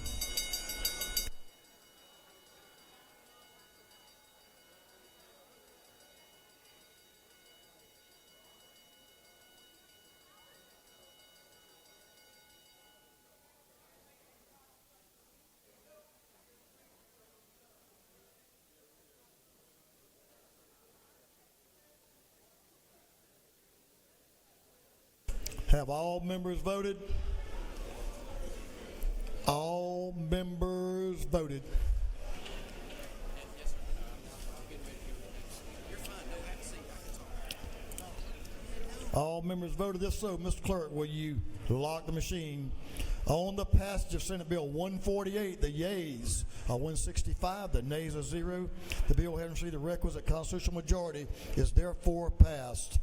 [SPEAKER 11] Have all members voted? All members voted. All members voted. If so, Mr. Clerk, will you lock the machine? On the passage of Senate Bill 148, the yeas are 165, the nays are 0. The bill having received the requisite constitutional majority is therefore passed.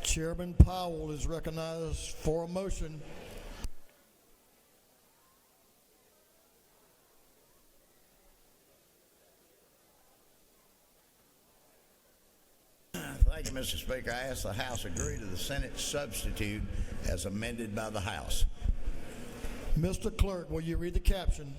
[SPEAKER 11] Chairman Powell is recognized for a motion.
[SPEAKER 12] Thank you, Mr. Speaker. I ask the House agree to the Senate substitute as amended by the House.
[SPEAKER 11] Mr. Clerk, will you read the caption?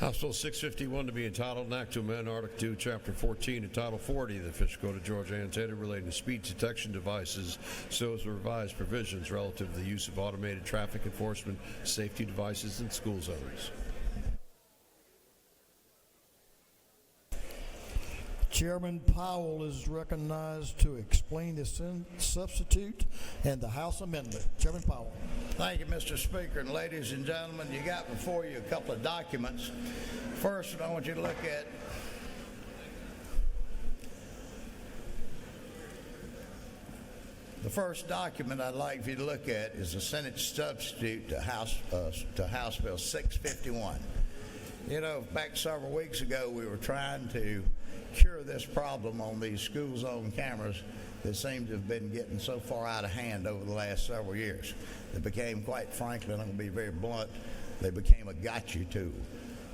[SPEAKER 4] House Bill 651 to be entitled, an act to amend Article 2, Chapter 14 and Title 40 of the Official Code of Georgia annotated relating to speed detection devices so as to revise provisions relative to the use of automated traffic enforcement safety devices in school zones.
[SPEAKER 11] Chairman Powell is recognized to explain the substitute and the House amendment. Chairman Powell.
[SPEAKER 12] Thank you, Mr. Speaker. And ladies and gentlemen, you got before you a couple of documents. First, I want you to look at the first document I'd like for you to look at is the Senate substitute to House Bill 651. You know, back several weeks ago, we were trying to cure this problem on these school zone cameras that seem to have been getting so far out of hand over the last several years. They became, quite frankly, and I'm going to be very blunt, they became a gotcha tool.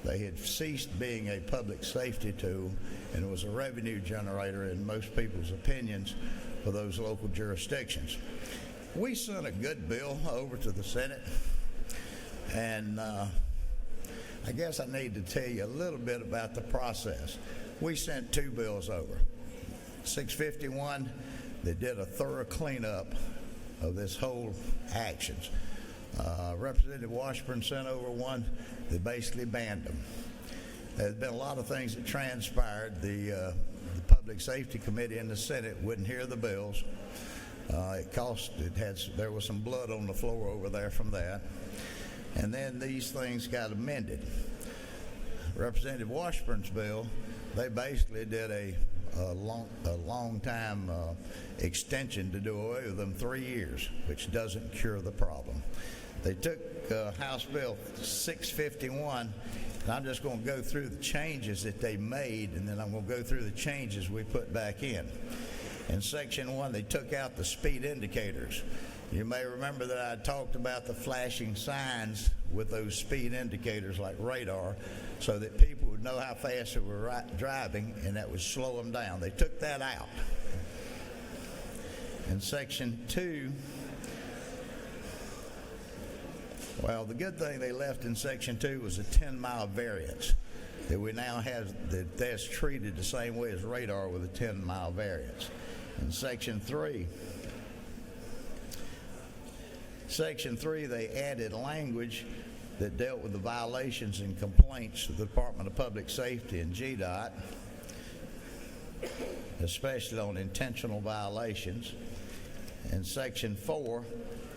[SPEAKER 12] They had ceased being a public safety tool, and it was a revenue generator in most people's opinions for those local jurisdictions. We sent a good bill over to the Senate, and I guess I need to tell you a little bit about the process. We sent two bills over. 651, they did a thorough cleanup of this whole actions. Representative Washburn sent over one that basically banned them. There's been a lot of things that transpired. The Public Safety Committee in the Senate wouldn't hear the bills. There was some blood on the floor over there from that. And then these things got amended. Representative Washburn's bill, they basically did a long time extension to do away with them 3 years, which doesn't cure the problem. They took House Bill 651, and I'm just going to go through the changes that they made, and then I'm going to go through the changes we put back in. In Section 1, they took out the speed indicators. You may remember that I talked about the flashing signs with those speed indicators like radar so that people would know how fast they were driving, and that would slow them down. They took that out. In Section 2, well, the good thing they left in Section 2 was a 10-mile variance that we now have that's treated the same way as radar with a 10-mile variance. In Section 3, Section 3, they added language that dealt with the violations and complaints to the Department of Public Safety and GDOT, especially on intentional violations. And Section 4,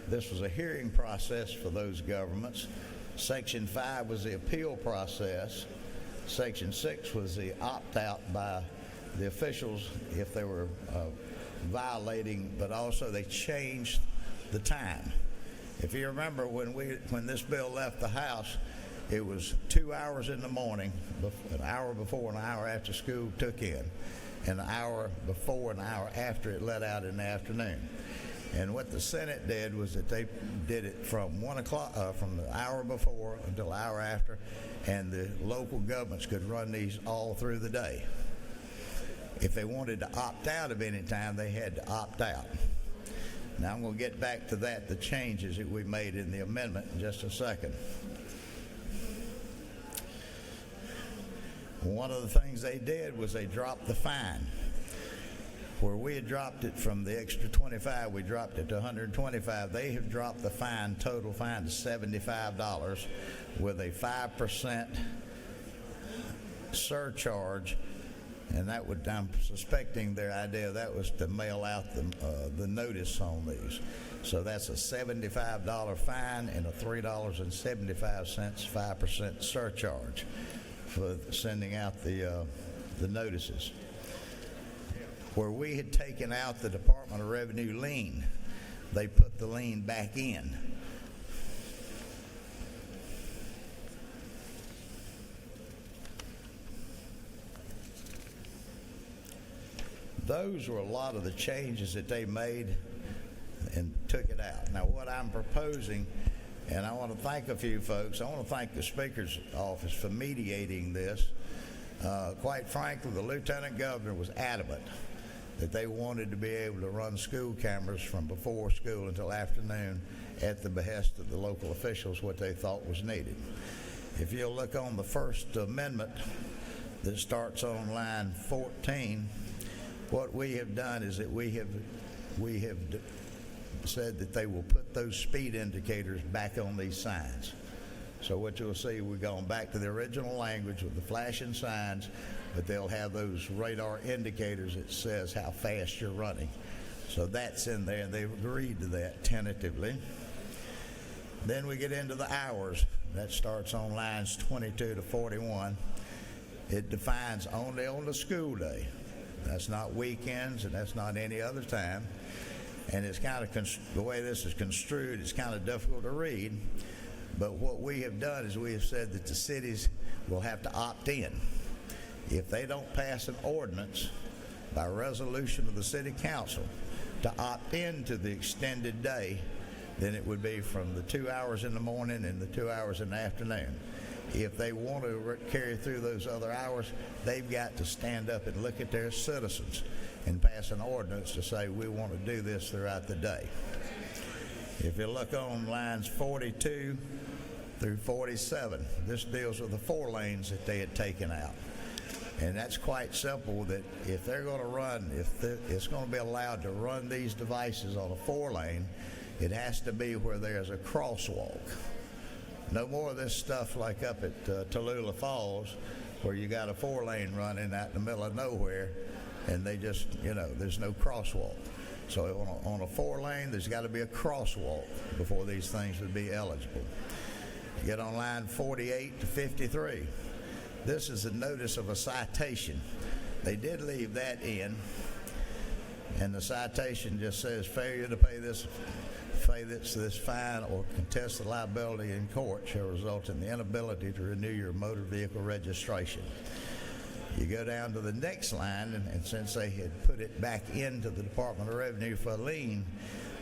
[SPEAKER 12] this was a hearing process for those governments. Section 5 was the appeal process. Section 6 was the opt-out by the officials if they were violating, but also they changed the time. If you remember, when this bill left the House, it was 2 hours in the morning, an hour before and an hour after school took in, and an hour before and an hour after it let out in the afternoon. And what the Senate did was that they did it from 1 o'clock, from the hour before until the hour after, and the local governments could run these all through the day. If they wanted to opt out of any time, they had to opt out. Now I'm going to get back to that, the changes that we made in the amendment in just a second. One of the things they did was they dropped the fine. Where we had dropped it from the extra 25, we dropped it to 125. They have dropped the fine, total fine, to $75 with a 5% surcharge. And that would, I'm suspecting their idea that was to mail out the notice on these. So that's a $75 fine and a $3.75 5% surcharge for sending out the notices. Where we had taken out the Department of Revenue lien, they put the lien back in. Those were a lot of the changes that they made and took it out. Now what I'm proposing, and I want to thank a few folks, I want to thank the Speaker's office for mediating this. Quite frankly, the Lieutenant Governor was adamant that they wanted to be able to run school cameras from before school until afternoon at the behest of the local officials, what they thought was needed. If you'll look on the First Amendment that starts on line 14, what we have done is that we have said that they will put those speed indicators back on these signs. So what you'll see, we've gone back to the original language with the flashing signs, but they'll have those radar indicators that says how fast you're running. So that's in there, and they've agreed to that tentatively. Then we get into the hours. That starts on lines 22 to 41. It defines only on the school day. That's not weekends, and that's not any other time. And it's kind of, the way this is construed, it's kind of difficult to read. But what we have done is we have said that the cities will have to opt in. If they don't pass an ordinance by resolution of the city council to opt into the extended day, then it would be from the 2 hours in the morning and the 2 hours in the afternoon. If they want to carry through those other hours, they've got to stand up and look at their citizens and pass an ordinance to say we want to do this throughout the day. If you look on lines 42 through 47, this deals with the 4 lanes that they had taken out. And that's quite simple, that if they're going to run, it's going to be allowed to run these devices on a 4 lane, it has to be where there's a crosswalk. No more of this stuff like up at Tallulah Falls, where you got a 4 lane running out in the middle of nowhere, and they just, there's no crosswalk. So on a 4 lane, there's got to be a crosswalk before these things would be eligible. You get on line 48 to 53. This is a notice of a citation. They did leave that in, and the citation just says failure to pay this fine or contest the liability in court shall result in the inability to renew your motor vehicle registration. You go down to the next line, and since they had put it back into the Department of Revenue for a lien,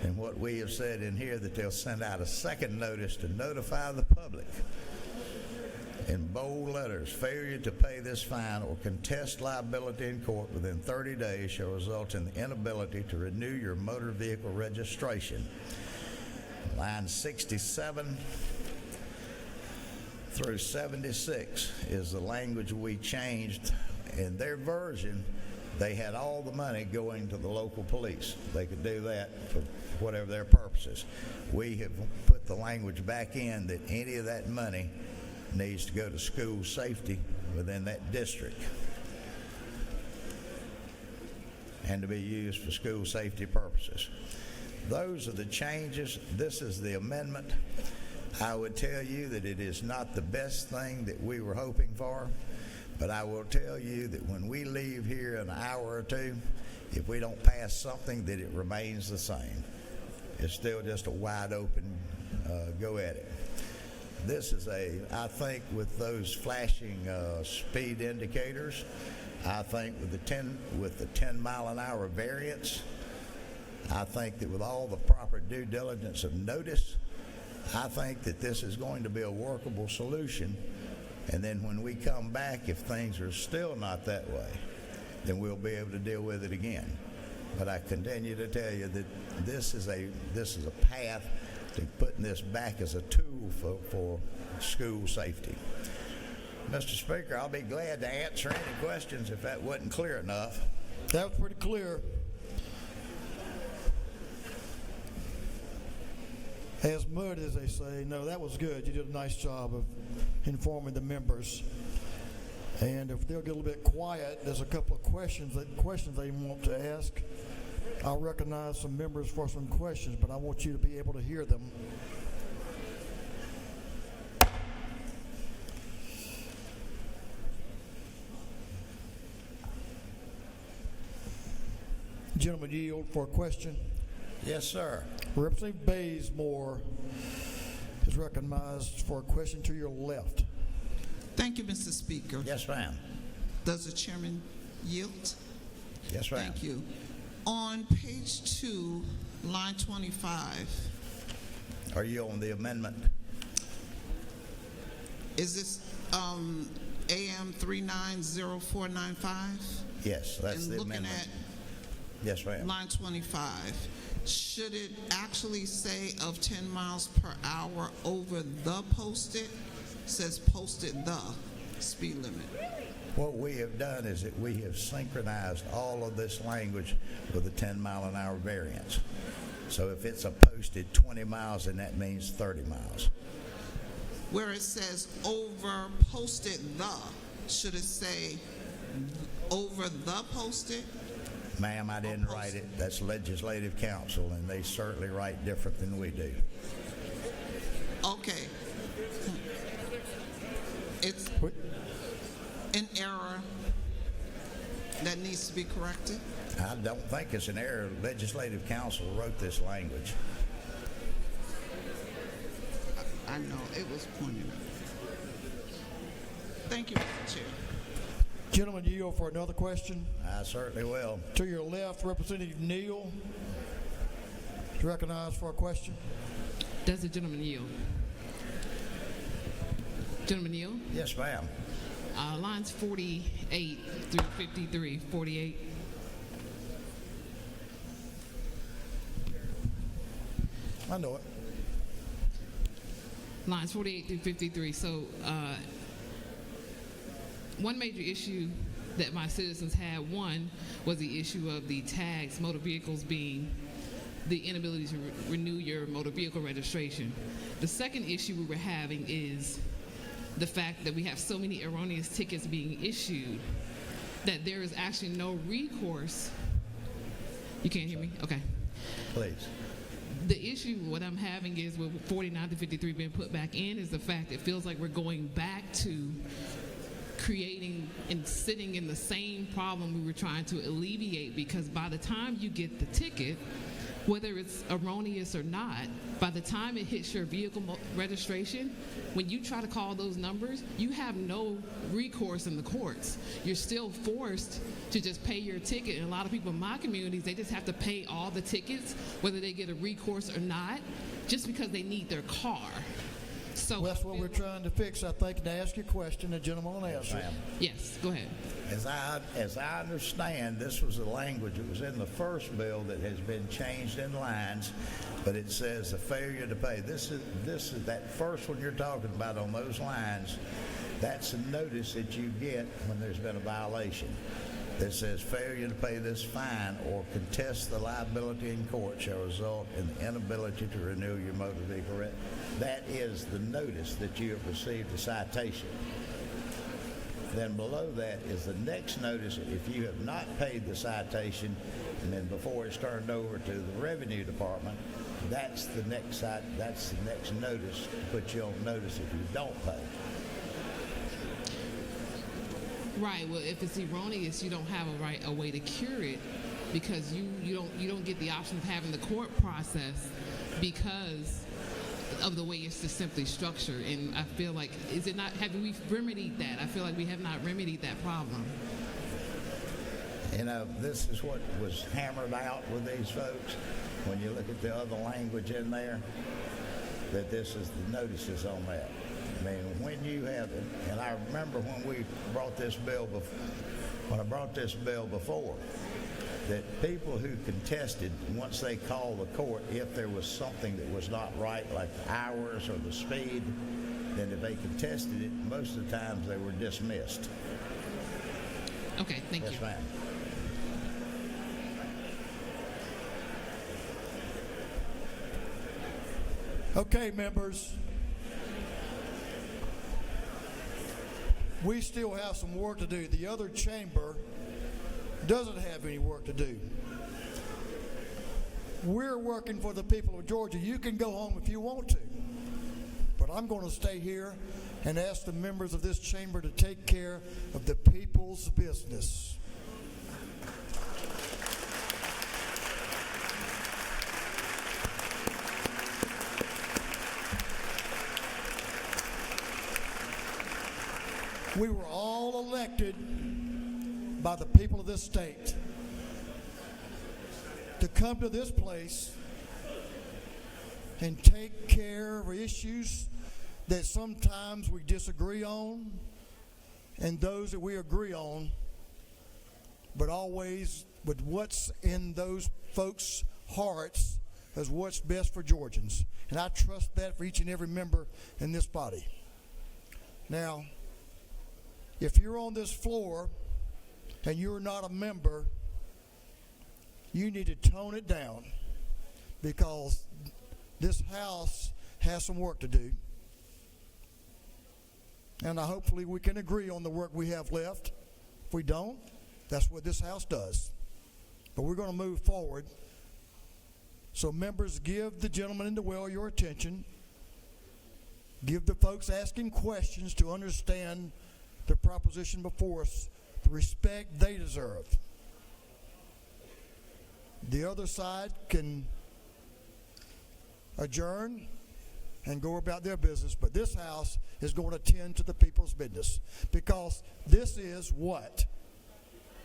[SPEAKER 12] and what we have said in here that they'll send out a second notice to notify the public in bold letters, failure to pay this fine or contest liability in court within 30 days shall result in the inability to renew your motor vehicle registration. Line 67 through 76 is the language we changed. In their version, they had all the money going to the local police. They could do that for whatever their purposes. We have put the language back in that any of that money needs to go to school safety within that district and to be used for school safety purposes. Those are the changes. This is the amendment. I would tell you that it is not the best thing that we were hoping for, but I will tell you that when we leave here in an hour or two, if we don't pass something, that it remains the same. It's still just a wide open go at it. This is I think with those flashing speed indicators, I think with the 10 mile an hour variance, I think that with all the proper due diligence of notice, I think that this is going to be a workable solution. And then when we come back, if things are still not that way, then we'll be able to deal with it again. But I continue to tell you that this is a path to putting this back as a tool for school safety. Mr. Speaker, I'll be glad to answer any questions if that wasn't clear enough.
[SPEAKER 11] That was pretty clear. As mud, as they say. No, that was good. You did a nice job of informing the members. And if they'll get a little bit quiet, there's a couple of questions they want to ask. I'll recognize some members for some questions, but I want you to be able to hear them. Gentleman, yield for a question.
[SPEAKER 12] Yes, sir.
[SPEAKER 11] Representative Bazemore is recognized for a question to your left.
[SPEAKER 14] Thank you, Mr. Speaker.
[SPEAKER 12] Yes, ma'am.
[SPEAKER 14] Does the chairman yield?
[SPEAKER 12] Yes, ma'am.
[SPEAKER 14] Thank you. On page 2, line 25.
[SPEAKER 12] Are you on the amendment?
[SPEAKER 14] Is this AM 390495?
[SPEAKER 12] Yes, that's
[SPEAKER 14] and
[SPEAKER 12] the
[SPEAKER 14] looking
[SPEAKER 12] amendment.
[SPEAKER 14] at
[SPEAKER 12] Yes, ma'am.
[SPEAKER 14] line 25. Should it actually say of 10 miles per hour over the posted? It says posted the speed limit.
[SPEAKER 12] What we have done is that we have synchronized all of this language with a 10 mile an hour variance. So if it's a posted 20 miles, then that means 30 miles.
[SPEAKER 14] Where it says over posted the, should it say over the posted?
[SPEAKER 12] Ma'am, I didn't write it. That's Legislative Council, and they certainly write different than we do.
[SPEAKER 14] Okay. It's an error that needs to be corrected.
[SPEAKER 12] I don't think it's an error. Legislative Council wrote this language.
[SPEAKER 14] I know, it was pointed out. Thank you, Mr. Chair.
[SPEAKER 11] Gentleman, yield for another question.
[SPEAKER 12] I certainly will.
[SPEAKER 11] To your left, Representative Neal is recognized for a question.
[SPEAKER 15] Does the gentleman yield? Gentleman yield?
[SPEAKER 12] Yes, ma'am.
[SPEAKER 15] Lines 48 through 53. 48.
[SPEAKER 11] I know it.
[SPEAKER 15] Lines 48 through 53. So one major issue that my citizens had, one, was the issue of the tags, motor vehicles being the inability to renew your motor vehicle registration. The second issue we were having is the fact that we have so many erroneous tickets being issued that there is actually no recourse. You can't hear me? Okay.
[SPEAKER 12] Please.
[SPEAKER 15] The issue, what I'm having is with 49 to 53 being put back in, is the fact it feels like we're going back to creating and sitting in the same problem we were trying to alleviate, because by the time you get the ticket, whether it's erroneous or not, by the time it hits your vehicle registration, when you try to call those numbers, you have no recourse in the courts. You're still forced to just pay your ticket. And a lot of people in my communities, they just have to pay all the tickets, whether they get a recourse or not, just because they need their car. So
[SPEAKER 11] well, that's what we're trying to fix, I think. To ask your question, the gentleman will answer.
[SPEAKER 15] Yes, go ahead.
[SPEAKER 12] As I understand, this was the language that was in the first bill that has been changed in lines, but it says the failure to pay. This is that first one you're talking about on those lines. That's a notice that you get when there's been a violation. that says failure to pay this fine or contest the liability in court shall result in the inability to renew your motor vehicle rent. That is the notice that you have received a citation. Then below that is the next notice if you have not paid the citation, and then before it's turned over to the Revenue Department, that's the next notice to put you on notice if you don't pay.
[SPEAKER 15] Right. Well, if it's erroneous, you don't have a way to cure it, because you don't get the option of having the court process because of the way it's just simply structured. And I feel like, have we remedied that? I feel like we have not remedied that problem.
[SPEAKER 12] You know, this is what was hammered out with these folks. When you look at the other language in there, that this is the notices on that. I mean, when you have it, and I remember when we brought this bill before, that people who contested, once they called the court, if there was something that was not right, like the hours or the speed, then if they contested it, most of the times they were dismissed.
[SPEAKER 15] Okay, thank you.
[SPEAKER 12] Yes, ma'am.
[SPEAKER 11] Okay, members. We still have some work to do. The other chamber doesn't have any work to do. We're working for the people of Georgia. You can go home if you want to. But I'm going to stay here and ask the members of this chamber to take care of the people's business. We were all elected by the people of this state to come to this place and take care of issues that sometimes we disagree on and those that we agree on, but always with what's in those folks' hearts as what's best for Georgians. And I trust that for each and every member in this body. Now, if you're on this floor and you're not a member, you need to tone it down, because this house has some work to do. And hopefully we can agree on the work we have left. If we don't, that's what this house does. But we're going to move forward. So members, give the gentleman in the well your attention. Give the folks asking questions to understand the proposition before us the respect they deserve. The other side can adjourn and go about their business, but this house is going to tend to the people's business, because this is what?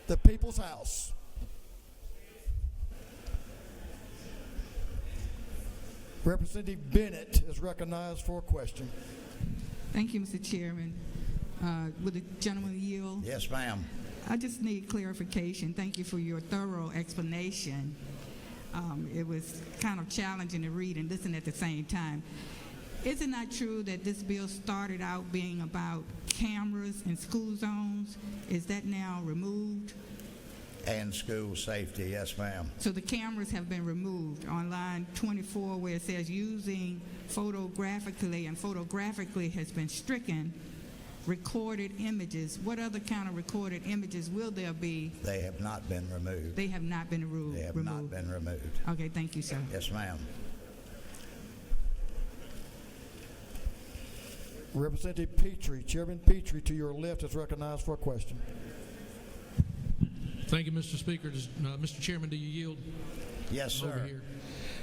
[SPEAKER 11] The people's house. Representative Bennett is recognized for a question.
[SPEAKER 10] Thank you, Mr. Chairman. Would the gentleman yield?
[SPEAKER 12] Yes, ma'am.
[SPEAKER 10] I just need clarification. Thank you for your thorough explanation. It was kind of challenging to read and listen at the same time. Is it not true that this bill started out being about cameras in school zones? Is that now removed?
[SPEAKER 12] And school safety, yes, ma'am.
[SPEAKER 10] So the cameras have been removed on line 24, where it says using photographically, and photographically has been stricken. Recorded images. What other kind of recorded images will there be?
[SPEAKER 12] They have not been removed.
[SPEAKER 10] They have not been removed.
[SPEAKER 12] They have not been removed.
[SPEAKER 10] Okay, thank you, sir.
[SPEAKER 12] Yes, ma'am.
[SPEAKER 11] Representative Petrie, Chairman Petrie, to your left, is recognized for a question.
[SPEAKER 16] Thank you, Mr. Speaker. Mr. Chairman, do you yield?
[SPEAKER 12] Yes, sir.
[SPEAKER 16] Over here.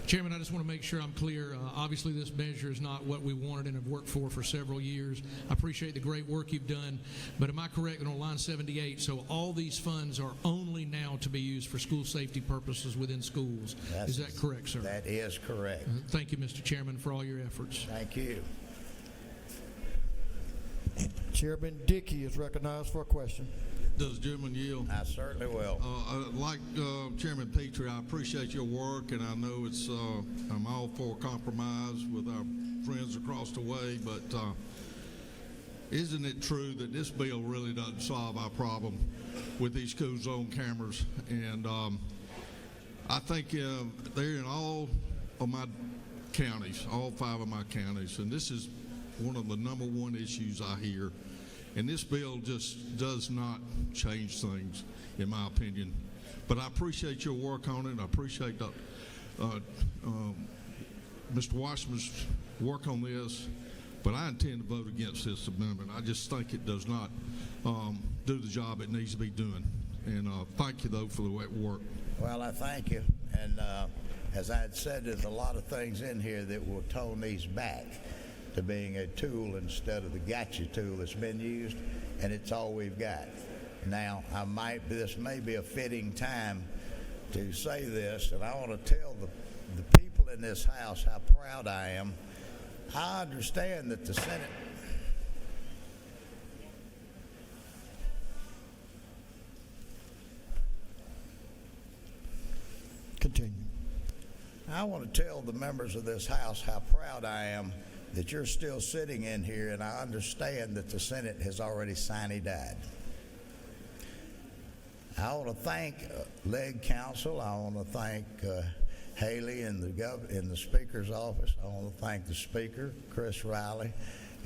[SPEAKER 16] Chairman, I just want to make sure I'm clear. Obviously, this measure is not what we wanted and have worked for several years. I appreciate the great work you've done, but am I correct that on line 78, so all these funds are only now to be used for school safety purposes within schools? Is that correct, sir?
[SPEAKER 12] That is correct.
[SPEAKER 16] Thank you, Mr. Chairman, for all your efforts.
[SPEAKER 12] Thank you.
[SPEAKER 11] Chairman Dickey is recognized for a question.
[SPEAKER 17] Does the gentleman yield?
[SPEAKER 12] I certainly will.
[SPEAKER 17] Like Chairman Petrie, I appreciate your work, and I know it's. I'm all for compromise with our friends across the way, but isn't it true that this bill really doesn't solve our problem? with these school zone cameras. And I think they're in all of my counties, all 5 of my counties. And this is one of the number one issues I hear. And this bill just does not change things, in my opinion. But I appreciate your work on it. I appreciate Mr. Washman's work on this. But I intend to vote against this amendment. I just think it does not do the job it needs to be doing. And thank you, though, for the work.
[SPEAKER 12] Well, I thank you. And as I had said, there's a lot of things in here that will tone these back to being a tool instead of the gotcha tool that's been used, and it's all we've got. Now, this may be a fitting time to say this, and I want to tell the people in this House how proud I am. I understand that the Senate
[SPEAKER 11] continue.
[SPEAKER 12] I want to tell the members of this House how proud I am that you're still sitting in here, and I understand that the Senate has already sine died. I want to thank Leg Counsel. I want to thank Haley in the Speaker's office. I want to thank the Speaker, Chris Riley,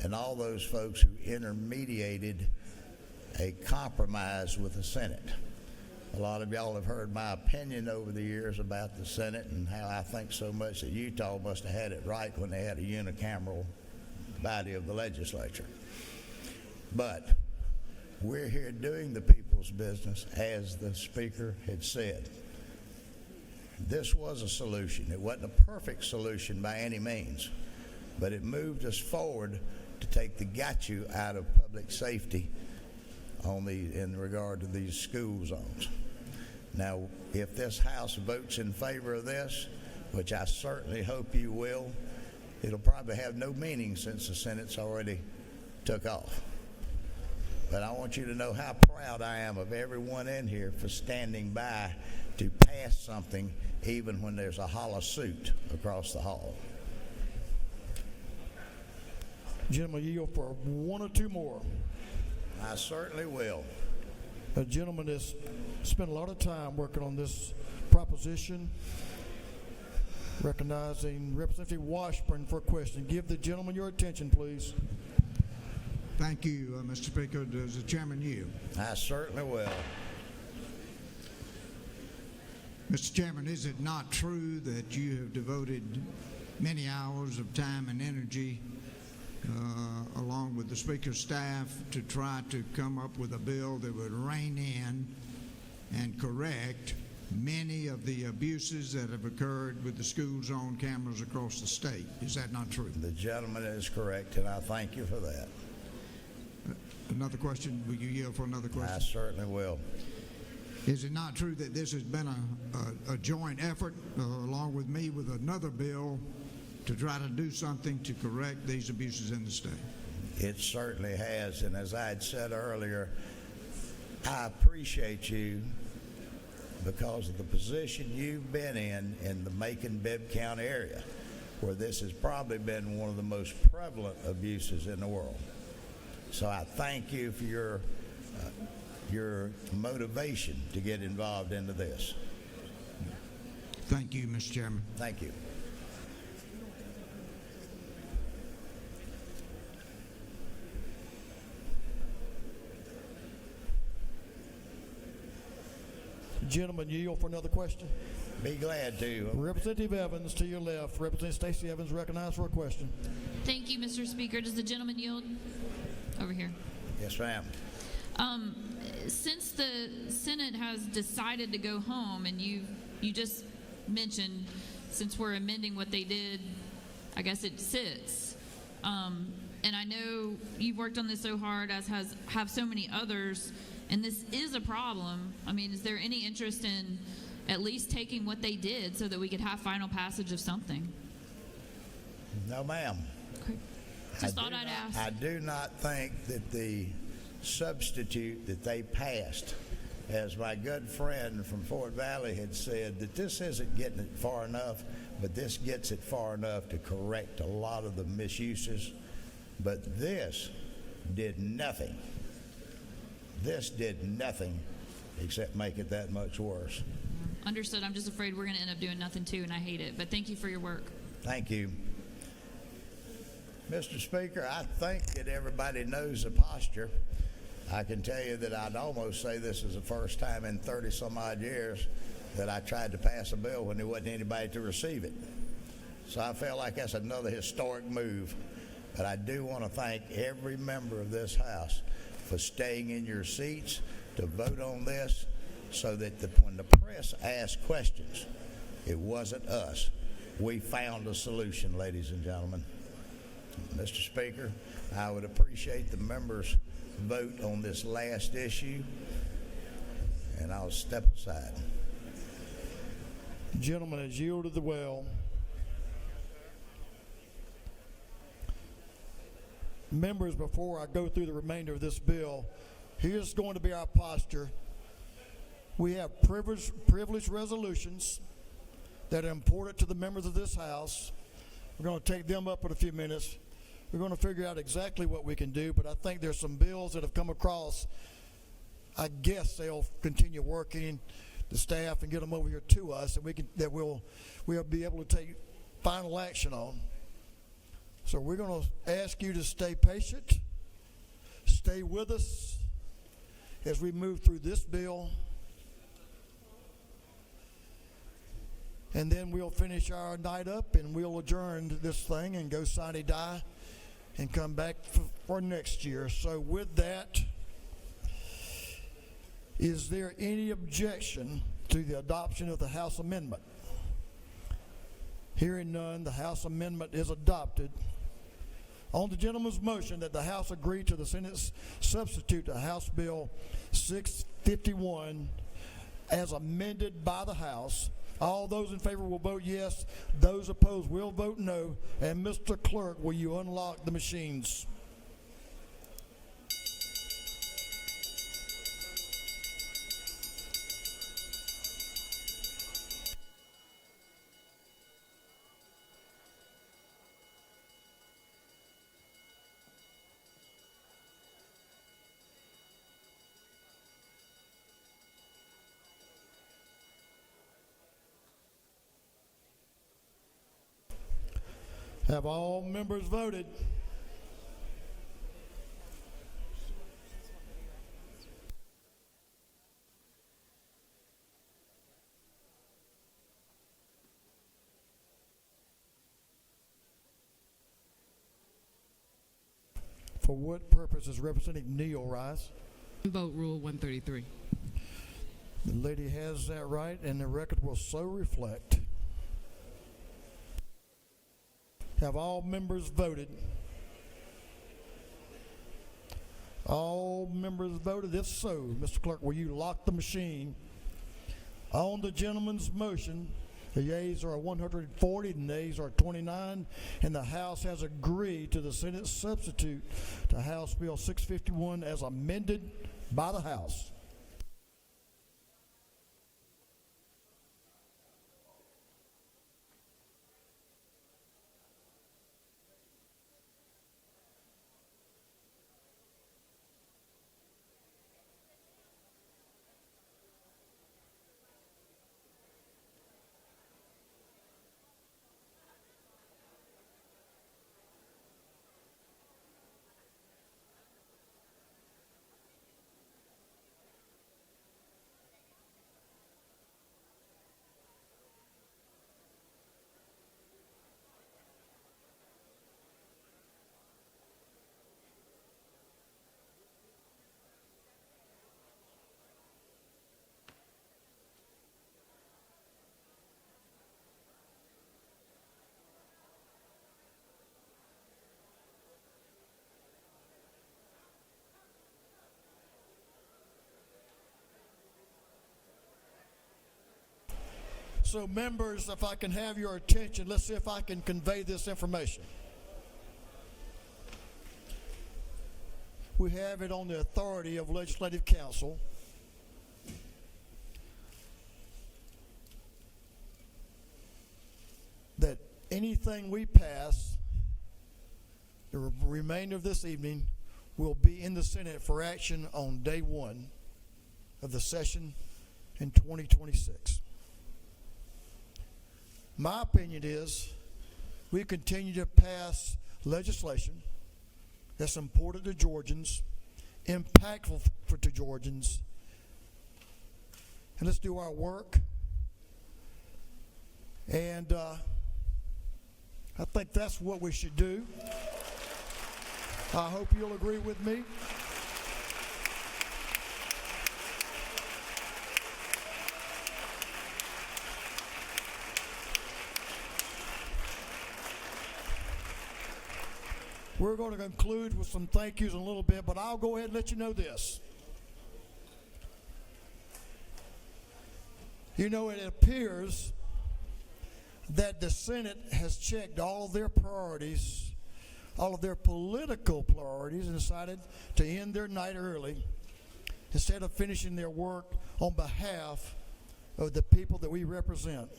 [SPEAKER 12] and all those folks who intermediated a compromise with the Senate. A lot of y'all have heard my opinion over the years about the Senate and how I think so much that Utah must have had it right when they had a unicameral body of the legislature. But we're here doing the people's business, as the Speaker had said. This was a solution. It wasn't a perfect solution by any means, but it moved us forward to take the gotcha out of public safety in regard to these school zones. Now, if this House votes in favor of this, which I certainly hope you will, it'll probably have no meaning since the Senate's already took off. But I want you to know how proud I am of everyone in here for standing by to pass something even when there's a hollow suit across the hall.
[SPEAKER 11] Gentlemen, yield for 1 or 2 more.
[SPEAKER 12] I certainly will.
[SPEAKER 11] A gentleman has spent a lot of time working on this proposition. Recognizing Representative Washburn for a question. Give the gentleman your attention, please.
[SPEAKER 18] Thank you, Mr. Speaker. Does the chairman yield?
[SPEAKER 12] I certainly will.
[SPEAKER 18] Mr. Chairman, is it not true that you have devoted many hours of time and energy along with the Speaker's staff to try to come up with a bill that would rein in and correct many of the abuses that have occurred with the school zone cameras across the state? Is that not true?
[SPEAKER 12] The gentleman is correct, and I thank you for that.
[SPEAKER 18] Another question? Will you yield for another question?
[SPEAKER 12] I certainly will.
[SPEAKER 18] Is it not true that this has been a joint effort, along with me, with another bill to try to do something to correct these abuses in the state?
[SPEAKER 12] It certainly has, and as I had said earlier, I appreciate you because of the position you've been in the Macon-Bibb County area, where this has probably been one of the most prevalent abuses in the world. So I thank you for your motivation to get involved into this.
[SPEAKER 18] Thank you, Mr. Chairman.
[SPEAKER 12] Thank you.
[SPEAKER 11] Gentlemen, yield for another question.
[SPEAKER 12] Be glad to.
[SPEAKER 11] Representative Evans to your left. Representative Stacey Evans recognized for a question.
[SPEAKER 19] Thank you, Mr. Speaker. Does the gentleman yield? Over here.
[SPEAKER 12] Yes, ma'am.
[SPEAKER 19] Since the Senate has decided to go home, and you just mentioned, since we're amending what they did, I guess it sits. And I know you've worked on this so hard, as have so many others, and this is a problem. I mean, is there any interest in at least taking what they did so that we could have final passage of something?
[SPEAKER 12] No, ma'am.
[SPEAKER 19] Okay. Just thought I'd ask.
[SPEAKER 12] I do not think that the substitute that they passed, as my good friend from Fort Valley had said, that this isn't getting it far enough, but this gets it far enough to correct a lot of the misuses. But this did nothing. This did nothing except make it that much worse.
[SPEAKER 19] Understood. I'm just afraid we're going to end up doing nothing too, and I hate it. But thank you for your work.
[SPEAKER 12] Thank you. Mr. Speaker, I think that everybody knows the posture. I can tell you that I'd almost say this is the first time in 30-some-odd years that I tried to pass a bill when there wasn't anybody to receive it. So I feel like that's another historic move. But I do want to thank every member of this House for staying in your seats to vote on this so that when the press asked questions, it wasn't us. We found a solution, ladies and gentlemen. Mr. Speaker, I would appreciate the members' vote on this last issue, and I'll step aside.
[SPEAKER 11] The gentleman has yielded the well. Members, before I go through the remainder of this bill, here's going to be our posture. We have privileged resolutions that are important to the members of this House. We're going to take them up in a few minutes. We're going to figure out exactly what we can do, but I think there's some bills that have come across. I guess they'll continue working, the staff, and get them over here to us, and we'll be able to take final action on. So we're going to ask you to stay patient, stay with us as we move through this bill, and then we'll finish our night up and we'll adjourn this thing and go sine die and come back for next year. So with that, is there any objection to the adoption of the House amendment? Hearing none, the House amendment is adopted. On the gentleman's motion that the House agree to the Senate's substitute to House Bill 651 as amended by the House, all those in favor will vote yes. Those opposed will vote no. And Mr. Clerk, will you unlock the machines? Have all members voted? For what purpose is Representative Neal rise?
[SPEAKER 15] Vote Rule 133.
[SPEAKER 11] The lady has that right, and the record will so reflect. Have all members voted? All members voted? If so, Mr. Clerk, will you lock the machine? On the gentleman's motion, the yeas are 140, the nays are 29, and the House has agreed to the Senate substitute to House Bill 651 as amended by the House. So members, if I can have your attention, let's see if I can convey this information. We have it on the authority of Legislative Council. That anything we pass, the remainder of this evening, will be in the Senate for action on day one of the session in 2026. My opinion is we continue to pass legislation that's important to Georgians, impactful to Georgians, and let's do our work. And I think that's what we should do. I hope you'll agree with me. We're going to conclude with some thank yous in a little bit, but I'll go ahead and let you know this. You know, it appears that the Senate has checked all of their priorities, all of their political priorities, and decided to end their night early instead of finishing their work on behalf of the people that we represent.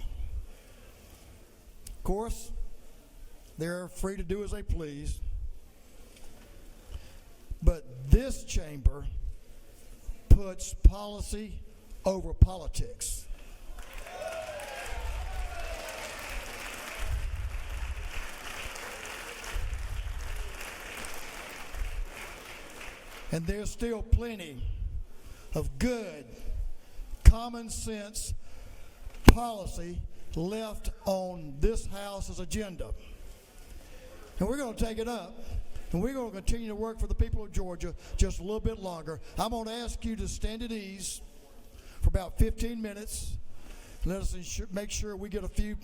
[SPEAKER 11] Of course, they're free to do as they please. But this chamber puts policy over politics. And there's still plenty of good, common sense policy left on this House's agenda. And we're going to take it up. And we're going to continue to work for the people of Georgia just a little bit longer. I'm going to ask you to stand at ease for about 15 minutes. Let us make sure we get a few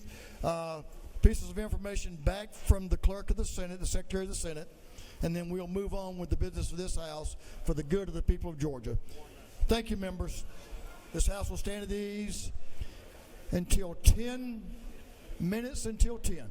[SPEAKER 11] pieces of information back from the clerk of the Senate, the Secretary of the Senate, and then we'll move on with the business of this House for the good of the people of Georgia. Thank you, members. This House will stand at ease until 10 minutes until 10.